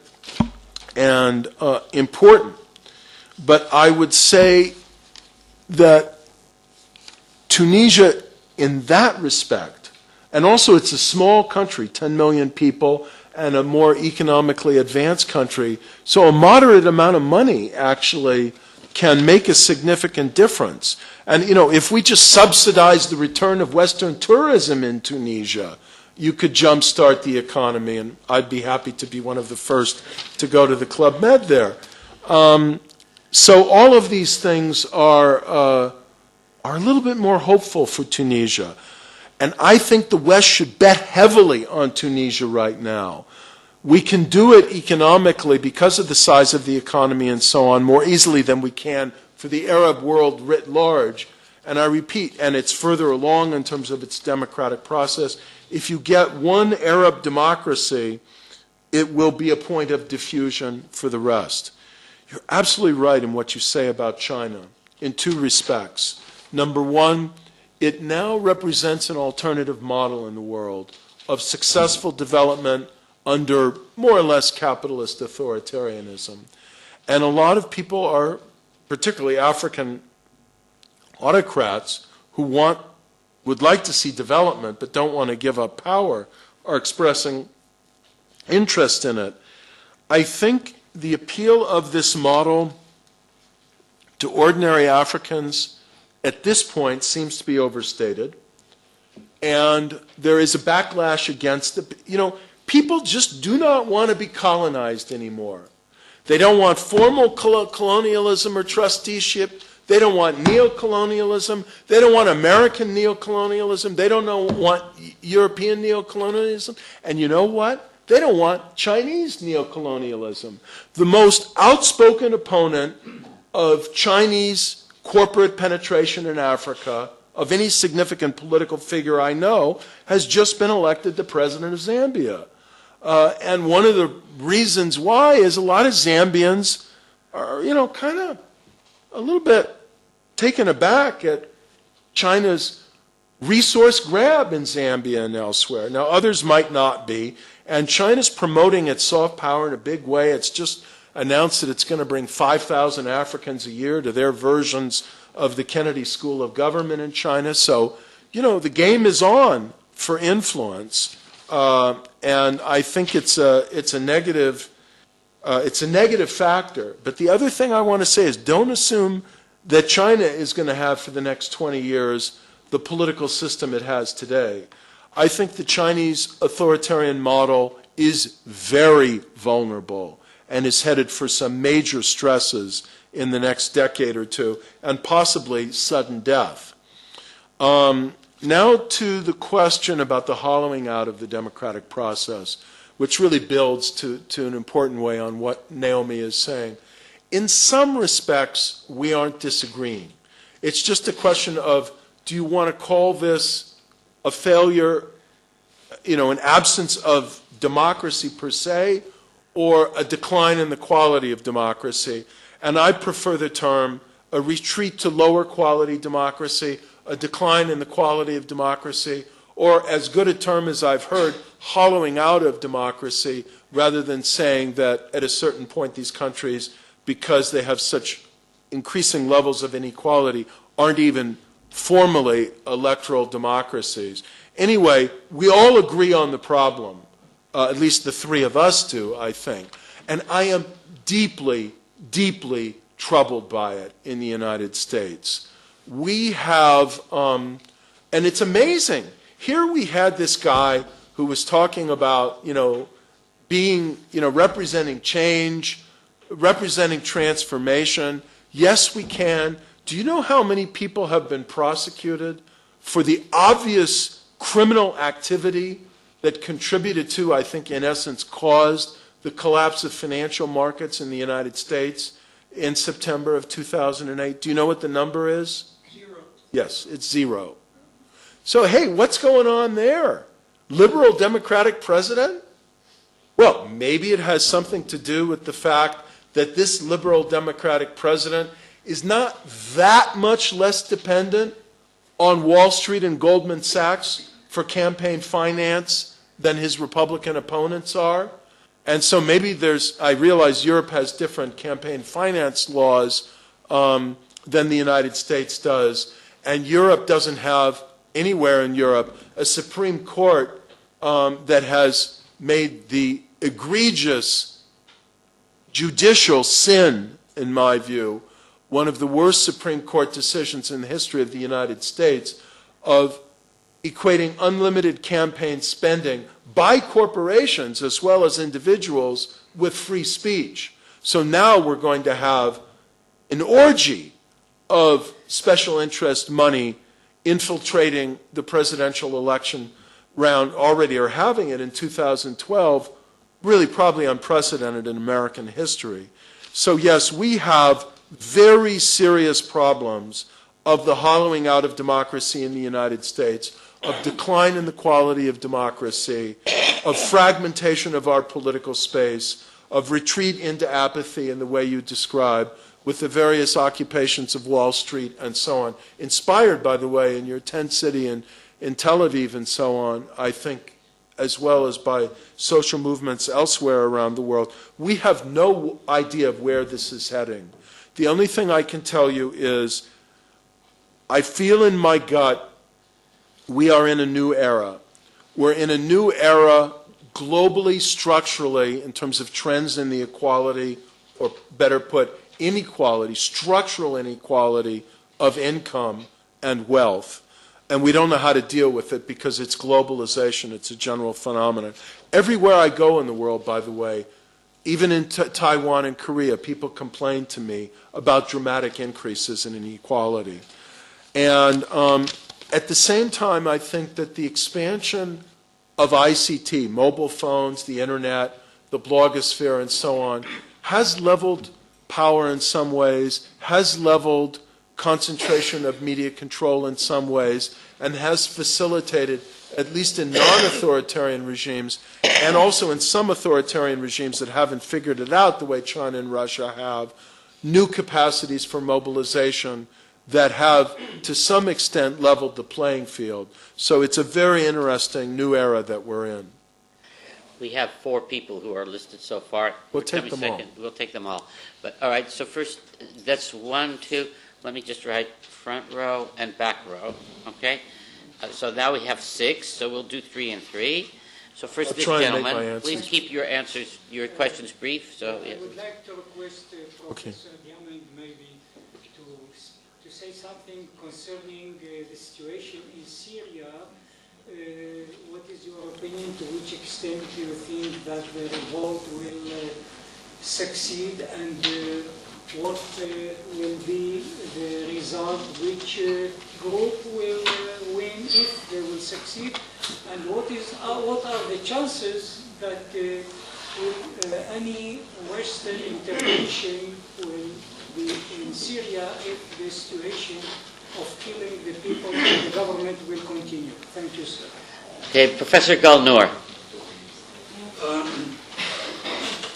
and important. But I would say that Tunisia, in that respect, and also it's a small country, 10 million people, and a more economically advanced country, so a moderate amount of money actually can make a significant difference. And, you know, if we just subsidize the return of Western tourism in Tunisia, you could jumpstart the economy, and I'd be happy to be one of the first to go to the Club Med there. So all of these things are a little bit more hopeful for Tunisia. And I think the West should bet heavily on Tunisia right now. We can do it economically because of the size of the economy and so on more easily than we can for the Arab world writ large. And I repeat, and it's further along in terms of its democratic process, if you get one Arab democracy, it will be a point of diffusion for the rest. You're absolutely right in what you say about China in two respects. Number one, it now represents an alternative model in the world of successful development under more or less capitalist authoritarianism. And a lot of people are, particularly African autocrats, who would like to see development but don't want to give up power, are expressing interest in it. I think the appeal of this model to ordinary Africans at this point seems to be overstated. And there is a backlash against it. You know, people just do not want to be colonized anymore. They don't want formal colonialism or trusteeship. They don't want neocolonialism. They don't want American neocolonialism. They don't want European neocolonialism. And you know what? They don't want Chinese neocolonialism. The most outspoken opponent of Chinese corporate penetration in Africa, of any significant political figure I know, has just been elected the president of Zambia. And one of the reasons why is a lot of Zambians are, you know, kind of a little bit taken aback at China's resource grab in Zambia and elsewhere. Now, others might not be. And China's promoting its soft power in a big way. It's just announced that it's going to bring 5,000 Africans a year to their versions of the Kennedy School of Government in China. So, you know, the game is on for influence. And I think it's a negative factor. But the other thing I want to say is don't assume that China is going to have for the next 20 years the political system it has today. I think the Chinese authoritarian model is very vulnerable and is headed for some major stresses in the next decade or two, and possibly sudden death. Now to the question about the hollowing out of the democratic process, which really builds to an important way on what Naomi is saying. In some respects, we aren't disagreeing. It's just a question of, do you want to call this a failure, an absence of democracy per se, or a decline in the quality of democracy? And I prefer the term a retreat to lower quality democracy, a decline in the quality of democracy, or as good a term as I've heard, hollowing out of democracy, rather than saying that at a certain point these countries, because they have such increasing levels of inequality, aren't even formally electoral democracies. Anyway, we all agree on the problem, at least the three of us do, I think. And I am deeply, deeply troubled by it in the United States. We have, and it's amazing. Here we had this guy who was talking about, being, representing change, representing transformation. Yes, we can. Do you know how many people have been prosecuted for the obvious criminal activity that contributed to, I think, in essence, caused the collapse of financial markets in the United States in September of 2008? Do you know what the number is? 0. Yes, it's 0. So, hey, what's going on there? Liberal Democratic president? Well, maybe it has something to do with the fact that this liberal Democratic president is not that much less dependent on Wall Street and Goldman Sachs for campaign finance than his Republican opponents are. And so maybe I realize Europe has different campaign finance laws than the United States does. And Europe doesn't have, anywhere in Europe, a Supreme Court that has made the egregious judicial sin, in my view, one of the worst Supreme Court decisions in the history of the United States, of equating unlimited campaign spending by corporations as well as individuals with free speech. So now we're going to have an orgy of special interest money infiltrating the presidential election round, already are having it in 2012, really probably unprecedented in American history. So yes, we have very serious problems of the hollowing out of democracy in the United States, of decline in the quality of democracy, of fragmentation of our political space, of retreat into apathy in the way you describe, with the various occupations of Wall Street and so on, inspired, by the way, in your tent city in Tel Aviv and so on, I think, as well as by social movements elsewhere around the world. We have no idea of where this is heading. The only thing I can tell you is I feel in my gut we are in a new era. We're in a new era globally, structurally, in terms of trends in the equality, or better put, inequality, structural inequality of income and wealth. And we don't know how to deal with it because it's globalization, it's a general phenomenon. Everywhere I go in the world, by the way, even in Taiwan and Korea, people complain to me about dramatic increases in inequality. And at the same time, I think that the expansion of ICT, mobile phones, the internet, the blogosphere, and so on, has leveled power in some ways, has leveled concentration of media control in some ways, and has facilitated, at least in non-authoritarian regimes, and also in some authoritarian regimes that haven't figured it out the way China and Russia have, new capacities for mobilization that have, to some extent, leveled the playing field. So it's a very interesting new era that we're in. We have 4 people who are listed so far. We'll take them all. We'll take them all. But all right, so first, that's 1, 2. Let me just write front row and back row, okay? So now we have 6, so we'll do 3 and 3. So first, this gentleman, please keep your answers, your questions brief. So I would like to request Professor Diamond maybe to say something concerning the situation in Syria what is your opinion? To which extent do you think that the revolt will succeed, and what will be the result? Which group will win if they will succeed? And what are the chances that any Western intervention will be in Syria if the situation of killing the people and the government will continue? Thank you, sir. Okay, Professor Gulnoor.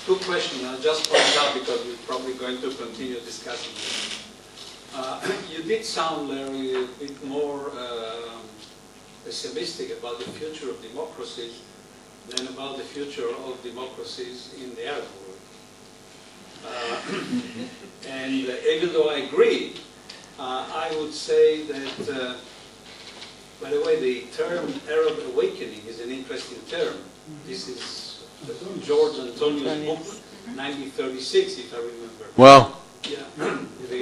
Two questions. I'll just point out because we're probably going to continue discussing this. You did sound, Larry, a bit more pessimistic about the future of democracies than about the future of democracies in the Arab world. And even though I agree, I would say that, by the way, the term Arab awakening is an interesting term. This is George Antonio's book, 1936, if I remember. Wow. Yeah.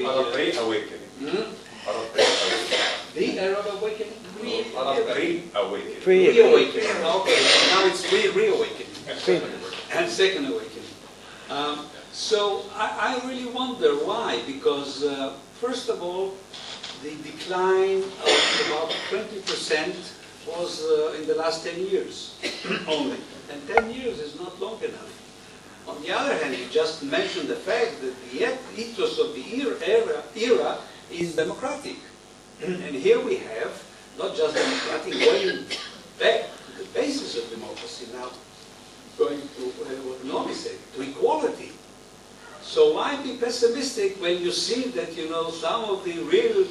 Arab awakening. The Arab awakening? Arab reawakening. Reawakening. Okay. Now it's reawakening. And second awakening. So I really wonder why, because first of all, the decline of about 20% was in the last 10 years only. And 10 years is not long enough. On the other hand, you just mentioned the fact that the ethos of the era is democratic. And here we have not just democratic, going back to the basis of democracy now, going to what Nomi said, to equality. So why be pessimistic when you see that, you know, some of the real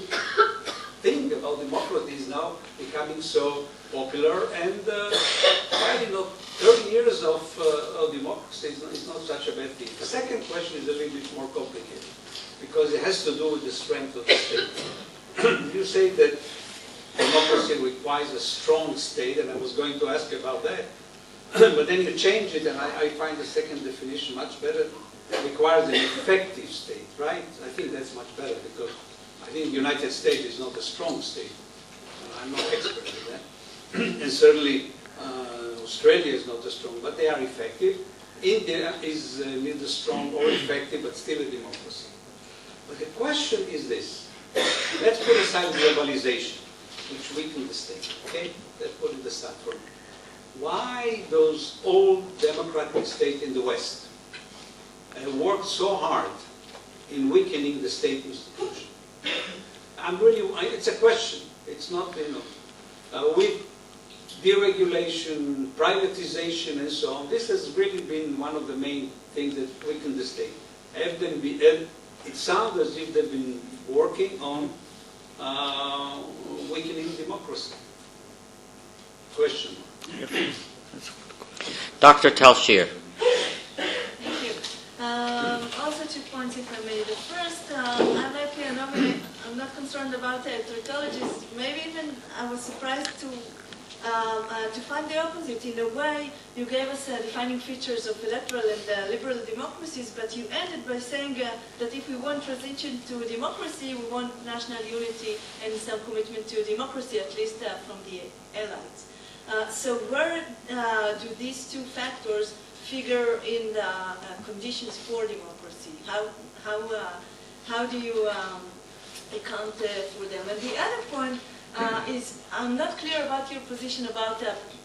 thing about democracy is now becoming so popular, and you know, 30 years of democracy is not such a bad thing. The second question is a little bit more complicated, because it has to do with the strength of the state. You say that democracy requires a strong state, and I was going to ask you about that. But then you change it, and I find the second definition much better. It requires an effective state, right? I think that's much better, because I think the United States is not a strong state. I'm not expert in that. And certainly Australia is not as strong, but they are effective. India is neither strong or effective, but still a democracy. But the question is this. Let's put aside globalization, which weakened the state. Okay? Let's put it aside for a minute. Why those old democratic states in the West worked so hard in weakening the state institution? It's a question. It's not, you know, with deregulation, privatization, and so on, this has really been one of the main things that weakened the state. It sounds as if they've been working on weakening democracy. Question mark. Dr. Talshir. Thank you. Also 2 points, if I may. The first, I'm like I'm not concerned about the electoralists. Maybe even I was surprised to find the opposite. In a way, you gave us defining features of electoral and liberal democracies, but you ended by saying that if we want transition to democracy, we want national unity and some commitment to democracy, at least from the allies. So where do these two factors figure in the conditions for democracy? How do you account for them? And the other point is, I'm not clear about your position about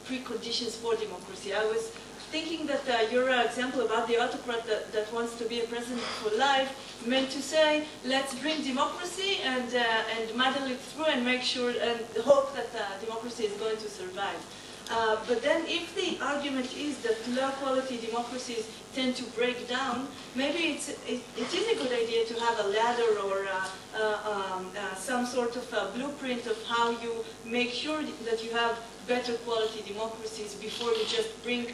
preconditions for democracy. I was thinking that your example about the autocrat that wants to be a president for life meant to say, let's bring democracy and muddle it through and make sure and hope that democracy is going to survive. But then if the argument is that low-quality democracies tend to break down, maybe it is a good idea to have a ladder or some sort of a blueprint of how you make sure that you have better quality democracies before you just bring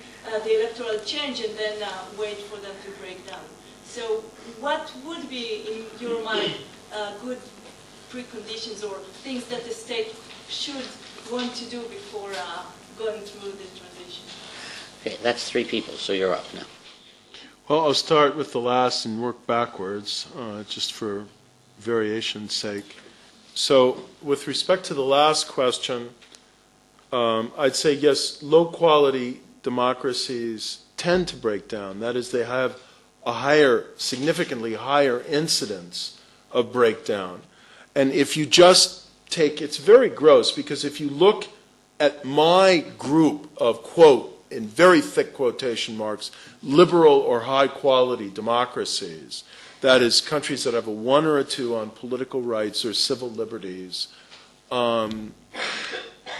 the electoral change and then wait for them to break down. So what would be, in your mind, good preconditions or things that the state should want to do before going through the transition? Okay, that's 3 people, so you're up now. Well, I'll start with the last and work backwards, just for variation's sake. So, with respect to the last question, I'd say yes, low-quality democracies tend to break down. That is, they have a higher, significantly higher incidence of breakdown. And if you just take, it's very gross, because if you look at my group of, quote, in very thick quotation marks, liberal or high-quality democracies, that is, countries that have a 1 or a 2 on political rights or civil liberties,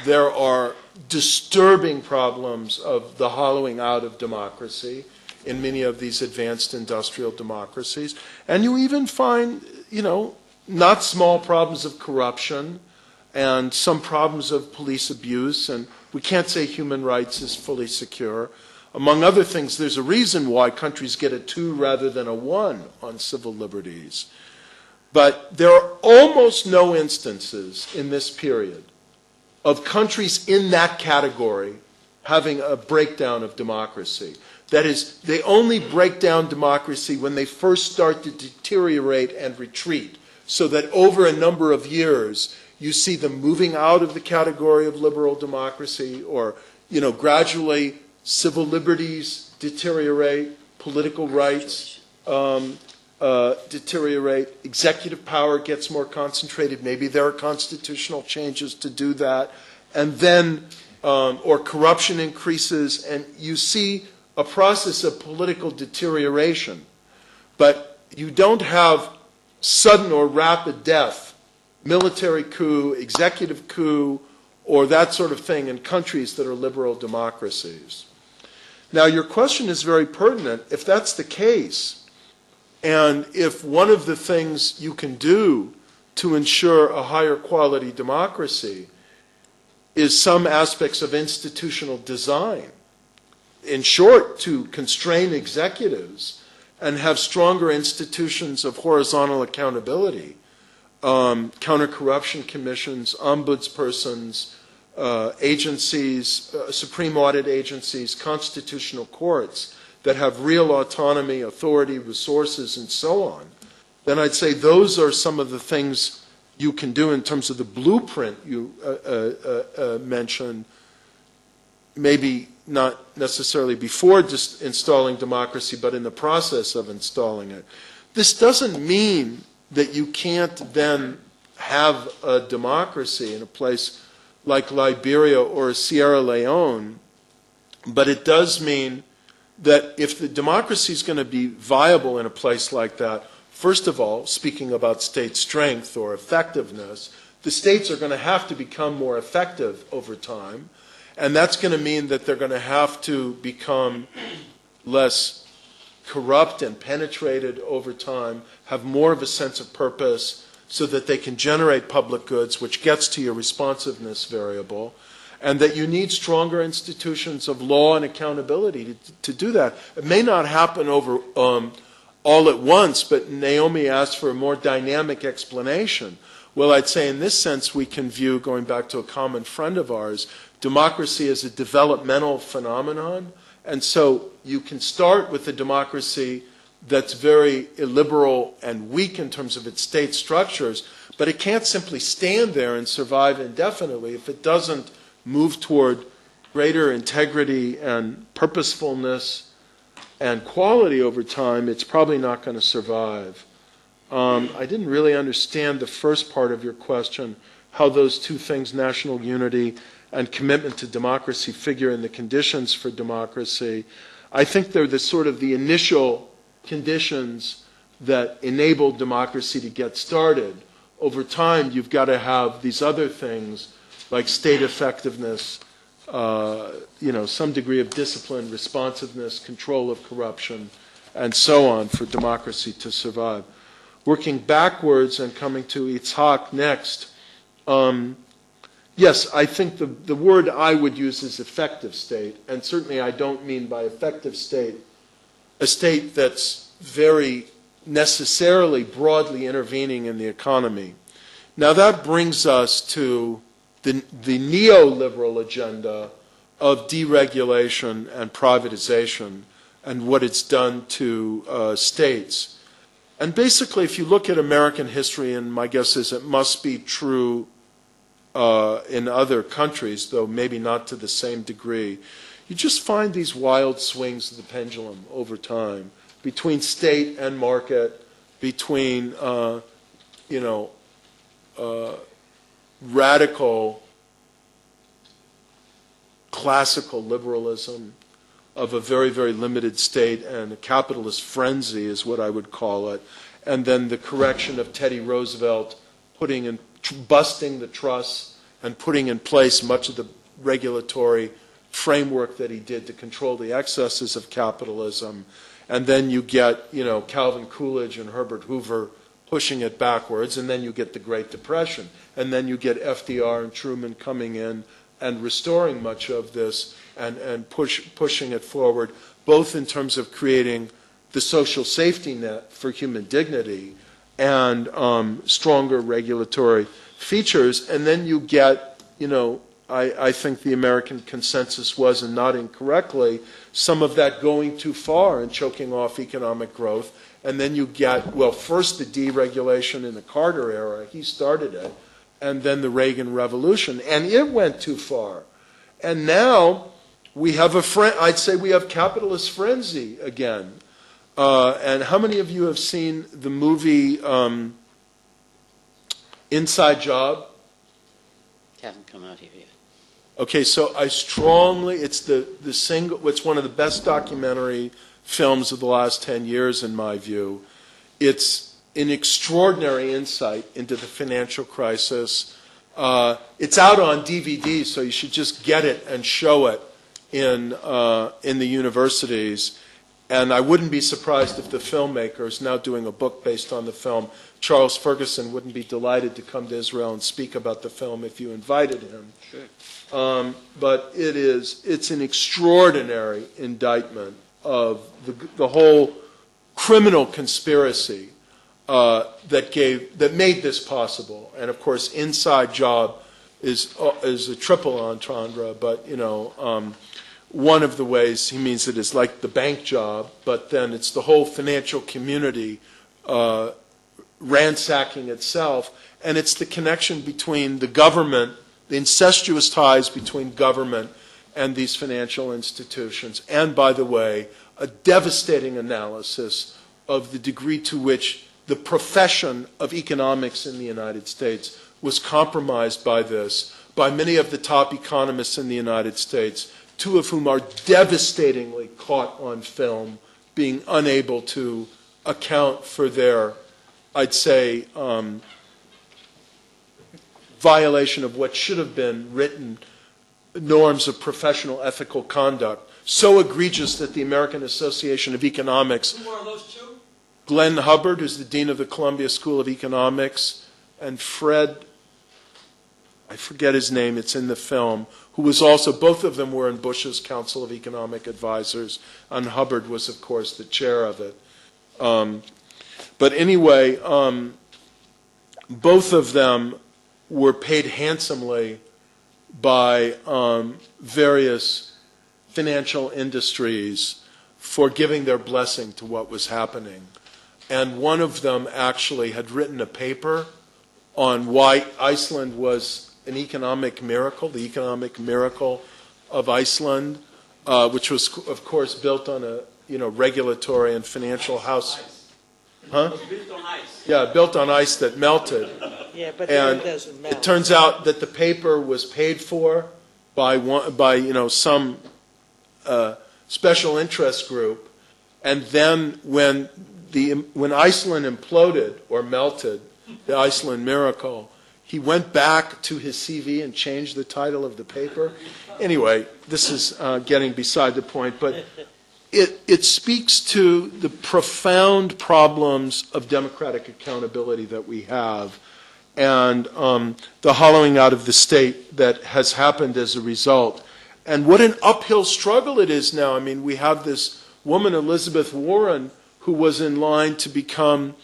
there are disturbing problems of the hollowing out of democracy in many of these advanced industrial democracies. And you even find, not small problems of corruption and some problems of police abuse, and we can't say human rights is fully secure. Among other things, there's a reason why countries get a 2 rather than a 1 on civil liberties. But there are almost no instances in this period of countries in that category having a breakdown of democracy. That is, they only break down democracy when they first start to deteriorate and retreat, so that over a number of years, you see them moving out of the category of liberal democracy, or, gradually civil liberties deteriorate, political rights deteriorate, executive power gets more concentrated, maybe there are constitutional changes to do that, and then, or corruption increases, and you see a process of political deterioration. But you don't have sudden or rapid death, military coup, executive coup, or that sort of thing in countries that are liberal democracies. Now, your question is very pertinent. If that's the case, and if one of the things you can do to ensure a higher quality democracy is some aspects of institutional design, in short, to constrain executives and have stronger institutions of horizontal accountability, counter-corruption commissions, ombudspersons, agencies, supreme audit agencies, constitutional courts that have real autonomy, authority, resources, and so on, then I'd say those are some of the things you can do in terms of the blueprint you mentioned, maybe not necessarily before just installing democracy, but in the process of installing it. This doesn't mean that you can't then have a democracy in a place like Liberia or Sierra Leone, but it does mean that if the democracy is going to be viable in a place like that, first of all, speaking about state strength or effectiveness, the states are going to have to become more effective over time, and that's going to mean that they're going to have to become less corrupt and penetrated over time, have more of a sense of purpose so that they can generate public goods, which gets to your responsiveness variable, and that you need stronger institutions of law and accountability to do that. It may not happen over all at once, but Naomi asked for a more dynamic explanation. Well, I'd say in this sense we can view, going back to a common friend of ours, democracy as a developmental phenomenon. And so you can start with a democracy that's very illiberal and weak in terms of its state structures, but it can't simply stand there and survive indefinitely. If it doesn't move toward greater integrity and purposefulness and quality over time, it's probably not going to survive. I didn't really understand the first part of your question, how those two things, national unity and commitment to democracy, figure in the conditions for democracy. I think they're the sort of the initial conditions that enable democracy to get started. Over time, you've got to have these other things like state effectiveness, some degree of discipline, responsiveness, control of corruption, and so on for democracy to survive. Working backwards and coming to Itzhak next, yes, I think the word I would use is effective state, and certainly I don't mean by effective state a state that's very necessarily broadly intervening in the economy. Now that brings us to the neoliberal agenda of deregulation and privatization and what it's done to states. And basically, if you look at American history, and my guess is it must be true in other countries, though maybe not to the same degree, you just find these wild swings of the pendulum over time between state and market, between radical classical liberalism of a very, very limited state and a capitalist frenzy is what I would call it, and then the correction of Teddy Roosevelt busting the truss and putting in place much of the regulatory framework that he did to control the excesses of capitalism. And then you get, Calvin Coolidge and Herbert Hoover pushing it backwards, and then you get the Great Depression. And then you get FDR and Truman coming in and restoring much of this and pushing it forward, both in terms of creating the social safety net for human dignity and stronger regulatory features. And then you get, I think the American consensus was, and not incorrectly, some of that going too far and choking off economic growth. And then you get, first the deregulation in the Carter era, he started it, and then the Reagan Revolution, and it went too far. And now we have I'd say we have capitalist frenzy again. And how many of you have seen the movie Inside Job? It hasn't come out here yet. Okay, so it's one of the best documentary films of the last 10 years, in my view. It's an extraordinary insight into the financial crisis. It's out on DVD, so you should just get it and show it in the universities. And I wouldn't be surprised if the filmmaker is now doing a book based on the film. Charles Ferguson wouldn't be delighted to come to Israel and speak about the film if you invited him. Sure. But it's an extraordinary indictment of the whole criminal conspiracy that made this possible. And of course, Inside Job is a triple entendre, but one of the ways he means it is like the bank job, but then it's the whole financial community ransacking itself, and it's the connection between the government, the incestuous ties between government and these financial institutions, and, by the way, a devastating analysis of the degree to which the profession of economics in the United States was compromised by this, by many of the top economists in the United States, two of whom are devastatingly caught on film, being unable to account for their, I'd say, violation of what should have been written norms of professional ethical conduct, so egregious that the American Association of Economics, Who are those two? Glenn Hubbard, who's the dean of the Columbia School of Economics, and Fred, I forget his name, it's in the film, who was also, both of them were in Bush's Council of Economic Advisors, and Hubbard was, of course, the chair of it. But anyway, both of them were paid handsomely by various financial industries for giving their blessing to what was happening. And one of them actually had written a paper on why Iceland was an economic miracle, the economic miracle of Iceland, which was, of course, built on a regulatory and financial house. Huh? Built on ice. Yeah, built on ice that melted. Yeah, but And it doesn't melt. it turns out that the paper was paid for by some special interest group, and then when Iceland imploded or melted, the Iceland miracle, he went back to his CV and changed the title of the paper. Anyway, this is getting beside the point, but it speaks to the profound problems of democratic accountability that we have, and the hollowing out of the state that has happened as a result. And what an uphill struggle it is now. I mean, we have this woman, Elizabeth Warren, who was in line to become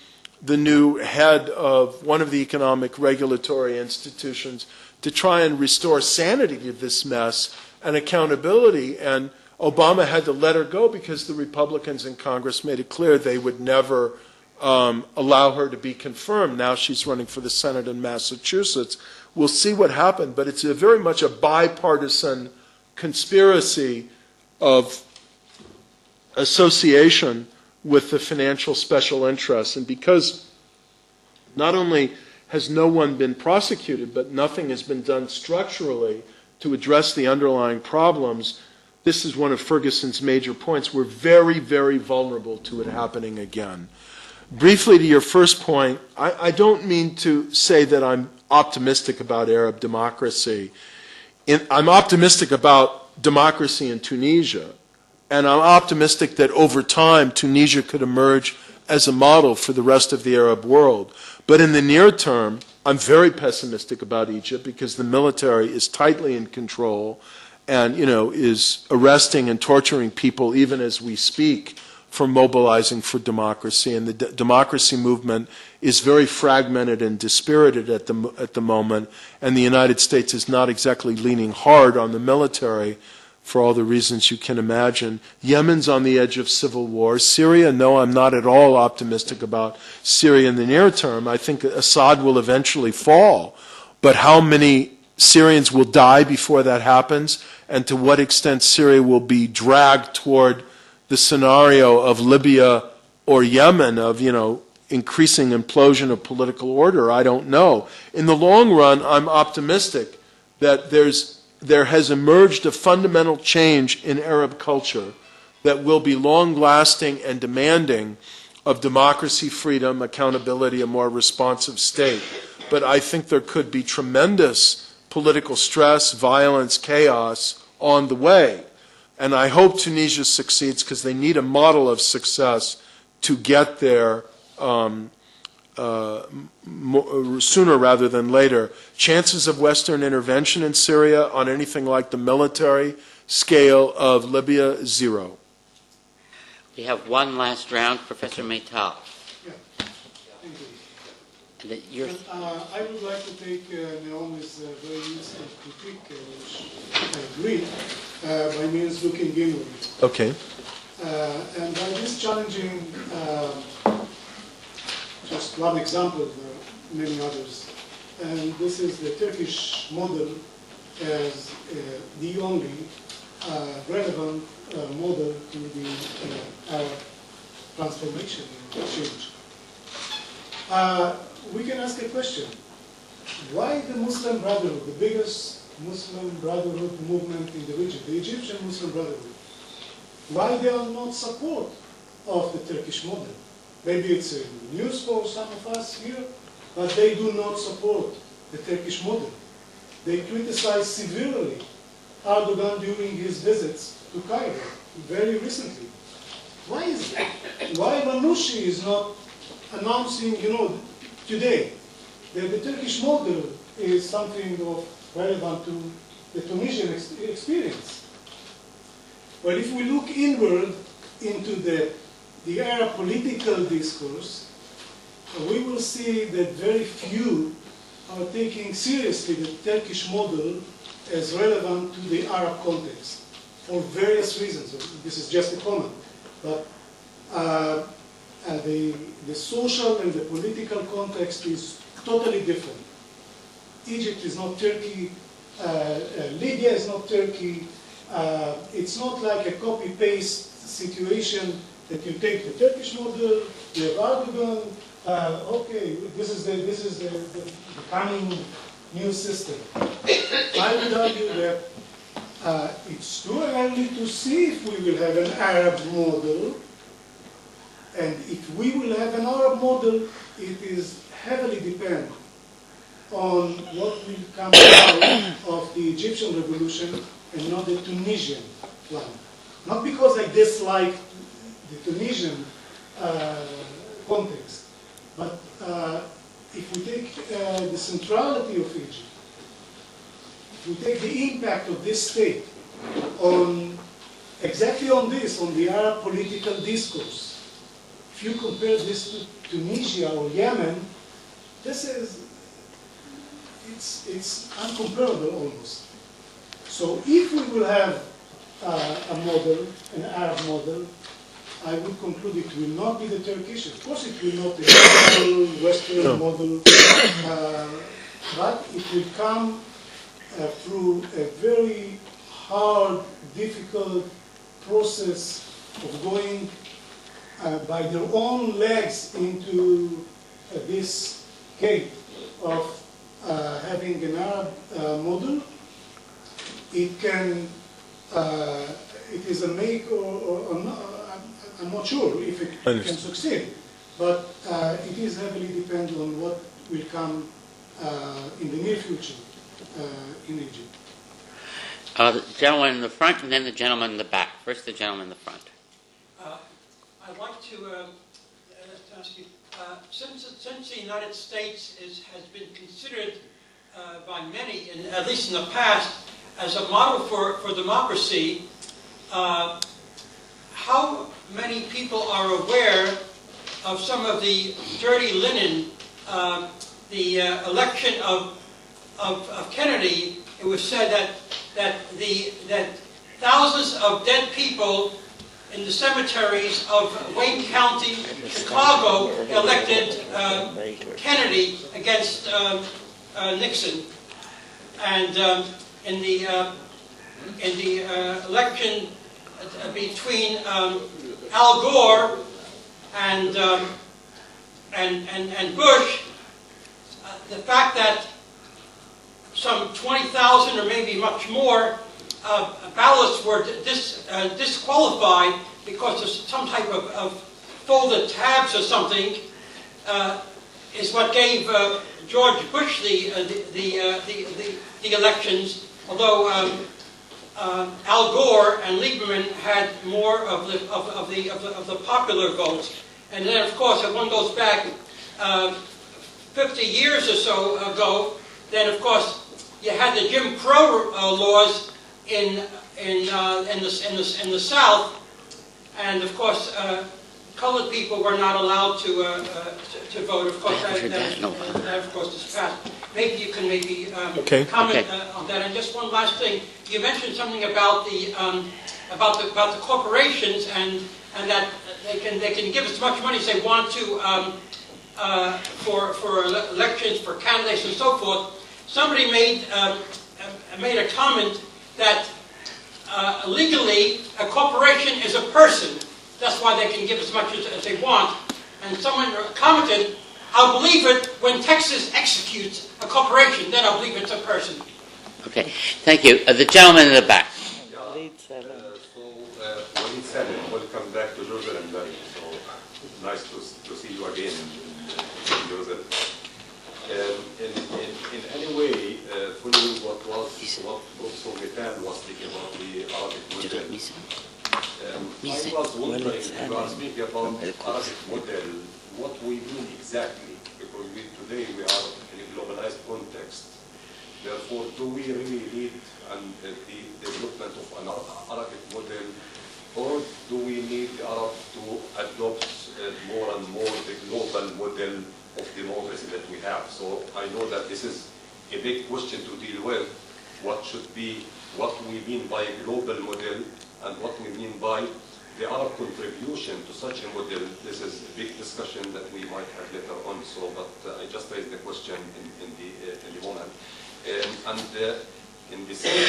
the new head of one of the economic regulatory institutions to try and restore sanity to this mess and accountability. And Obama had to let her go because the Republicans in Congress made it clear they would never allow her to be confirmed. Now she's running for the Senate in Massachusetts. We'll see what happened, but it's very much a bipartisan conspiracy of association with the financial special interests. And because not only has no one been prosecuted, but nothing has been done structurally to address the underlying problems, this is one of Ferguson's major points. We're very, very vulnerable to it happening again. Briefly to your first point, I don't mean to say that I'm optimistic about Arab democracy. I'm optimistic about democracy in Tunisia, and I'm optimistic that over time Tunisia could emerge as a model for the rest of the Arab world. But in the near term, I'm very pessimistic about Egypt because the military is tightly in control and, is arresting and torturing people even as we speak for mobilizing for democracy. And the democracy movement is very fragmented and dispirited at the moment, and the United States is not exactly leaning hard on the military for all the reasons you can imagine. Yemen's on the edge of civil war. Syria, no, I'm not at all optimistic about Syria in the near term. I think Assad will eventually fall, but how many Syrians will die before that happens, and to what extent Syria will be dragged toward the scenario of Libya or Yemen, of, increasing implosion of political order, I don't know. In the long run, I'm optimistic that there has emerged a fundamental change in Arab culture that will be long-lasting and demanding of democracy, freedom, accountability, a more responsive state. But I think there could be tremendous political stress, violence, chaos on the way. And I hope Tunisia succeeds because they need a model of success to get there sooner rather than later. Chances of Western intervention in Syria on anything like the military scale of Libya, 0. We have one last round. Professor Meital. Yeah. Thank you. I would like to take Naomi's very useful critique, which I agree, by means looking inward. Okay. And by this challenging, just one example, there are many others, and this is the Turkish model as the only relevant model to the Arab transformation and change. We can ask a question. Why the Muslim Brotherhood, the biggest Muslim Brotherhood movement in the region, the Egyptian Muslim Brotherhood, why they are not support of the Turkish model? Maybe it's a news for some of us here, but they do not support the Turkish model. They criticize severely Erdogan during his visits to Cairo very recently. Why is that? Why Manouchi is not announcing, today that the Turkish model is something of relevant to the Tunisian experience? Well, if we look inward into the Arab political discourse, we will see that very few are taking seriously the Turkish model as relevant to the Arab context for various reasons. This is just a comment, but the social and the political context is totally different. Egypt is not Turkey, Libya is not Turkey. It's not like a copy-paste situation that you take the Turkish model, you have Erdogan, okay, this is the coming new system. I would argue that it's too early to see if we will have an Arab model, and if we will have an Arab model, it is heavily dependent on what will come out of the Egyptian revolution and not the Tunisian one. Not because I dislike the Tunisian context, but if we take the centrality of Egypt, if we take the impact of this state on exactly on this, on the Arab political discourse, if you compare this to Tunisia or Yemen, it's uncomparable almost. So if we will have a model, an Arab model, I would conclude it will not be the Turkish. Of course, it will not be the Western model, but it will come through a very hard, difficult process of going by their own legs into this gate of having an Arab model. It can, it is a make or not, I'm not sure if it can succeed, but it is heavily dependent on what will come in the near future in Egypt. The gentleman in the front and then the gentleman in the back. First the gentleman in the front. I'd like to ask you, since the United States has been considered by many, at least in the past, as a model for democracy, how many people are aware of some of the dirty linen, the election of Kennedy? It was said that thousands of dead people in the cemeteries of Wayne County, Chicago, elected Kennedy against Nixon, and in the election between Al Gore and Bush, the fact that some 20,000 or maybe much more ballots were disqualified because of some type of folded tabs or something, is what gave George Bush the elections. Although Al Gore and Lieberman had more of the popular votes, and then of course if one goes back 50 years or so ago, then of course you had the Jim Crow laws in the South, and of course colored people were not allowed to vote. Of course, that of course is passed. Maybe you can comment on that. And just one last thing, you mentioned something about the corporations and that they can give as much money as they want to for elections, for candidates, and so forth. Somebody made a comment that legally a corporation is a person. That's why they can give as much as they want. And someone commented, "I'll believe it when Texas executes a corporation, then I'll believe it's a person." Okay, thank you. The gentleman in the back. Walid Salim, welcome back to Jerusalem. So nice to see you again in Jerusalem. In any way, following what Prof. Meital was speaking about the Arabic model, I was wondering, if you are speaking about Arabic model, what we mean exactly, because today we are in a globalized context. Therefore, do we really need the development of an Arabic model, or do we need the Arab to adopt more and more the global model of democracy that we have? So I know that this is a big question to deal with. What should be, what we mean by a global model, and what we mean by the Arab contribution to such a model. This is a big discussion that we might have later on. So, but I just raised the question in the moment. And in the same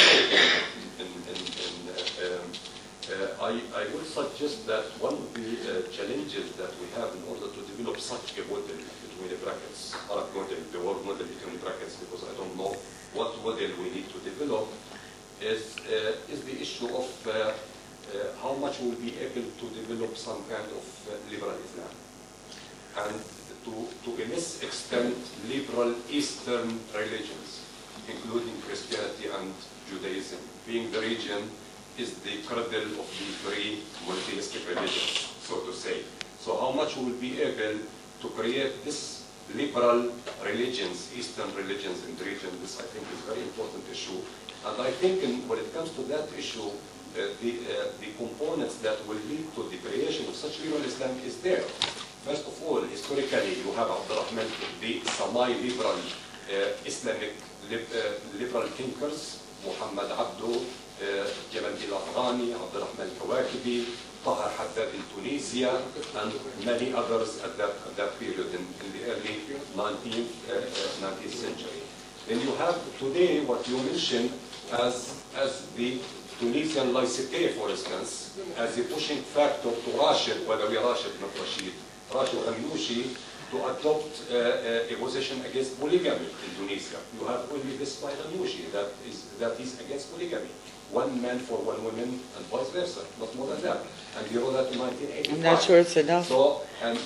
I would suggest that one of the challenges that we have in order to develop such a model between the brackets, Arab model, the world model between the brackets, because I don't know what model we need to develop, is the issue of how much we'll be able to develop some kind of liberal Islam. And to a less extent, liberal Eastern religions, including Christianity and Judaism, being the region is the cradle of the three monotheistic religions, so to say. So how much we will be able to create this liberal religions, Eastern religions in the region, this I think is a very important issue. And I think when it comes to that issue, the components that will lead to the creation of such liberal Islam is there. First of all, historically, you have Abdurrahman, the semi-liberal Islamic liberal thinkers, Muhammad Abdo, Jamal al-Afghani, Abdurrahman al-Kawakibi, Tahar Haddad in Tunisia, and many others at that period in the early 19th century. Then you have today what you mentioned as the Tunisian laïcité, for instance, as a pushing factor to Rashid, whether we are Rashid, not Rashid, Rashid Ghannouchi, to adopt a position against polygamy in Tunisia. You have only this by Ghannouchi that is against polygamy. One man for one woman and vice versa, not more than that. And he wrote that in 1985. I'm not sure it's enough. So, and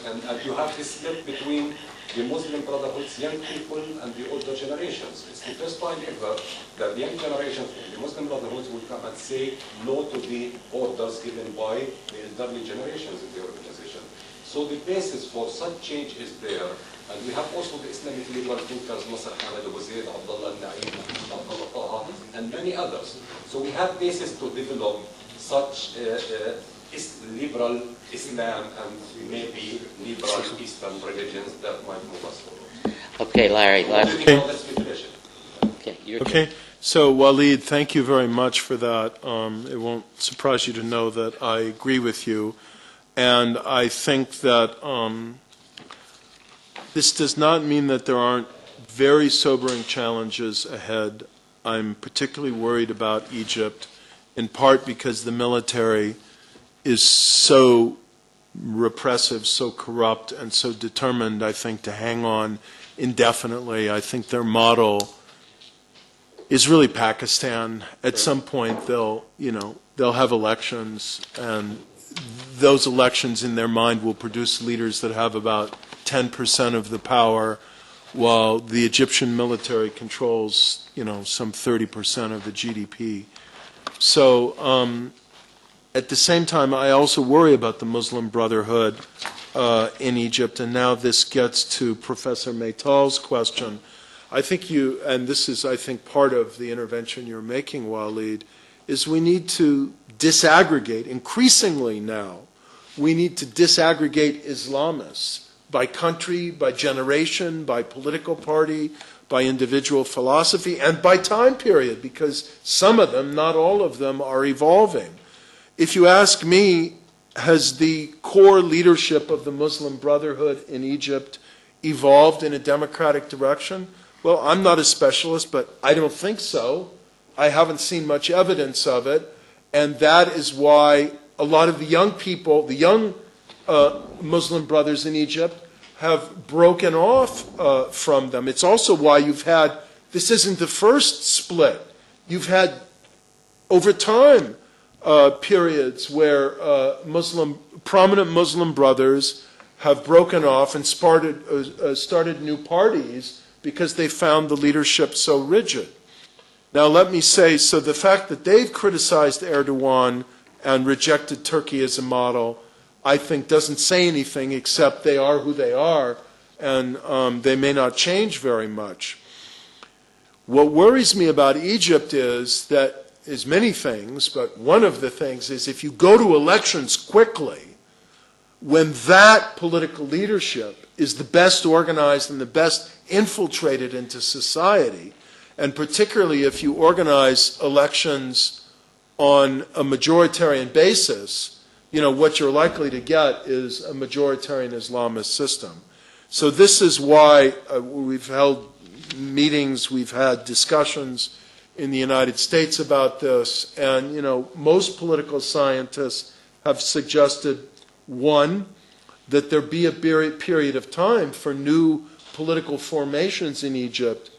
you have this split between the Muslim Brotherhood's young people and the older generations. It's the first time ever that the young generations of the Muslim Brotherhood will come and say no to the orders given by the elderly generations in the organization. So the basis for such change is there. And we have also the Islamic liberal thinkers, Nasser Hamad Abu Zaid, Abdullah Na'im, Abdullah Taha, and many others. So we have basis to develop such liberal Islam and maybe liberal Eastern religions that might move us forward. Okay, Larry. Okay. So, Walid, thank you very much for that. It won't surprise you to know that I agree with you. And I think that this does not mean that there aren't very sobering challenges ahead. I'm particularly worried about Egypt, in part because the military is so repressive, so corrupt, and so determined, I think, to hang on indefinitely. I think their model is really Pakistan. At some point, they'll have elections, and those elections in their mind will produce leaders that have about 10% of the power, while the Egyptian military controls, some 30% of the GDP. So, at the same time, I also worry about the Muslim Brotherhood in Egypt, and now this gets to Professor Meital's question. I think and this is, I think, part of the intervention you're making, Walid, is we need to disaggregate, increasingly now, we need to disaggregate Islamists by country, by generation, by political party, by individual philosophy, and by time period, because some of them, not all of them, are evolving. If you ask me, has the core leadership of the Muslim Brotherhood in Egypt evolved in a democratic direction? Well, I'm not a specialist, but I don't think so. I haven't seen much evidence of it, and that is why a lot of the young people, the young Muslim brothers in Egypt, have broken off from them. It's also why you've had, this isn't the first split, you've had over time periods where prominent Muslim brothers have broken off and started new parties because they found the leadership so rigid. Now let me say, so the fact that they've criticized Erdogan and rejected Turkey as a model, I think doesn't say anything except they are who they are, and they may not change very much. What worries me about Egypt is many things, but one of the things is if you go to elections quickly, when that political leadership is the best organized and the best infiltrated into society, and particularly if you organize elections on a majoritarian basis, what you're likely to get is a majoritarian Islamist system. So this is why we've held meetings, we've had discussions in the United States about this, and most political scientists have suggested, one, that there be a period of time for new political formations in Egypt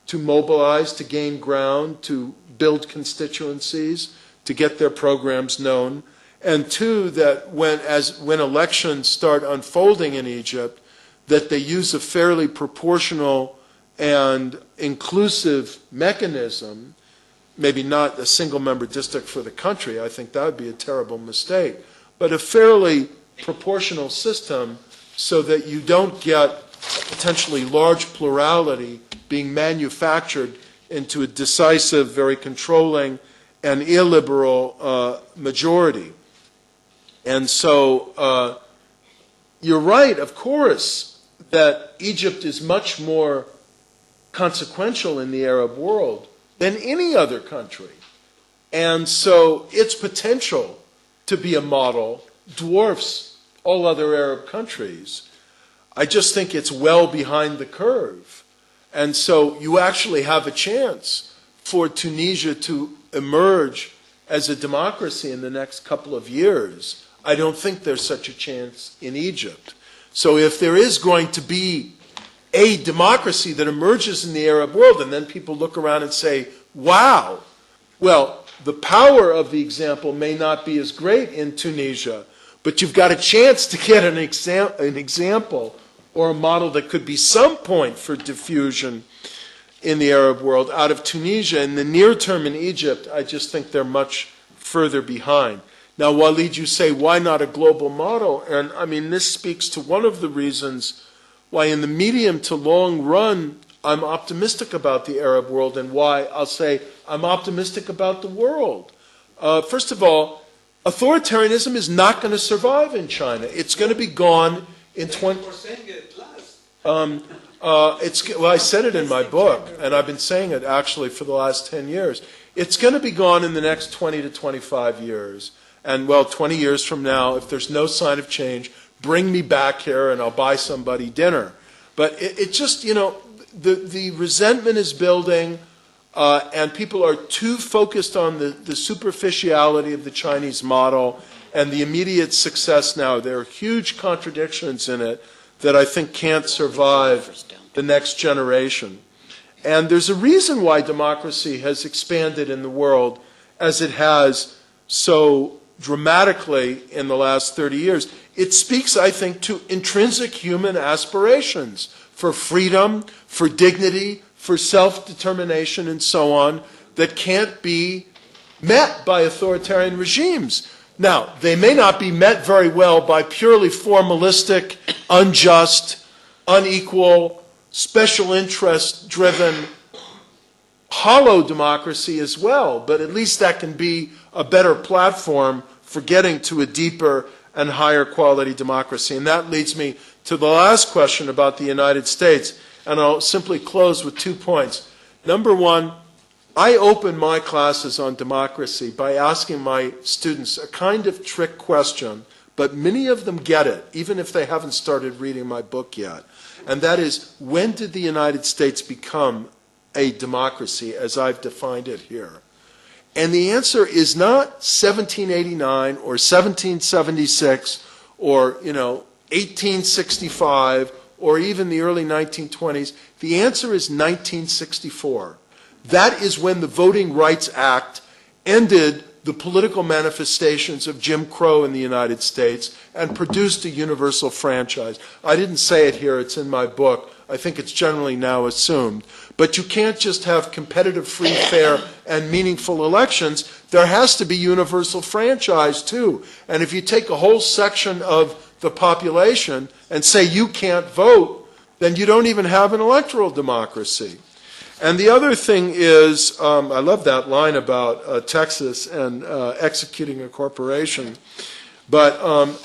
to mobilize, to gain ground, to build constituencies, to get their programs known, and two, that when elections start unfolding in Egypt, that they use a fairly proportional and inclusive mechanism, maybe not a single-member district for the country, I think that would be a terrible mistake, but a fairly proportional system so that you don't get potentially large plurality being manufactured into a decisive, very controlling, and illiberal majority. And so you're right, of course, that Egypt is much more consequential in the Arab world than any other country. And so its potential to be a model dwarfs all other Arab countries. I just think it's well behind the curve. And so you actually have a chance for Tunisia to emerge as a democracy in the next couple of years. I don't think there's such a chance in Egypt. So if there is going to be a democracy that emerges in the Arab world, and then people look around and say, wow, well, the power of the example may not be as great in Tunisia, but you've got a chance to get an example or a model that could be some point for diffusion in the Arab world out of Tunisia. In the near term in Egypt, I just think they're much further behind. Now, Walid, you say, why not a global model? And I mean, this speaks to one of the reasons why in the medium to long run, I'm optimistic about the Arab world, and why I'll say I'm optimistic about the world. First of all, authoritarianism is not going to survive in China. It's going to be gone in 20... well, I said it in my book, and I've been saying it actually for the last 10 years. It's going to be gone in the next 20 to 25 years. And, well, 20 years from now, if there's no sign of change, bring me back here and I'll buy somebody dinner. But it just, you know, the resentment is building, and people are too focused on the superficiality of the Chinese model and the immediate success now. There are huge contradictions in it that I think can't survive the next generation. And there's a reason why democracy has expanded in the world as it has so dramatically in the last 30 years. It speaks, I think, to intrinsic human aspirations for freedom, for dignity, for self-determination, and so on, that can't be met by authoritarian regimes. Now, they may not be met very well by purely formalistic, unjust, unequal, special interest-driven, hollow democracy as well, but at least that can be a better platform for getting to a deeper and higher quality democracy. And that leads me to the last question about the United States, and I'll simply close with 2 points. Number one, I open my classes on democracy by asking my students a kind of trick question, but many of them get it, even if they haven't started reading my book yet. And that is, when did the United States become a democracy as I've defined it here? And the answer is not 1789 or 1776 or, 1865 or even the early 1920s. The answer is 1964. That is when the Voting Rights Act ended the political manifestations of Jim Crow in the United States and produced a universal franchise. I didn't say it here, it's in my book. I think it's generally now assumed. But you can't just have competitive, free, fair, and meaningful elections. There has to be universal franchise, too. And if you take a whole section of the population and say you can't vote, then you don't even have an electoral democracy. And the other thing is, I love that line about Texas and executing a corporation. But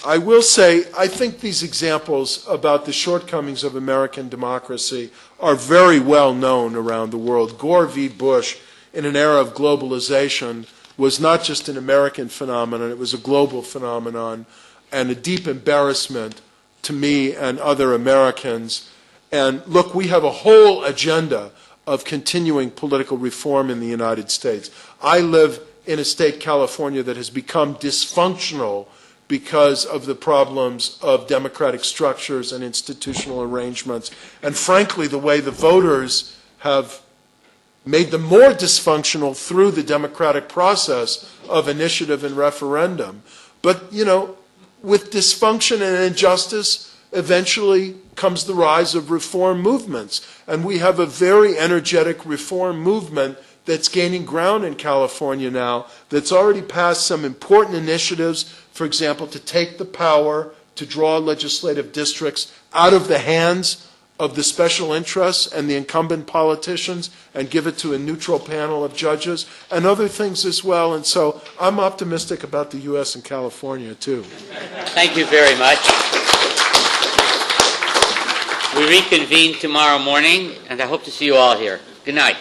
I will say, I think these examples about the shortcomings of American democracy are very well known around the world. Gore v. Bush, in an era of globalization, was not just an American phenomenon, it was a global phenomenon, and a deep embarrassment to me and other Americans. And look, we have a whole agenda of continuing political reform in the United States. I live in a state, California, that has become dysfunctional because of the problems of democratic structures and institutional arrangements. And frankly, the way the voters have made them more dysfunctional through the democratic process of initiative and referendum. But, with dysfunction and injustice, eventually comes the rise of reform movements. And we have a very energetic reform movement that's gaining ground in California now, that's already passed some important initiatives, for example, to take the power to draw legislative districts out of the hands of the special interests and the incumbent politicians and give it to a neutral panel of judges, and other things as well. And so I'm optimistic about the U.S. and California, too. Thank you very much. We reconvene tomorrow morning, and I hope to see you all here. Good night.